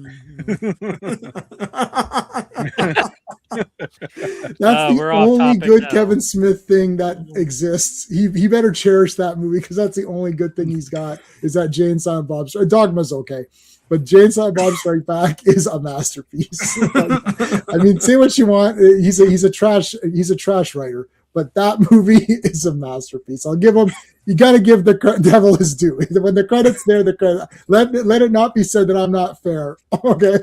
That's the we're off only topic good now. Kevin Smith thing that exists. He better cherish that movie because that's the only good thing he's got is that Jay and Silent Bob. Dogma's okay, but Jay and Silent Bob Strike Back is a masterpiece. I mean, say what you want. He's a trash writer, but that movie is a masterpiece. I'll give him. You got to give the devil his due. When the credits there, the credit. Let it not be said that I'm not fair. Okay,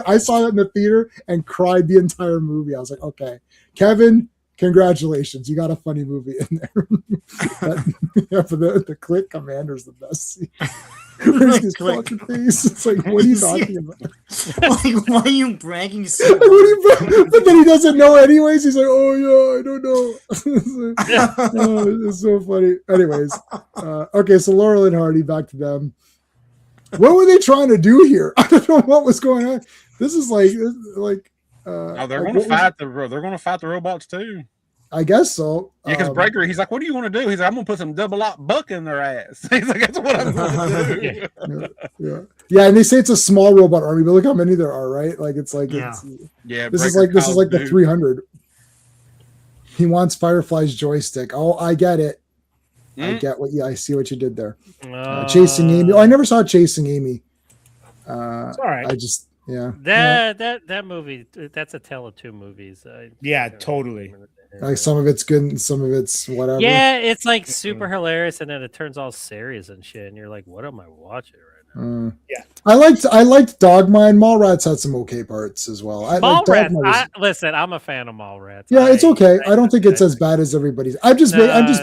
I saw it in the theater and cried the entire movie. I was like, okay, Kevin, congratulations, you got a funny movie in there. For the Click Commander's the best scene. Where's his Click. fucking face? It's like, what are you talking about? Like, why are you bragging so Like, what are you, but then he doesn't know anyways. He's like, oh yeah, I don't know. Oh, it's so funny. Anyways, okay, so Laurel and Hardy, back to them. What were they trying to do here? I don't know what was going on. This is like. Oh, they're like, going to fight they're going to fight the robots too. I guess so. Yeah, because Breaker, he's like, "What do you want to do?" He's like, "I'm gonna put some double lock buck in their ass." He's like, "That's what I'm gonna do." Yeah, and they say it's a small robot army, but look how many there are, right? Like it's like Yeah. Yeah, this is Breaker like the calls 300. He wants Firefly's joystick. Oh, I get it. I get what. Yeah, I see what you did there. Chasing Amy. Oh, I never saw Chasing Amy. It's all right. I just yeah. That movie. That's a tale of two movies. Yeah, totally. Like some of it's good and some of it's whatever. Yeah, it's like super hilarious, and then it turns all serious and shit, and you're like, "What am I watching right now?" Yeah. I liked Dogma, and Mallrats had some okay parts as well. Mallrats. Listen, I'm a fan of Mallrats. Yeah, it's okay. I don't think it's as bad as everybody's. I'm just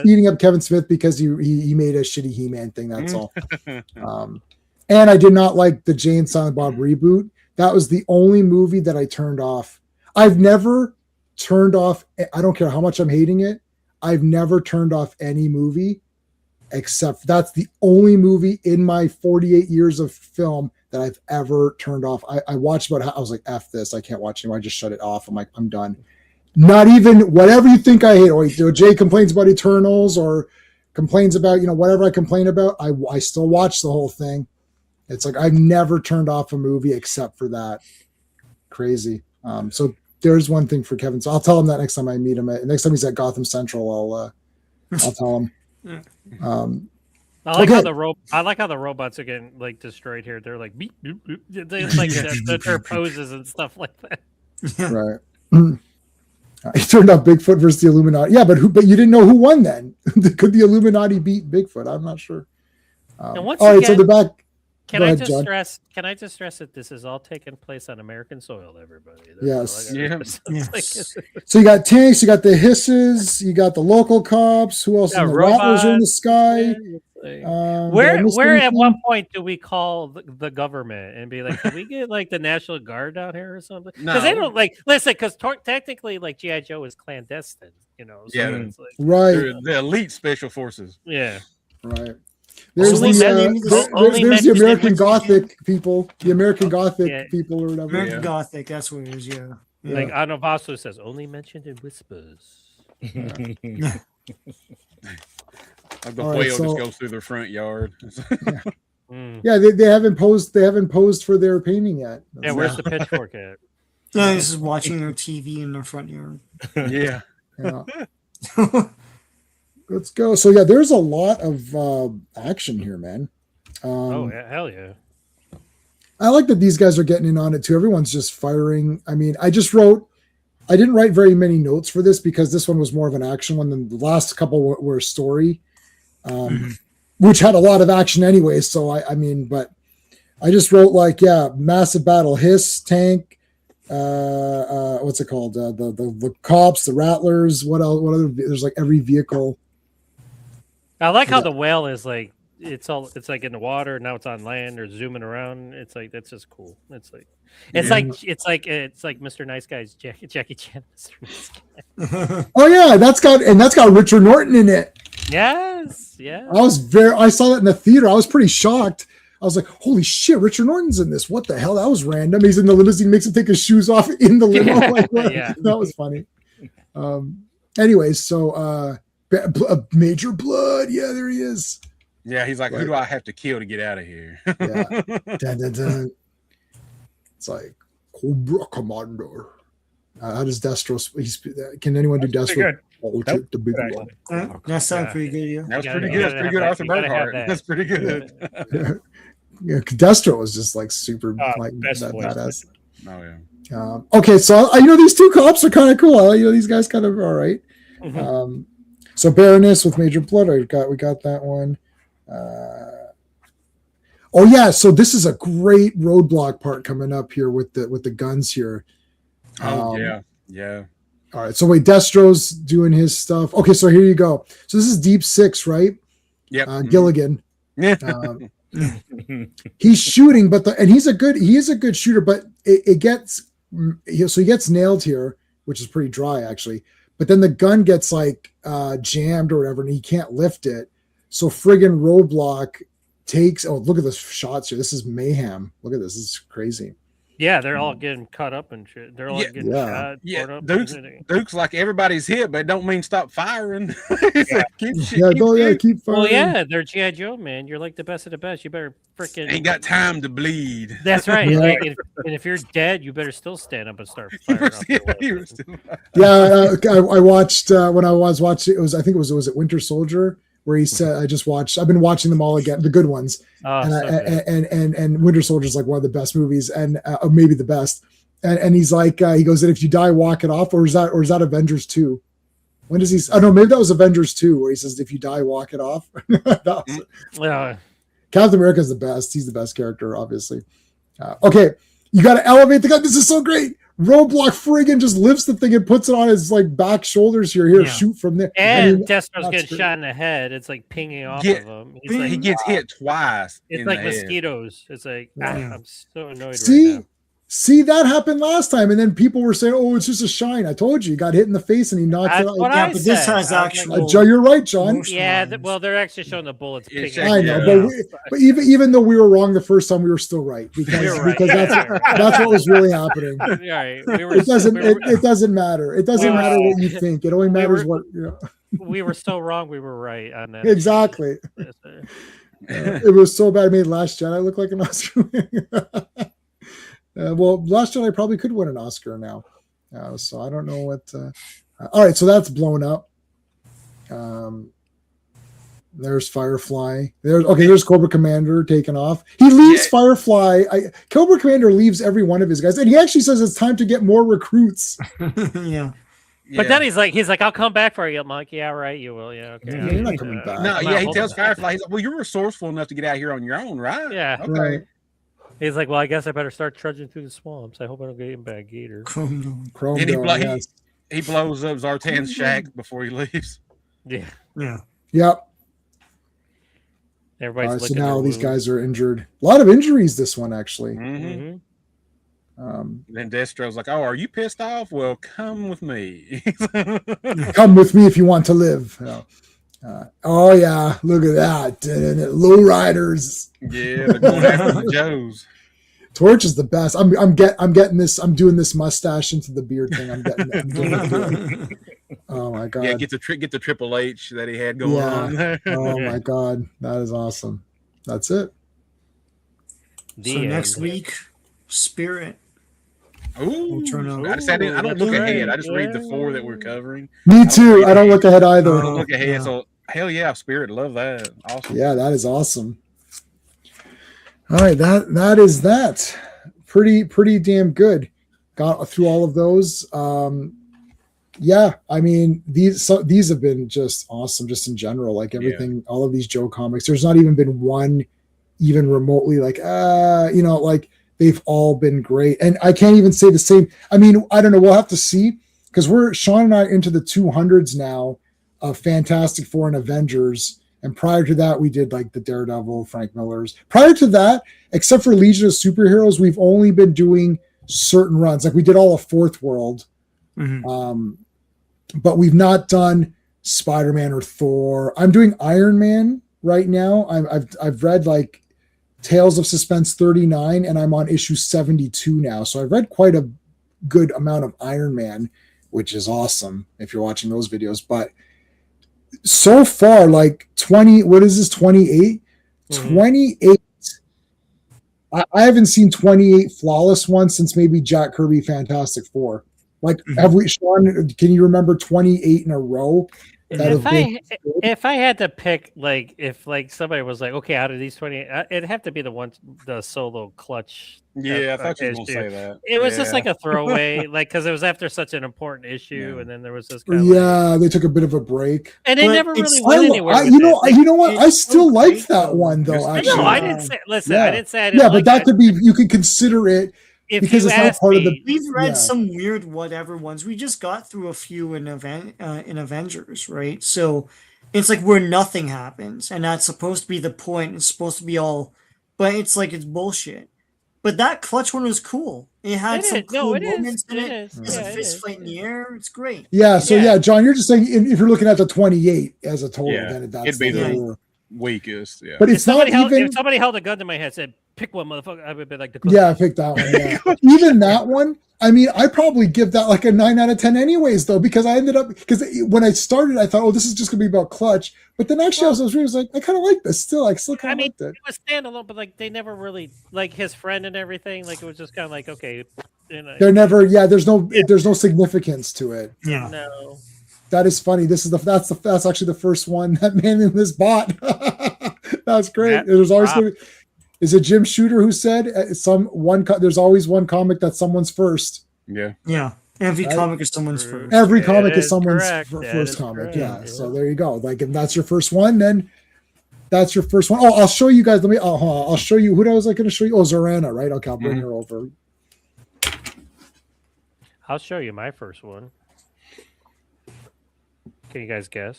beating up Kevin Smith because he made a shitty He-Man thing. That's all. And I did not like the Jay and Silent Bob reboot. That was the only movie that I turned off. I've never turned off. I don't care how much I'm hating it. I've never turned off any movie except that's the only movie in my 48 years of film that I've ever turned off. I watched I was like, F this. I can't watch anymore. I just shut it off. I'm like, I'm done. Not even whatever you think I hate. Or Jay complains about Eternals or complains about, whatever I complain about. I still watch the whole thing. It's like I've never turned off a movie except for that. Crazy. So there's one thing for Kevin. So I'll tell him that next time I meet him. Next time he's at Gotham Central, I'll tell him. I like how the robots are getting like destroyed here. They're like beep, beep, beep. They like their poses and stuff like that. Right. He turned out Bigfoot versus the Illuminati. Yeah, but you didn't know who won then. Could the Illuminati beat Bigfoot? I'm not sure. And once all right, again, so the back. Can I just stress that this is all taking place on American soil, everybody? Yes. Yes. So you got tanks, you got the hisses, you got the local cops. Who else? The rattlers are in the sky. Where at one point do we call the government and be like, can we get like the National Guard down here or something? Because they don't because technically like G.I. Joe is clandestine, So it's like, right. They're the elite special forces. Yeah. Right. There's the American Gothic people, the American Gothic people or whatever. American Gothic, that's what it is, yeah. Like Anavasu says, only mentioned in whispers. Like the whale just goes through their front yard. Yeah, they haven't posed for their painting yet. Where's the pitchfork at? Yeah, this is watching their TV in their front yard. Yeah. Let's go. So yeah, there's a lot of action here, man. Hell yeah. I like that these guys are getting in on it too. Everyone's just firing. I mean, I didn't write very many notes for this because this one was more of an action one than the last couple were story, which had a lot of action anyway. So but I just wrote massive battle, hiss, tank, what's it called? The cops, the rattlers, what else? What other? There's like every vehicle. I like how the whale is like it's like in the water, now it's on land or zooming around. It's like that's just cool. It's like Mr. Nice Guy's Jackie Chan. Mr. Nice Guy. Oh yeah, that's got Richard Norton in it. Yes, yeah. I saw that in the theater. I was pretty shocked. I was like, holy shit, Richard Norton's in this. What the hell? That was random. He's in the limousine, makes him take his shoes off in the limo. That was funny. Anyways, so Major Blood. Yeah, there he is. Yeah, he's like, who do I have to kill to get out of here? Yeah. Dun, dun, dun. It's like Cobra Commander. How does Destro? Can anyone do Destro? The big one. That sounds pretty good. Yeah, that was pretty good. That's pretty good, Arthur Burkhart. That's pretty good. Yeah, Destro was just like super badass. Oh yeah. Okay, so these two cops are kind of cool. These guys kind of all right. So Baroness with Major Blood, we got that one. Oh yeah, so this is a great roadblock part coming up here with the guns here. Yeah. All right, so wait, Destro's doing his stuff. Okay, so here you go. So this is Deep Six, right? Yep. Gilligan. He's shooting, and he is a good shooter, but he gets nailed here, which is pretty dry actually. But then the gun gets jammed or whatever, and he can't lift it. So friggin' Roadblock takes. Oh, look at the shots here. This is mayhem. Look at this. This is crazy. Yeah, they're all getting cut up and shit. They're all getting shot. Yeah, Duke's like everybody's hit, but it don't mean stop firing. Keep firing. Well, yeah, they're G.I. Joe, man. You're like the best of the best. You better freaking ain't got time to bleed. That's right. And if you're dead, you better still stand up and start firing. I watched when I was watching. Was it Winter Soldier? Where he said, I've been watching them all again, the good ones. And Winter Soldier is like one of the best movies and maybe the best. And he's like, he goes, and if you die, walk it off. Or is that Avengers 2? When does he, maybe that was Avengers 2 where he says, if you die, walk it off. Captain America's the best. He's the best character, obviously. Okay. You got to elevate the gun. This is so great. Roadblock friggin' just lifts the thing and puts it on his back shoulders here. Shoot from there. And Destro's getting shot in the head. It's like pinging off of him. He gets hit twice. It's like mosquitoes. It's like I'm so annoyed right See, that happened last time, and then people were saying, "Oh, it's just a shine." I told you, he got hit in the face and he knocked That's it out. what Yeah, I but this said. has I was actual. Joe, you're right, John. motion Yeah, lines. well, they're actually showing the bullets. It's picking I up. know, Yeah. but even though we were wrong the first time, we were still right because, We were right. because that's what was really happening. Right. We were, It doesn't we were, it doesn't matter. It doesn't we were- matter what you think. It only matters were- what you know. we were so wrong. We were right on that. Exactly. Yes, sir. It was so bad. I made Last Jedi look like an Oscar winner. Well, Last Jedi probably could win an Oscar now. So I don't know what. All right, so that's blown up. There's Firefly. There's Cobra Commander taken off. He leaves Firefly. Cobra Commander leaves every one of his guys, and he actually says it's time to get more recruits. Yeah. But then he's like, I'll come back for you. I'm like, yeah, right, you will. Yeah, okay. Yeah, you're not coming back. No, I'm yeah, not he holding tells back. Firefly, he's like, well, you're resourceful enough to get out here on your own, right? Yeah. Okay. Right. He's like, well, I guess I better start trudging through the swamps. I hope I don't get eaten by a gator. Chrome And Dome, yes. he blows up Zartan's shack before he leaves. Yeah. Yeah. Yep. Everybody's So looking. now these guys are injured. A lot of injuries this one, actually. Mm-hmm. Mm-hmm. Then Destro's like, oh, are you pissed off? Well, come with me. Come with me if you want to live. Oh yeah, look at that. Low riders. Yeah, they're going after the Joes. Torch is the best. I'm getting this. I'm doing this mustache into the beard thing. I'm getting it. Oh my god. Yeah, get the Triple H that he had going on there. Oh my god, that is awesome. That's it. So next week, Spirit. Ooh, We'll turn over. I don't look That's ahead. right. I just read the 4 that we're covering. Me too. I don't look ahead either. I don't look ahead. Yeah. So hell yeah, Spirit, love that. Awesome. Yeah, that is awesome. All right, that is that. Pretty damn good. Got through all of those. Yeah, I mean these have been just awesome, just in general. Like everything, all of these Joe comics. There's not even been one even remotely like like they've all been great. And I can't even say the same. I mean, I don't know. We'll have to see because Sean and I are into the 200s now of Fantastic Four and Avengers. And prior to that, we did like the Daredevil, Frank Miller's. Prior to that, except for Legion of Superheroes, we've only been doing certain runs. Like we did all of Fourth World, but we've not done Spider-Man or Thor. I'm doing Iron Man right now. I've read like Tales of Suspense 39, and I'm on issue 72 now. So I've read quite a good amount of Iron Man, which is awesome if you're watching those videos. But so far, like 20, what is this, 28? 28. I haven't seen 28 flawless ones since maybe Jack Kirby Fantastic Four. Like, have we, Sean, can you remember 28 in a row? If I had to pick, like, if like somebody was like, okay, out of these 20, it'd have to be the solo clutch. Yeah, I thought you were going to issue. say that. It was just like a throwaway, like, because it was after such an important issue, and then there was this. They took a bit of a break, and they never really I went anywhere. you know what? I still liked that one though. Actually, No, I didn't say. Listen, I didn't say. I didn't yeah, like but that could be. You can consider it. Because it's not part of the. We've read some weird whatever ones. We just got through a few in Avengers, right? So it's like where nothing happens, and that's supposed to be the point. It's supposed to be all, but it's like it's bullshit. But that clutch one was cool. It had some cool moments in it. There's a fist fight in the air. It's great. Yeah. So yeah, John, you're just saying if you're looking at the 28 as a total, then that's it'd be the weakest. Yeah. But it's not even. If somebody held a gun to my head and said, pick one, motherfucker, I would be like, I picked that one. Yeah. Even that one, I mean, I probably give that like a 9 out of 10 anyways, though, because I ended up, because when I started, I thought, oh, this is just going to be about clutch. But then actually, I was like, I kind of like this still. I still kind of liked it. It was standalone, but like they never really, like his friend and everything, like it was just kind of like, okay. They're never, there's no significance to it. Yeah. No. That is funny. That's actually the first one that Man in this bought. That's great. There's always is it Jim Shooter who said there's always one comic that's someone's first. Yeah. Yeah. Every comic is someone's first. Every comic is someone's first correct. comic. Yeah. So there you go. Like if that's your first one, then that's your first one. Oh, I'll show you guys. I'll show you who was I going to show you? Oh, Zorana, right? Okay, I'll bring her over. I'll show you my first one. Can you guys guess?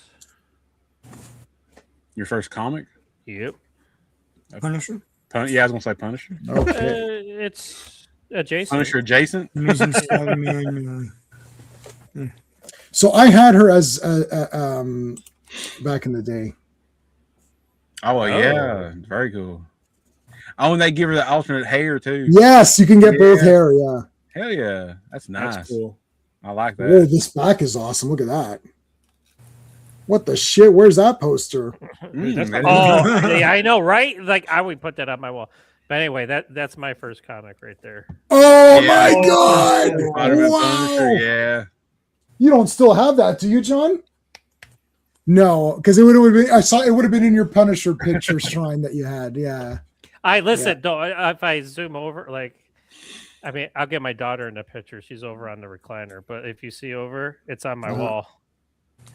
Your first comic? Yep. Punisher? Yeah, I was gonna say Punisher. Okay. It's Jason. Punisher adjacent. Amazing Spider-Man. So I had her as back in the day. Oh yeah, very cool. Oh, and they give her the alternate hair too. Yes, you can get both hair. Yeah. Hell yeah, that's nice. That's cool. I like that. Whoa, this back is awesome. Look at that. What the shit? Where's that poster? Man. Oh, yeah, I know, right? Like I would put that on my wall. But anyway, that's my first comic right there. Oh Yeah. my god! Spider-Man Wow. Punisher, yeah. You don't still have that, do you, John? No, because it would have been. I saw it would have been in your Punisher picture shrine that you had. Yeah. I listen. No, if I zoom over, like, I mean, I'll get my daughter in the picture. She's over on the recliner. But if you see over, it's on my wall.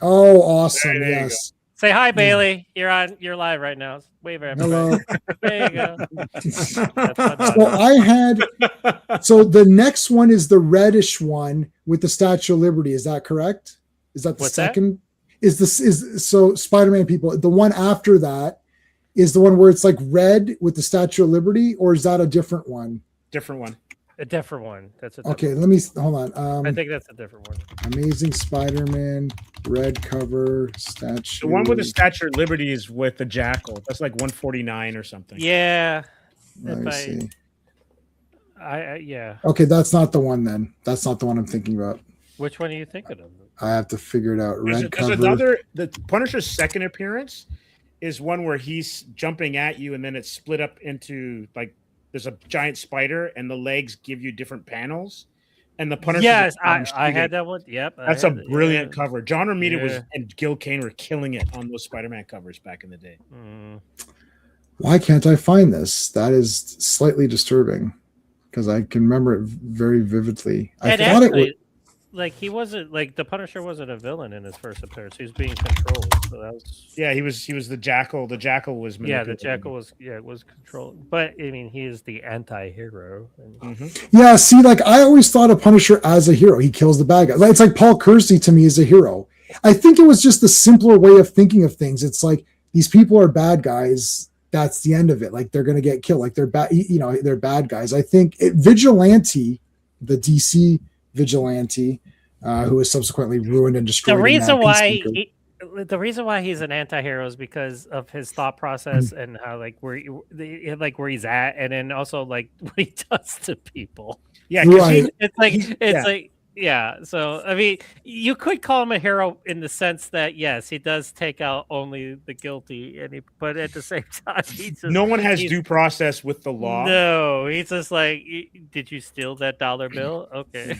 Oh, awesome! There you Yes. Say hi, Bailey. You're live right now. Wave at everybody. Hello. There you go. That's my daughter. So I had. So the next one is the reddish one with the Statue of Liberty. Is that correct? Is that the What's that? second? So Spider-Man people? The one after that is the one where it's like red with the Statue of Liberty, or is that a different one? Different one. A different one. That's a different Okay, let me hold on. I think that's a different one. Amazing Spider-Man, red cover, statue. The one with the Statue of Liberty is with the Jackal. That's like 149 or something. Yeah. Let me If see. Yeah. Okay, that's not the one then. That's not the one I'm thinking about. Which one are you thinking of? I have to figure it out. There's, Red there's cover. another. The Punisher's second appearance is one where he's jumping at you, and then it's split up into like there's a giant spider, and the legs give you different panels. And the Punisher. Yes, I had that one. Yep. That's a brilliant cover. John Romita was Yeah. and Gil Kane were killing it on those Spider-Man covers back in the day. Why can't I find this? That is slightly disturbing because I can remember it very vividly. I And thought actually, it was. like he wasn't like the Punisher wasn't a villain in his first appearance. He was being controlled. So that was Yeah, he was the Jackal. The Jackal was yeah. The manipulating Jackal him. was controlled. But I mean, he is the anti-hero. And Yeah, see, like I always thought of Punisher as a hero. He kills the bad guys. Like, it's like Paul Kersey to me is a hero. I think it was just the simpler way of thinking of things. It's like these people are bad guys. That's the end of it. Like they're going to get killed. Like they're bad. You know, they're bad guys. I think Vigilante, the DC Vigilante, who was subsequently ruined and destroyed. the in reason that why Peacemaker. the reason why he's an anti-hero is because of his thought process and how like where he's at, and then also like what he does to people. Yeah, 'cause Right. It's like yeah. So I mean, you could call him a hero in the sense that yes, he does take out only the guilty, but at the same time, he's just, no one has he's- due process with the law. No, he's just like, did you steal that $1 bill? Okay,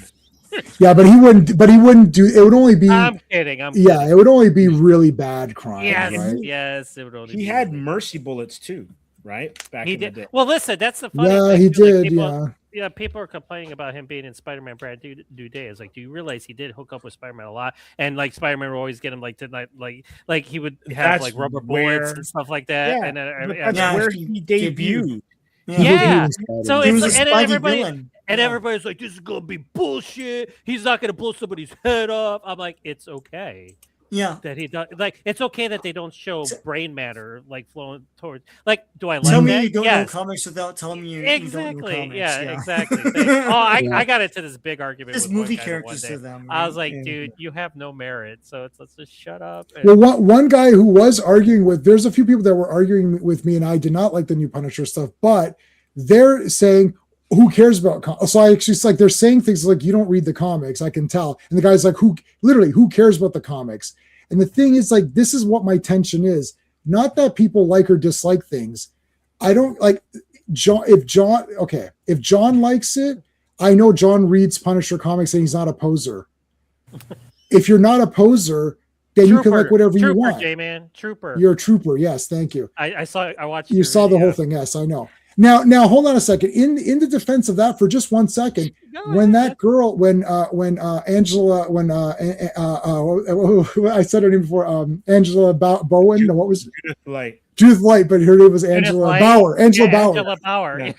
Yeah, but he wouldn't. But he wouldn't do. It would only be. I'm kidding. Yeah, it would only be really bad crimes, Yes, right? yes, it would only. He be had really- mercy bullets too, right? Back He in the did. day. Well, listen, that's the funny Yeah, thing. he too, like, did. people, Yeah. people are complaining about him being in Spider-Man Brand New Day. It's like, do you realize he did hook up with Spider-Man a lot? And like Spider-Man would always get him like to like he would have That's like rubber where- bullets and stuff like that. Yeah, And but then, that's where he he debuted. yeah. So He it's was a and Spidey everybody villain. and Yeah. everybody's like, this is gonna be bullshit. He's not gonna blow somebody's head off. I'm like, it's okay. Yeah. That he does like it's okay that they don't show brain matter like flowing towards like do I like Tell me that? you don't Yes. know comics without telling me you Exactly. don't know comics. Yeah, exactly. I got into this big argument Just with one movie guy the characters one day. to them. I was right? like, Yeah. dude, you have no merit. So let's just shut up. And, Well, one guy who was arguing with, there's a few people that were arguing with me, and I did not like the new Punisher stuff, but they're saying, who cares about so I actually, it's like they're saying things like, you don't read the comics, I can tell. And the guy's like, who cares about the comics? And the thing is, like, this is what my tension is. Not that people like or dislike things. I don't like John. If John likes it, I know John reads Punisher comics and he's not a poser. If you're not a poser, then you can like whatever you want. J-Man, Trooper. You're a trooper. Yes, thank you. I watched. You your saw the video. whole thing. Yes, I know. Now hold on a second. In the defense of that, for just 1 second, when that girl, Angela, I said her name before, Angela Bowen. No, what was Judith Light. Judith Light, but her name was Angela Light. Bauer. Angela Bauer. Angela Bauer. Yeah.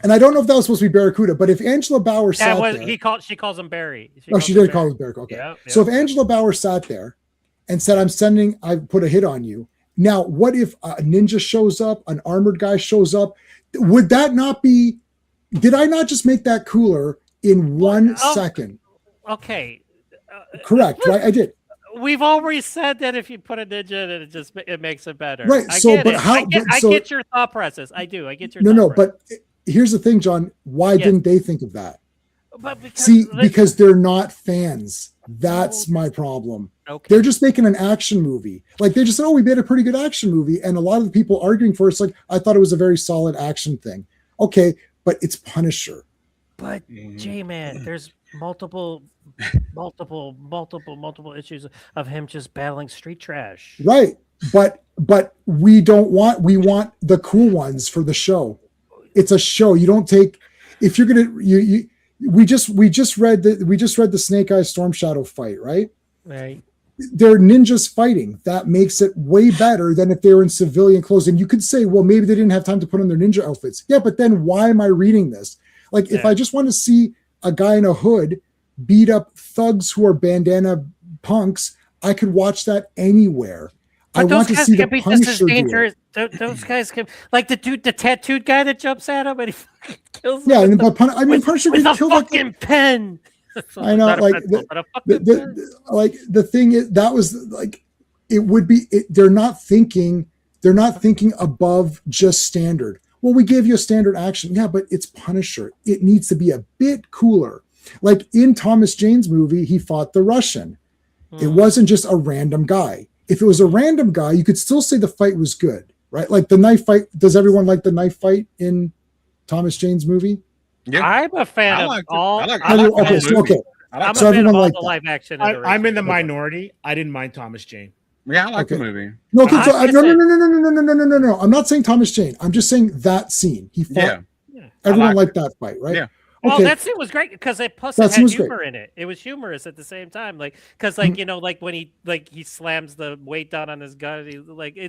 And I don't know if that was supposed to be Barracuda, but if Angela Bauer sat That was there, she calls him Barry. she did call him Barracuda. Okay. Yep, So yep. if Angela Bauer sat there and said, I put a hit on you. Now, what if a ninja shows up, an armored guy shows up? Would that not be Did I not just make that cooler in 1 second? Okay. Correct, right? I did. We've already said that if you put a ninja in it, it makes it better. Right. I So, get but it. how? I get your thought process. I do. I get your No, thought process. but here's the thing, John. Why didn't they think of that? But because they're not fans. That's my problem. Okay. They're just making an action movie. Like they just said, oh, we made a pretty good action movie. And a lot of the people arguing for it's like, I thought it was a very solid action thing. Okay, but it's Punisher. But J-Man, there's multiple issues of him just battling street trash. Right. But we want the cool ones for the show. It's a show. You don't take, if you're gonna we just read the Snake Eyes Storm Shadow fight, right? Right. They're ninjas fighting. That makes it way better than if they were in civilian clothes. And you could say, well, maybe they didn't have time to put on their ninja outfits. Yeah, but then why am I reading this? Like, if I just want to see a guy in a hood beat up thugs who are bandana punks, I could watch that anywhere. But I want to see the be just Punisher as do dangerous. it. Those guys can, like the tattooed guy that jumps at him and he fucking kills him. Yeah, with and the, Punisher with can a kill fucking pen. I know, Not a like pencil, but a fucking pen. the thing is that was like it would be. They're not thinking above just standard. Well, we gave you a standard action, yeah, but it's Punisher. It needs to be a bit cooler. Like in Thomas Jane's movie, he fought the Russian. It wasn't just a random guy. If it was a random guy, you could still say the fight was good, right? Like the knife fight. Does everyone like the knife fight in Thomas Jane's movie? Yeah, I'm a fan of all. Okay. I'm a fan So of everyone all liked the that. live action. I'm in the minority. I didn't mind Thomas Jane. Yeah, I like the Okay. movie. No, okay, so, I'm no. just No. I'm not saying Thomas Jane. I'm just saying that scene. He fought. Yeah. Everyone I liked that fight, right? Yeah. Well, Okay. that scene was great because it That had scene was great. humor in it. It was humorous at the same time, like because like you know, like when he slams the weight down on his gun.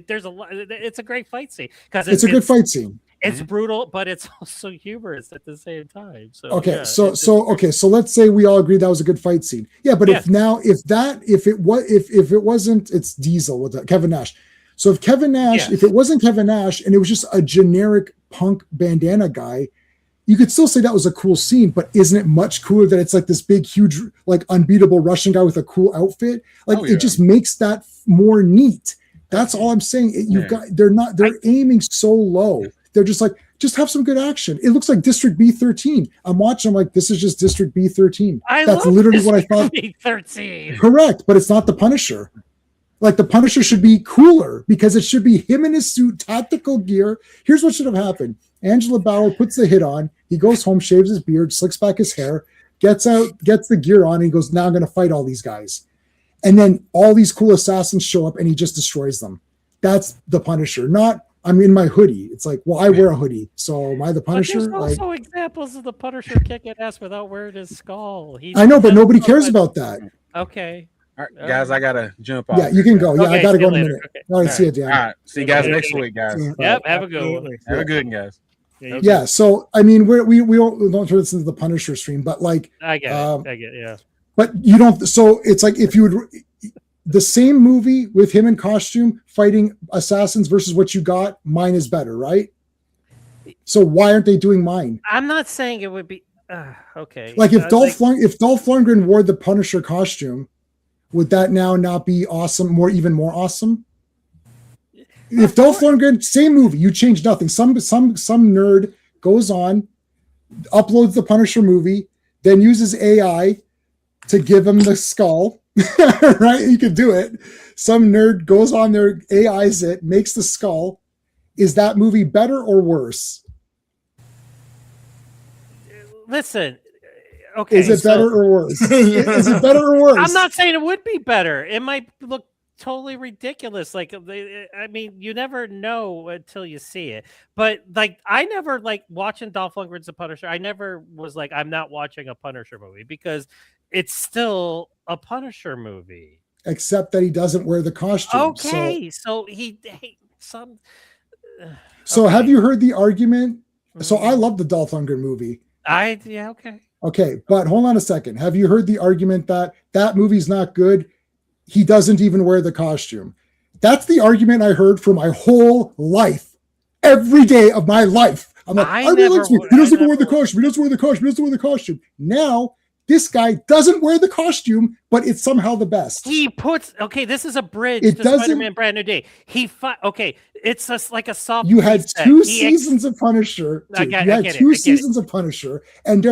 There's a lot. It's a great fight scene because It's a good fight scene. It's brutal, but it's also humorous at the same time. So Okay, yeah, so it's just- so let's say we all agree that was a good fight scene. Yeah, but if it wasn't, it's Diesel with that, Kevin Nash. So if Kevin Nash, if it wasn't Kevin Nash and it was just a generic punk bandana guy, you could still say that was a cool scene, but isn't it much cooler that it's like this big, huge, like unbeatable Russian guy with a cool outfit? Like it just makes that more neat. That's all I'm saying. They're aiming so low. They're just like, just have some good action. It looks like District B13. I'm watching, I'm like, this is just District B13. That's literally what I thought. B13. Correct, but it's not the Punisher. Like the Punisher should be cooler because it should be him in his suit, tactical gear. Here's what should have happened. Angela Bauer puts the hit on. He goes home, shaves his beard, slicks back his hair, gets out, gets the gear on, and he goes, now I'm going to fight all these guys. And then all these cool assassins show up and he just destroys them. That's the Punisher. Not, I'm in my hoodie. It's like, well, I wear a hoodie. So am I the Punisher? But there's also examples of the Punisher kicking ass without wearing his skull. I know, but nobody cares about that. Okay. All right, guys, I gotta jump off. Yeah, you can go. Yeah, Okay, I gotta see go you in a later. minute. Okay. All right, see you, Dan. All right, see you guys next week, guys. Yep, have a good one. Have a good one, guys. Yeah, so I mean, we don't turn this into the Punisher stream, but like, I get it. Yeah. but you don't. So it's like if you would the same movie with him in costume fighting assassins versus what you got, mine is better, right? So why aren't they doing mine? I'm not saying it would be okay. Like if Dolph Lundgren wore the Punisher costume, would that now not be awesome? Even more awesome? If Dolph Lundgren, same movie, you change nothing. Some nerd goes on, uploads the Punisher movie, then uses AI to give him the skull. Right? You could do it. Some nerd goes on there, AIs it, makes the skull. Is that movie better or worse? Listen. Okay. Is it better or worse? Is it better or worse? I'm not saying it would be better. It might look totally ridiculous. Like, I mean, you never know until you see it. But like, I never like watching Dolph Lundgren's The Punisher. I never was like, I'm not watching a Punisher movie because it's still a Punisher movie. Except that he doesn't wear the costume. Okay, so So have you heard the argument? So I love the Dolph Lundgren movie. Okay. Okay, but hold on a second. Have you heard the argument that that movie's not good? He doesn't even wear the costume. That's the argument I heard for my whole life. Every day of my life, I'm like, I I really like never- He doesn't I wear the never- costume. He doesn't wear the costume. He doesn't wear the costume. Now this guy doesn't wear the costume, but it's somehow the best. He puts this is a bridge It to doesn't- Spider-Man Brand New Day. It's just like a soft. You had reset. two He ex- seasons of Punisher. I dude. get- You I had get it, two I get it. seasons of Punisher, and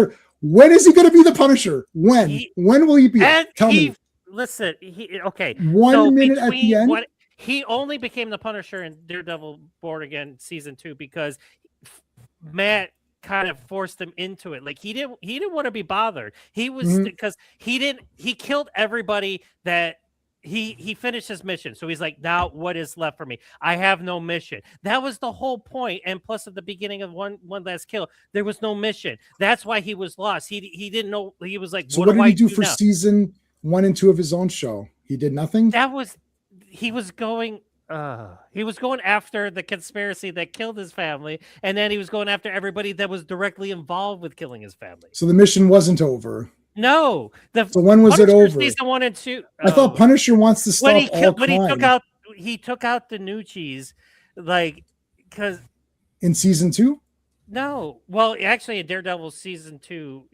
when is he going to be the Punisher? When? When will he be? And Tell me. Listen, 1 so minute at the between end. he only became the Punisher in Daredevil Born Again season 2 because Matt kind of forced him into it. Like he didn't want to be bothered. He was because he killed everybody that he finished his mission. So he's like, now what is left for me? I have no mission. That was the whole point. And plus at the beginning of one last kill, there was no mission. That's why he was lost. He didn't know. He was like, So what what do did I he do for now? season 1 and 2 of his own show? He did nothing. He was going after the conspiracy that killed his family, and then he was going after everybody that was directly involved with killing his family. So the mission wasn't over. No, So when was it Punisher over? Season 1 and 2. I thought Punisher wants to stop all when he crime. he took out the Nucci's, like because In season 2? no, well, actually, in Daredevil season 2,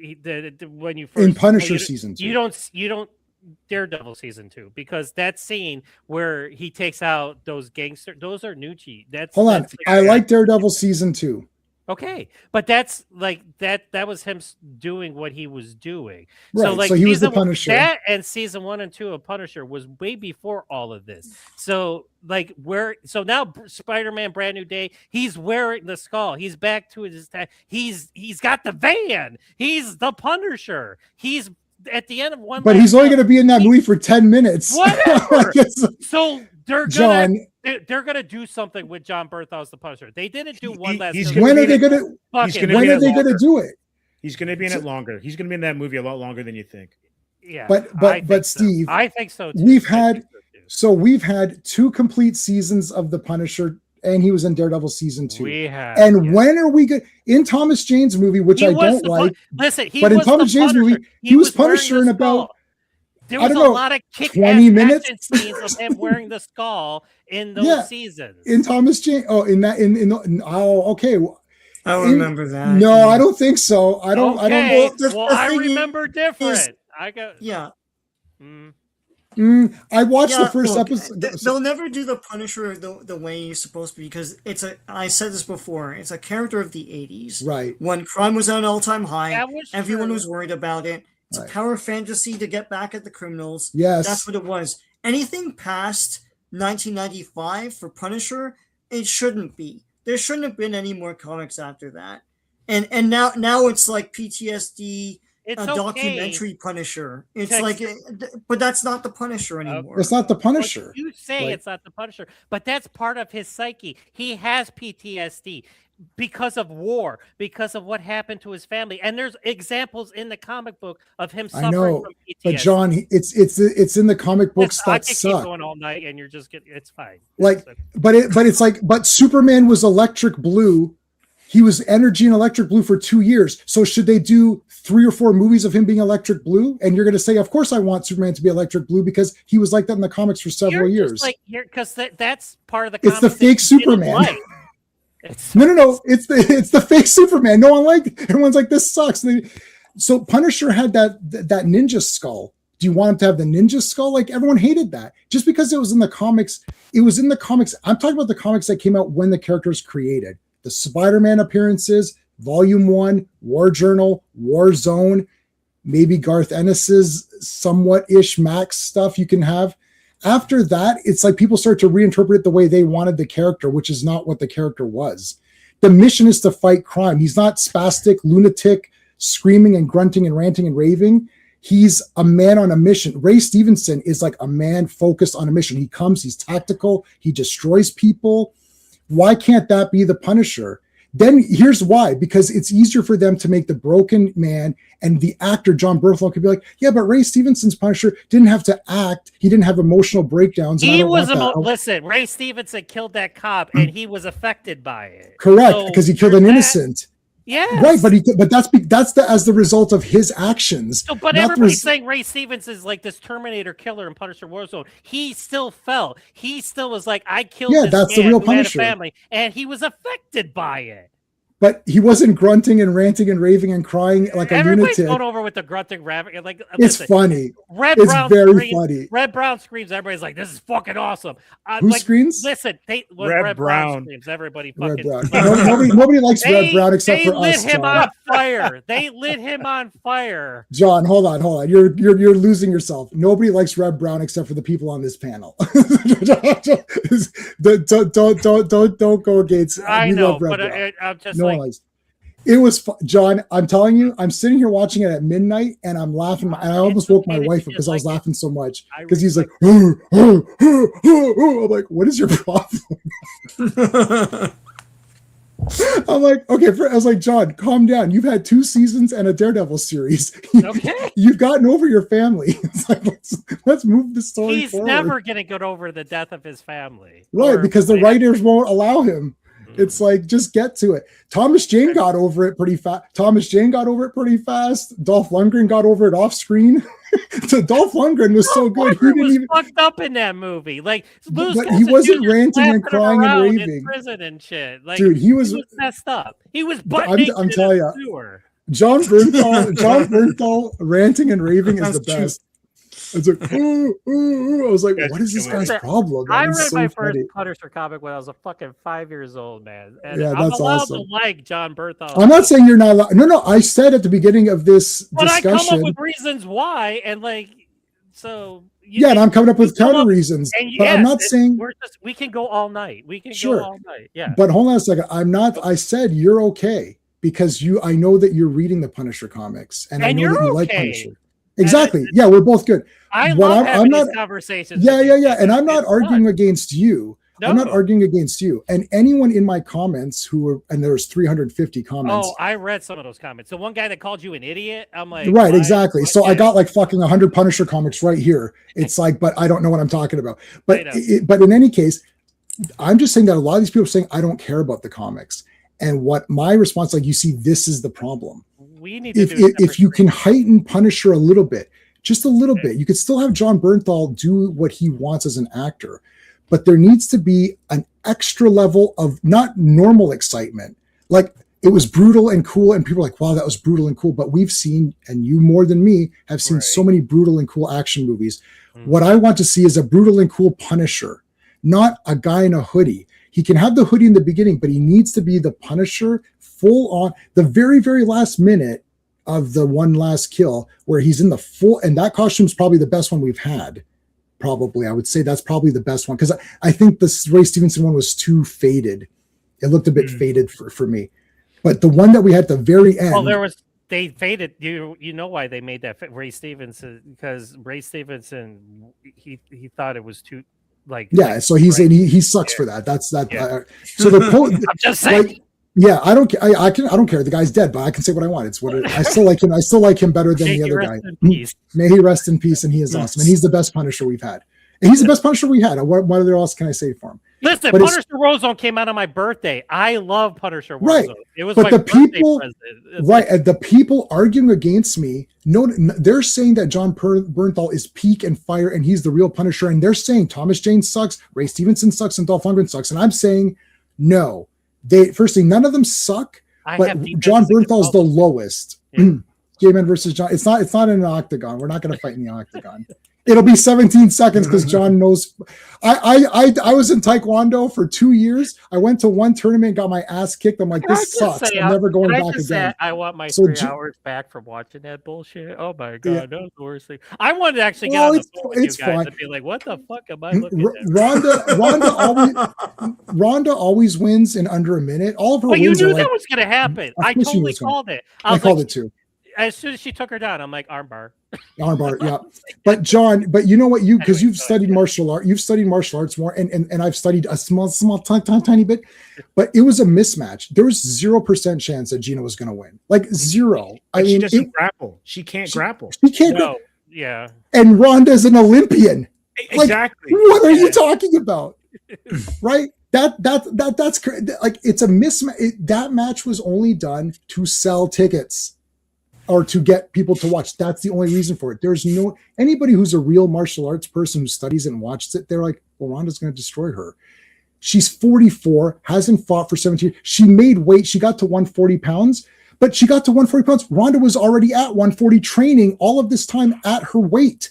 when you first In Punisher you- season 2. you don't Daredevil season 2 because that scene where he takes out those gangsters, those are Nucci. Hold on. that's I like Daredevil season 2. okay, but that's like that was him doing what he was doing. Right, so he was the season Punisher. That and season 1 and 2 of Punisher was way before all of this. So now Spider-Man Brand New Day, he's wearing the skull. He's back to his he's got the van. He's the Punisher. He's at the end of one. But he's only going to be in that movie for 10 minutes. Whatever. Yes. So they're John, gonna do something with John Bertha as the Punisher. They didn't do one last. he's film. when gonna are be they in going to? Fuck he's it. gonna When be are in they it going to longer. do it? He's going to be in it longer. He's going to be in that movie a lot longer than you think. Yeah, But I think so. Steve, I think so too. we've I had think so too. so we've had 2 complete seasons of the Punisher, and he was in Daredevil season 2. We have. And yeah. when are we good in Thomas Jane's movie, which He I was don't the like? Listen, he but in was Thomas the Jane's movie, Punisher. he was wearing Punisher the in about, skull. There I was a don't know, lot of kick 20 minutes? action scenes of him wearing the skull in those Yeah, seasons. in Thomas Jane. Oh, in that okay. I don't remember that. No, I don't think so. I don't. Okay, the well, I thing remember different. I got. Yeah. I watched the Yeah, first look, episode. they'll never do the Punisher the way he's supposed to be because I said this before, it's a character of the 80s. Right. When crime was at an all-time high, That was everyone true. was worried about it. It's Right. a power fantasy to get back at the criminals. Yes. That's what it was. Anything past 1995 for Punisher, it shouldn't be. There shouldn't have been any more comics after that. And now it's like PTSD, It's a okay. documentary Punisher. It's Text- like, but that's not the Punisher anymore. It's not the Well, Punisher. you say Like- it's not the Punisher, but that's part of his psyche. He has PTSD because of war, because of what happened to his family, and there's examples in the comic book of him I suffering know, from PTSD. but John, it's in the comic books I that could keep suck. going all night, and you're just getting. It's fine. Like, It's- but it's like, but Superman was electric blue. He was energy and electric blue for 2 years. So should they do 3 or 4 movies of him being electric blue? And you're going to say, of course, I want Superman to be electric blue because he was like that in the comics for several you're just years. like because that's part of the. It's the comics that fake you didn't Superman. like. It's No. It's the fake Superman. No one liked. Everyone's like, this sucks. So Punisher had that ninja skull. Do you want him to have the ninja skull? Like everyone hated that just because it was in the comics. It was in the comics. I'm talking about the comics that came out when the character was created. The Spider-Man appearances, Volume 1, War Journal, War Zone, maybe Garth Ennis's somewhat-ish Max stuff you can have. After that, it's like people start to reinterpret it the way they wanted the character, which is not what the character was. The mission is to fight crime. He's not spastic, lunatic, screaming and grunting and ranting and raving. He's a man on a mission. Ray Stevenson is like a man focused on a mission. He comes, he's tactical, he destroys people. Why can't that be the Punisher? Then here's why, because it's easier for them to make the broken man and the actor, John Berthelot, could be like, yeah, but Ray Stevenson's Punisher didn't have to act. He didn't have emotional breakdowns. And I He don't was want that. listen. Ray Stevenson killed that cop, and he was affected by it. Correct, So because he killed there's an that. innocent. Yeah, Right, but that's as the result of his actions. So, but not the everybody's res- saying Ray Stevens is like this Terminator killer in Punisher Warzone. He still fell. He still was like, I killed. Yeah, this that's the man real who had a Punisher. family, and he was affected by it. but he wasn't grunting and ranting and raving and crying like a Everybody's lunatic. going over with the grunting, rapping. Like, It's listen, funny. Red It's Brown very screams, funny. Red Brown screams. Everybody's like, "This is fucking awesome." Who like, screams? Listen, when Red Red Brown Brown. screams. Everybody Red fucking. Brown. Nobody likes Red Brown except they for lit us, him John. on fire. They lit him on fire. John, hold on. You're losing yourself. Nobody likes Red Brown except for the people on this panel. don't go against. I we know, love Red but Brown. I'm just No like, one likes. It was John. I'm telling you, I'm sitting here watching it at midnight, and I'm laughing. And I almost woke my wife up because I was laughing so much. Because he's like, I'm like, what is your problem? I'm like, okay. I was like, John, calm down. You've had 2 seasons and a Daredevil series. okay. You've gotten over your family. It's like, let's move the story He's forward. never gonna get over the death of his family, Right, Or- because the writers won't allow him. It's like, just get to it. Thomas Jane got over it pretty fast. Dolph Lundgren got over it off screen. So Dolph Lundgren was so good. He didn't was even. fucked up in that movie. Like, Louis But he Gossett wasn't Jr. ranting and slapping him crying and around in raving. prison and shit. Like, Dude, he was messed up. He was butt I'm naked in telling a you. sewer. John Bernthal ranting and raving is the That's true. best. It's like, ooh. I was like, That's what is this true. guy's problem? I He's read so my funny. first Punisher comic when I was a fucking 5 years old, man. And Yeah, I'm that's allowed awesome. to like John Bernthal. I'm not saying you're not allowed. No. I said at the beginning of this but I come discussion. up with reasons why, and like, so Yeah, and I'm coming up with come counter up- reasons. and But I'm yes, not saying. we can go all night. We can Sure. go all night. Yeah. But hold on a second. I'm not. I said you're okay because I know that you're reading the Punisher comics, and I And know that you're you like okay. Punisher. Exactly. Yeah, we're both good. I What love I'm having not- these conversations. Yeah. with you. And I'm not It's arguing fun. against you. No. I'm not arguing against you. And anyone in my comments who were, and there's 350 comments. Oh, I read some of those comments. The one guy that called you an idiot, I'm like, Right, why- exactly. what- So I yeah. got like fucking 100 Punisher comics right here. It's like, but I don't know what I'm talking about. But I know. but in any case, I'm just saying that a lot of these people are saying I don't care about the comics. And what my response, like, you see, this is the problem. We need to If do a if you separate can heighten Punisher a little bit, just a little bit, you could still have John Bernthal do what he wants as an actor, but there needs to be an extra level of not normal excitement. Like, it was brutal and cool, and people are like, wow, that was brutal and cool. But we've seen, and you more than me, have seen so many brutal and cool action movies. What I want to see is a brutal and cool Punisher, not a guy in a hoodie. He can have the hoodie in the beginning, but he needs to be the Punisher full on. The very, very last minute of the one last kill, where he's in the full, and that costume is probably the best one we've had. Probably, I would say that's probably the best one, because I think the Ray Stevenson one was too faded. It looked a bit faded for me. But the one that we had at the very end. Well, they faded. You know why they made that Ray Stevenson, because Ray Stevenson he thought it was too like so he's right. he sucks for that. That's that. Yeah. So the I'm just saying. like, yeah, I don't. I don't care. The guy's dead, but I can say what I want. It's what I still like him. I still like him better than May the he other rest guy. in peace. May he rest in peace, and he is awesome. And he's the best Punisher we've had. And he's the best Punisher we had. What other else can I say for him? Listen, But it's- Punisher Warzone came out on my birthday. I love Punisher Warzone. Right. It was But my the birthday people- present. It's Right, and the people arguing against me, they're saying that John Bernthal is peak and fire, and he's the real Punisher, and they're saying Thomas Jane sucks, Ray Stevenson sucks, and Dolph Lundgren sucks, and I'm saying no. Firstly, none of them suck, I but have defenses John against Bernthal is the all of them. lowest. Yeah. J-Man versus John. It's not in an octagon. We're not going to fight in the octagon. It'll be 17 seconds because John knows. I was in Taekwondo for 2 years. I went to one tournament, got my ass kicked. I'm like, Can I this just sucks. say, I'm never going can I back just again. say I want my So 3 J- hours back from watching that bullshit. Oh my god, Yeah. that was the worst thing. I wanted to actually get Well, on the it's- phone with you it's guys fine. and be like, "What the fuck am I looking at?" Rhonda always wins in under a minute. All of her But you wins knew are that like, was going to happen. Of I course you knew totally it was gonna- called it. I was called like, it too. as soon as she took her down, I'm like, armbar. Armbar, yeah. But John, but you know what, because Anyway, you've studied martial art, you've studied martial arts more, and I've studied a small tiny bit, but it was a mismatch. There was 0% chance that Gina was going to win, like zero. I But she mean, doesn't grapple. She can't grapple. she can't. No, yeah. And Rhonda's an Olympian. Like, Exactly. What are you talking about? Right? That's like, it's a mismatch. That match was only done to sell tickets or to get people to watch. That's the only reason for it. There's no anybody who's a real martial arts person who studies it and watches it. They're like, well, Ronda's going to destroy her. She's 44, hasn't fought for 17 years. She made weight. She got to 140 pounds, but she got to 140 pounds. Ronda was already at 140 training all of this time at her weight.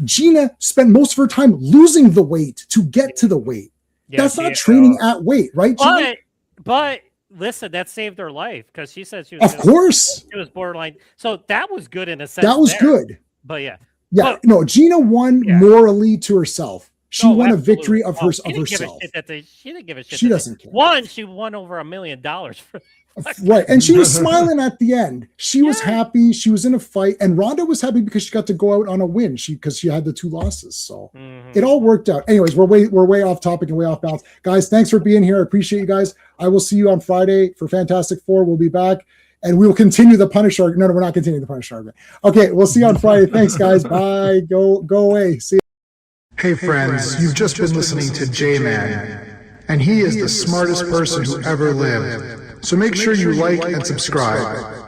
Gina spent most of her time losing the weight to get to the weight. That's not training at weight, right, Gina? But listen, that saved her life because she said she was she was borderline. So that was good in a sense. That was good. But yeah. But, no, Gina won morally to herself. She won a victory of herself. She didn't give a shit. She doesn't care. She won over $1 million for right. And she was smiling at the end. She was happy. She was in a fight. And Ronda was happy because she got to go out on a win. Because she had the 2 losses. So it all worked out. Anyways, we're way off topic and way off balance. Guys, thanks for being here. I appreciate you guys. I will see you on Friday for Fantastic Four. We'll be back. And we will continue the Punisher argument. No, we're not continuing the Punisher argument. Okay, we'll see you on Friday. Thanks, guys. Bye. Go away. See you. Hey, friends, you've just been listening to J-Man, and he is the smartest person who ever lived. So make sure you like and subscribe.